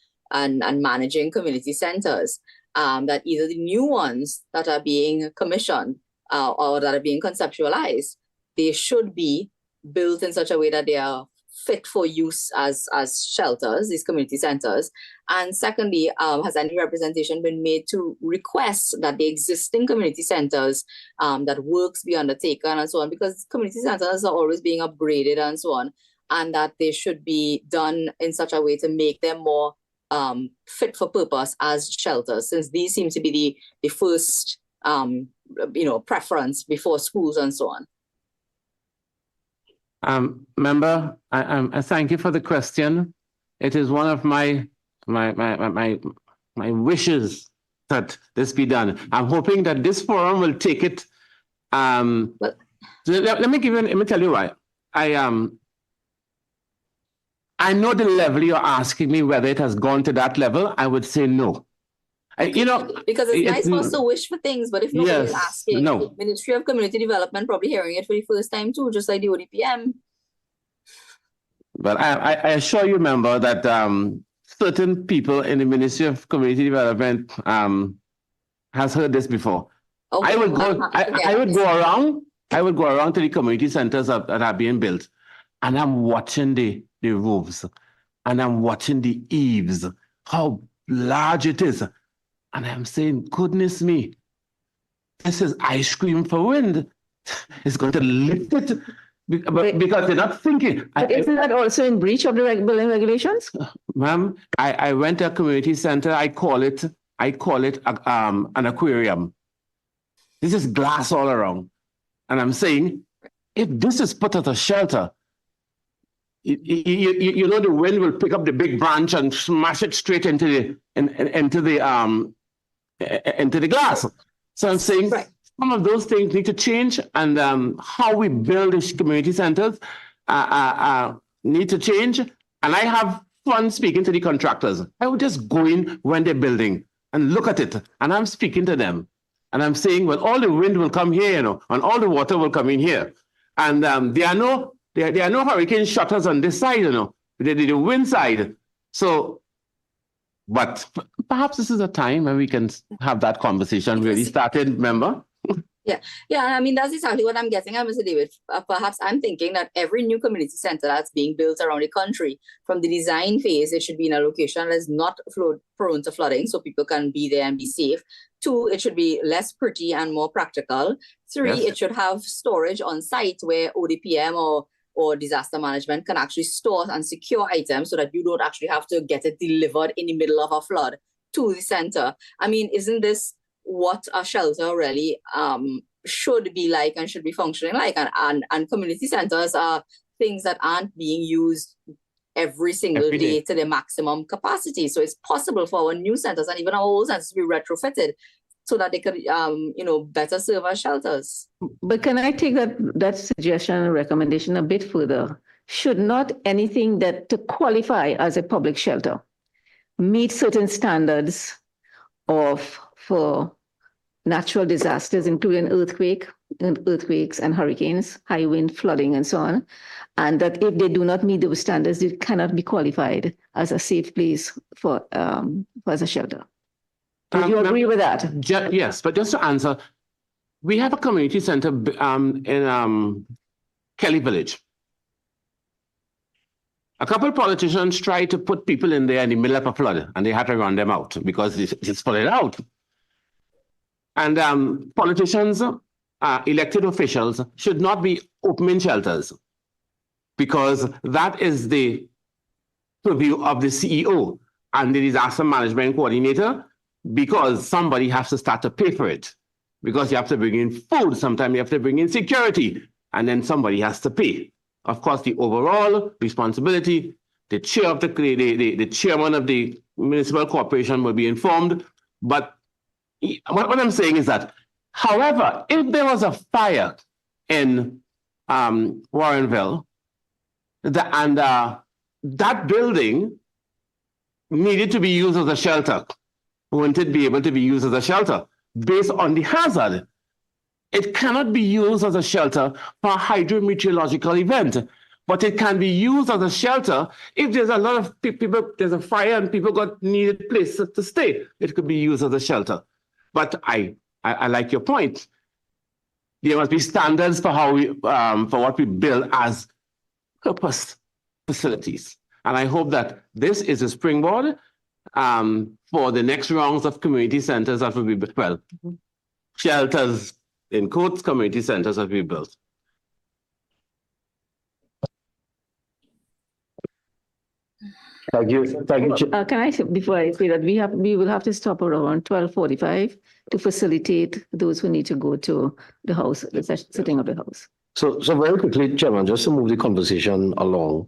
managing community centers, that either the new ones that are being commissioned or that are being conceptualized, they should be built in such a way that they are fit for use as shelters, these community centers? And secondly, has any representation been made to request that the existing community centers, that works be undertaken and so on, because community centers are always being upgraded and so on, and that they should be done in such a way to make them more fit for purpose as shelters, since these seem to be the first preference before schools and so on. Member, I thank you for the question. It is one of my wishes that this be done. I'm hoping that this forum will take it. Let me tell you why. I know the level you're asking me whether it has gone to that level. I would say no. Because it's nice for us to wish for things, but if nobody is asking, no. Ministry of Community Development probably hearing it for the first time too, just like the ODPM. But I assure you, member, that certain people in the Ministry of Community Development has heard this before. Okay. I would go around to the community centers that are being built, and I'm watching the roofs, and I'm watching the eaves, how large it is. And I'm saying, goodness me, this is ice cream for wind. It's going to lift it because they're not thinking. But isn't that also in breach of the building regulations? Ma'am, I went to a community center. I call it an aquarium. This is glass all around. And I'm saying, if this is put as a shelter, you know the wind will pick up the big branch and smash it straight into the glass. So I'm saying some of those things need to change, and how we build these community centers need to change. And I have fun speaking to the contractors. I would just go in when they're building and look at it, and I'm speaking to them, and I'm saying, well, all the wind will come here, and all the water will come in here, and there are no hurricane shutters on this side, the wind side. So. But perhaps this is a time when we can have that conversation really started, member? Yeah, I mean, that's exactly what I'm getting at, Mr. David. Perhaps I'm thinking that every new community center that's being built around the country, from the design phase, it should be in a location that is not prone to flooding, so people can be there and be safe. 2, it should be less pretty and more practical. 3, It should have storage on site where ODPM or disaster management can actually store and secure items so that you don't actually have to get it delivered in the middle of a flood to the center. I mean, isn't this what a shelter really should be like and should be functioning like? And community centers are things that aren't being used every single day to their maximum capacity. So it's possible for our new centers and even our old centers to be retrofitted so that they could, better serve as shelters. But can I take that suggestion and recommendation a bit further? Should not anything that to qualify as a public shelter meet certain standards for natural disasters, including earthquakes and hurricanes, high wind, flooding, and so on, and that if they do not meet those standards, they cannot be qualified as a safe place as a shelter? Would you agree with that? Yes, but just to answer, we have a community center in Kelly Village. A couple of politicians tried to put people in there in the middle of a flood, and they had to run them out because it's flooded out. And politicians, elected officials, should not be opening shelters because that is the purview of the CEO and the disaster management coordinator, because somebody has to start to pay for it. Because you have to bring in food, sometimes you have to bring in security, and then somebody has to pay. Of course, the overall responsibility, the chair of the chairman of the municipal corporation will be informed. But what I'm saying is that, however, if there was a fire in Warrenville, that building needed to be used as a shelter, won't it be able to be used as a shelter based on the hazard? It cannot be used as a shelter for a hydrometeorological event, but it can be used as a shelter if there's a lot of people, there's a fire and people got needed places to stay. It could be used as a shelter. But I like your point. There must be standards for how we, for what we build as purpose facilities. And I hope that this is a springboard for the next rounds of community centers that will be, well, shelters, in quotes, community centers that we built. Thank you. Thank you. Can I say, before I say that, we will have to stop around 12:45 to facilitate those who need to go to the house, the sitting of the house. So very quickly, Chairman, just to move the conversation along.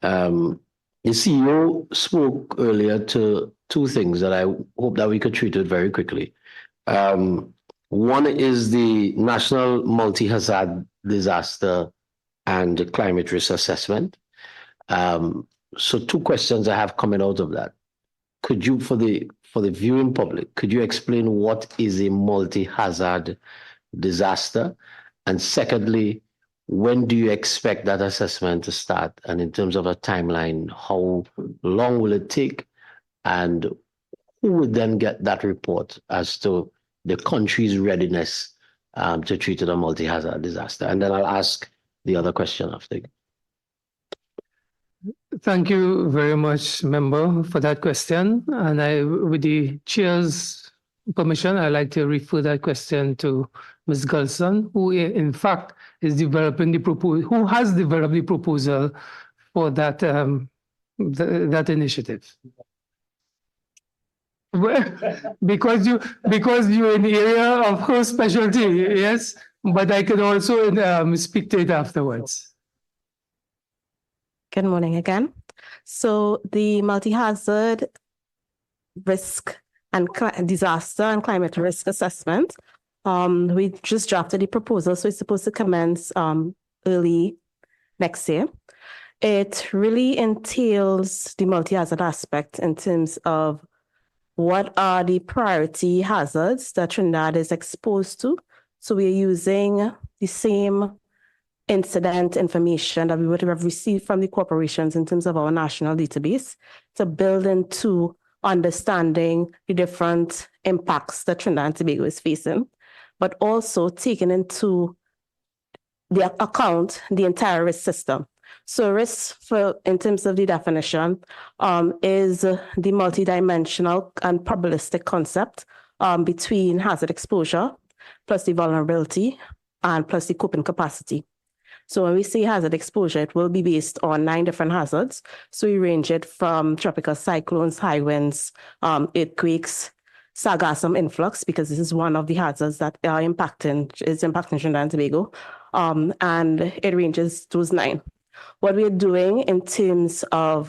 The CEO spoke earlier to two things that I hope that we could treat it very quickly. One is the National Multi-Hazard Disaster and Climate Risk Assessment. So two questions I have coming out of that. Could you, for the viewing public, could you explain what is a multi-hazard disaster? And secondly, when do you expect that assessment to start? And in terms of a timeline, how long will it take? And who would then get that report as to the country's readiness to treat it a multi-hazard disaster? And then I'll ask the other question after. Thank you very much, member, for that question. And with the chair's permission, I'd like to refer that question to Ms. Gulson, who in fact is developing the proposal, who has developed the proposal for that that initiative. Well, because you're in the area of her specialty, yes, but I can also speak to it afterwards. Good morning again. So the multi-hazard risk and disaster and climate risk assessment, we just drafted the proposal, so it's supposed to commence early next year. It really entails the multi-hazard aspect in terms of what are the priority hazards that Trinidad is exposed to. So we're using the same incident information that we would have received from the corporations in terms of our national database to build into understanding the different impacts that Trinidad and Tobago is facing, but also taking into the account the entire risk system. So risk, in terms of the definition, is the multidimensional and probabilistic concept between hazard exposure plus the vulnerability and plus the coping capacity. So when we say hazard exposure, it will be based on 9 different hazards. So we range it from tropical cyclones, high winds, earthquakes, sargassum influx, because this is one of the hazards that is impacting Trinidad and Tobago. And it ranges those 9. What we're doing in terms of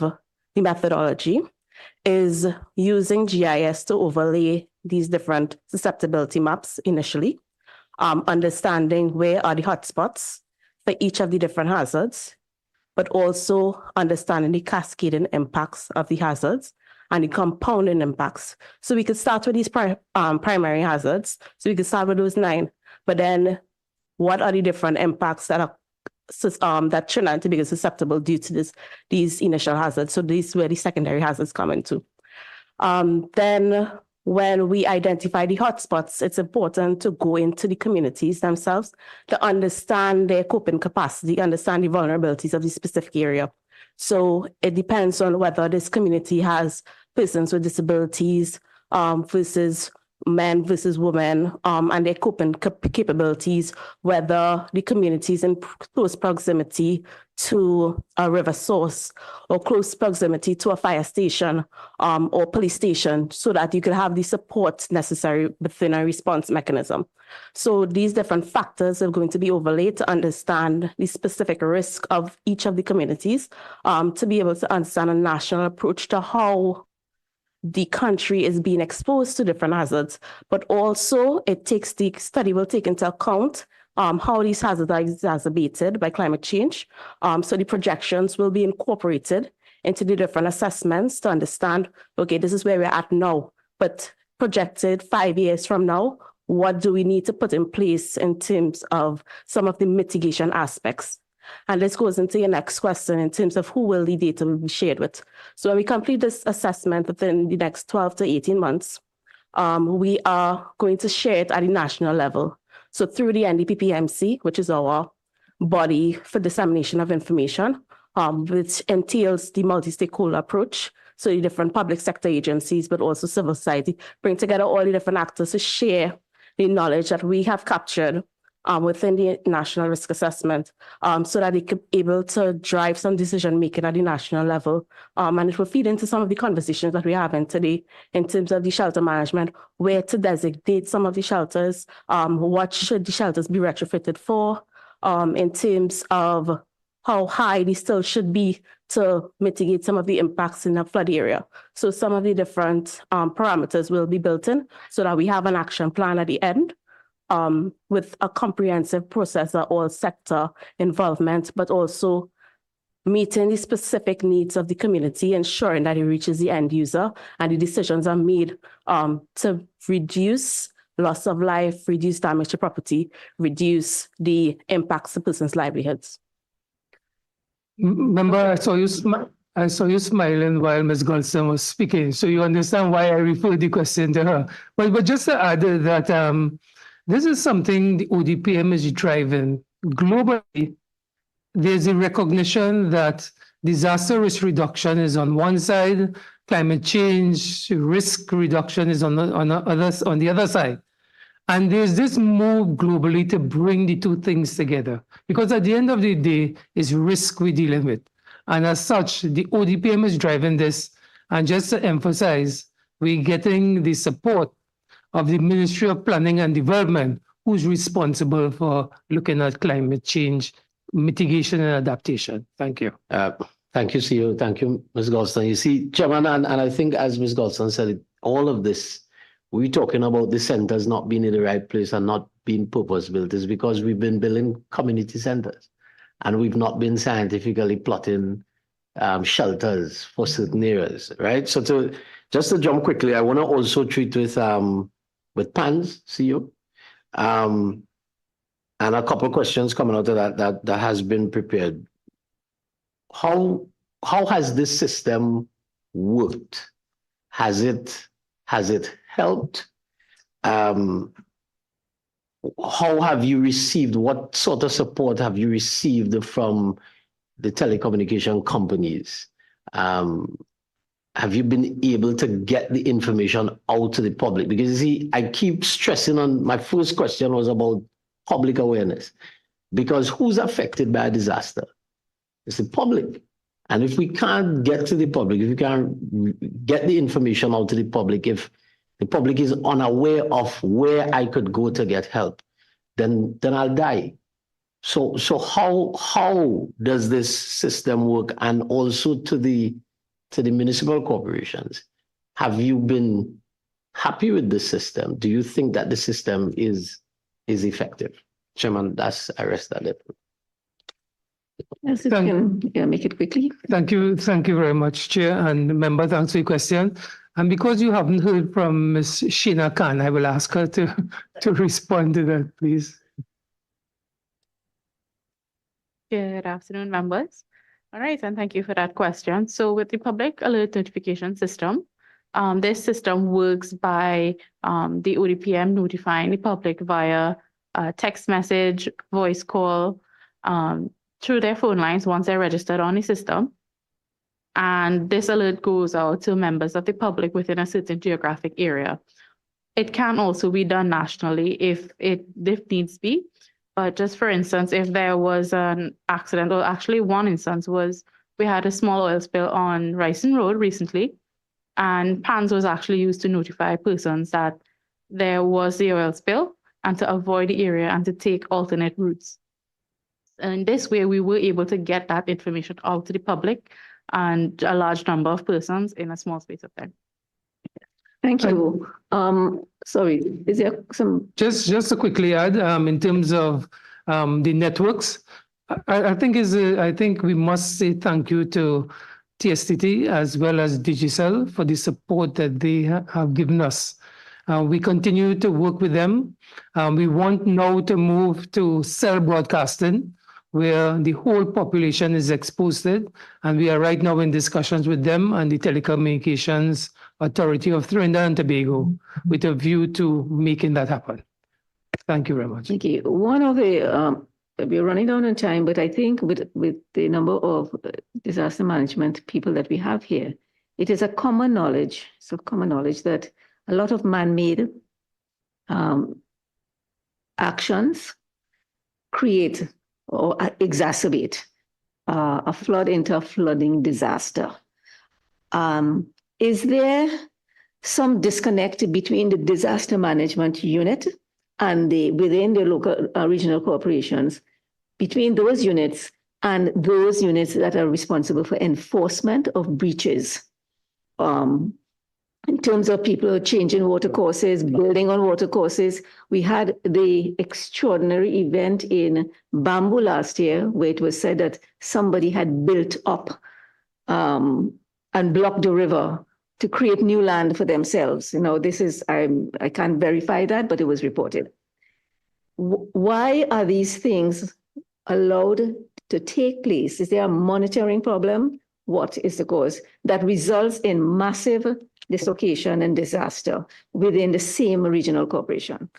the methodology is using GIS to overlay these different susceptibility maps initially, understanding where are the hotspots for each of the different hazards, but also understanding the cascading impacts of the hazards and the compounding impacts. So we could start with these primary hazards. So we could start with those 9, but then what are the different impacts that are that Trinidad and Tobago is susceptible due to these initial hazards? So these where the secondary hazards come into. Then when we identify the hotspots, it's important to go into the communities themselves to understand their coping capacity, understand the vulnerabilities of the specific area. So it depends on whether this community has persons with disabilities versus men versus women, and their coping capabilities, whether the community is in close proximity to a river source or close proximity to a fire station or police station, so that you could have the support necessary within a response mechanism. So these different factors are going to be overlaid to understand the specific risk of each of the communities, to be able to understand a national approach to how the country is being exposed to different hazards, but also the study will take into account how these hazards are exacerbated by climate change. So the projections will be incorporated into the different assessments to understand, okay, this is where we're at now, but projected 5 years from now, what do we need to put in place in terms of some of the mitigation aspects? And this goes into your next question in terms of who will the data be shared with. So when we complete this assessment within the next 12 to 18 months, we are going to share it at the national level. So through the NDPPMC, which is our body for dissemination of information, which entails the multi-stakeholder approach. So the different public sector agencies, but also civil society, bring together all the different actors to share the knowledge that we have captured within the national risk assessment, so that they could be able to drive some decision making at the national level. And it will feed into some of the conversations that we're having today in terms of the shelter management, where to designate some of the shelters, what should the shelters be retrofitted for, in terms of how high they still should be to mitigate some of the impacts in a flood area. So some of the different parameters will be built in so that we have an action plan at the end, with a comprehensive process of all sector involvement, but also meeting the specific needs of the community, ensuring that it reaches the end user and the decisions are made to reduce loss of life, reduce damage to property, reduce the impacts to persons' livelihoods. Member, I saw you smiling while Ms. Goldstein was speaking, so you understand why I referred the question to her. But just to add that this is something the ODPM is driving globally. There's a recognition that disaster risk reduction is on one side, climate change risk reduction is on the other side. And there's this move globally to bring the two things together, because at the end of the day, it's risk we're dealing with. And as such, the ODPM is driving this. And just to emphasize, we're getting the support of the Ministry of Planning and Development, who's responsible for looking at climate change, mitigation and adaptation. Thank you. Thank you, CEO. Thank you, Ms. Goldstein. You see, Chairman, and I think as Ms. Goldstein said, all of this, we're talking about the centers not being in the right place and not being purpose-built is because we've been building community centers and we've not been scientifically plotting shelters for certain areas, right? So just to jump quickly, I want to also treat with PANS, CEO, and a couple of questions coming out of that has been prepared. How has this system worked? Has it helped? How have you received? What sort of support have you received from the telecommunication companies? Have you been able to get the information out to the public? Because you see, I keep stressing on, my first question was about public awareness, because who's affected by a disaster? It's the public. And if we can't get to the public, if we can't get the information out to the public, if the public is unaware of where I could go to get help, then I'll die. So how does this system work? And also to the municipal corporations, have you been happy with the system? Do you think that the system is effective? Chairman, I rest that it. Yes, you can make it quickly. Thank you very much, Chair and member. Thanks for your question. And because you haven't heard from Ms. Sheena Khan, I will ask her to respond to that, please. Good afternoon, members. All right, and thank you for that question. So with the public alert notification system, this system works by the ODPM notifying the public via text message, voice call, through their phone lines once they're registered on the system. And this alert goes out to members of the public within a certain geographic area. It can also be done nationally if needs be. But just for instance, if there was an accident, or actually one instance was, we had a small oil spill on Ryson Road recently, and PANS was actually used to notify persons that there was the oil spill and to avoid the area and to take alternate routes. And in this way, we were able to get that information out to the public and a large number of persons in a small space of time. Thank you. Sorry, is there some? Just to quickly add, in terms of the networks, I think we must say thank you to TSTT as well as Digicel for the support that they have given us. We continue to work with them. We want now to move to cell broadcasting, where the whole population is exposed, and we are right now in discussions with them and the Telecommunications Authority of Trinidad and Tobago with a view to making that happen. Thank you very much. Thank you. One of the, we're running down on time, but I think with the number of disaster management people that we have here, it is a common knowledge, that a lot of man-made actions create or exacerbate a flood into a flooding disaster. Is there some disconnect between the disaster management unit and within the local regional corporations, between those units and those units that are responsible for enforcement of breaches? In terms of people changing water courses, building on water courses, we had the extraordinary event in Bamboo last year, where it was said that somebody had built up and blocked the river to create new land for themselves. You know, this is, I can't verify that, but it was reported. Why are these things allowed to take place? Is there a monitoring problem? What is the cause that results in massive dislocation and disaster within the same regional corporation?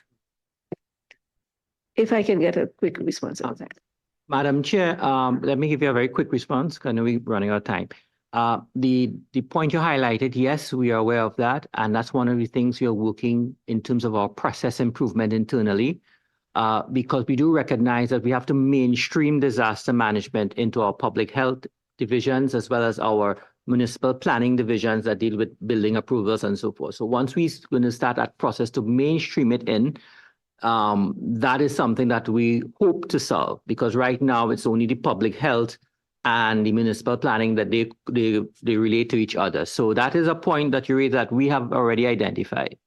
If I can get a quick response on that. Madam Chair, let me give you a very quick response because I know we're running out of time. The point you highlighted, yes, we are aware of that. And that's one of the things we are working in terms of our process improvement internally, because we do recognize that we have to mainstream disaster management into our public health divisions, as well as our municipal planning divisions that deal with building approvals and so forth. So once we're going to start that process to mainstream it in, that is something that we hope to solve, because right now it's only the public health and the municipal planning that they relate to each other. So that is a point that you raised that we have already identified.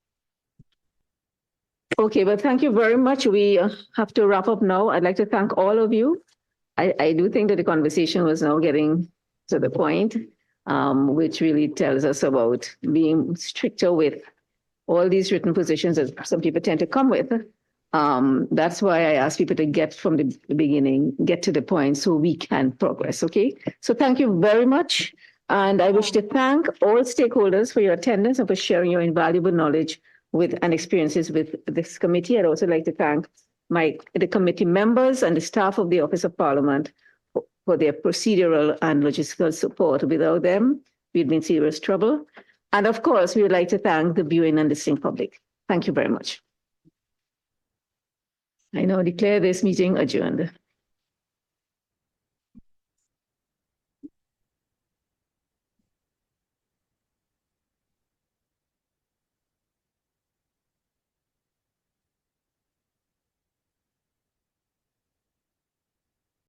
Okay, but thank you very much. We have to wrap up now. I'd like to thank all of you. I do think that the conversation was now getting to the point, which really tells us about being stricter with all these written positions as some people tend to come with. That's why I ask people to get from the beginning, get to the point so we can progress, okay? So thank you very much. And I wish to thank all stakeholders for your attendance and for sharing your invaluable knowledge with and experiences with this committee. I'd also like to thank the committee members and the staff of the Office of Parliament for their procedural and logistical support. Without them, we'd be in serious trouble. And of course, we would like to thank the viewing and listening public. Thank you very much. I now declare this meeting adjourned.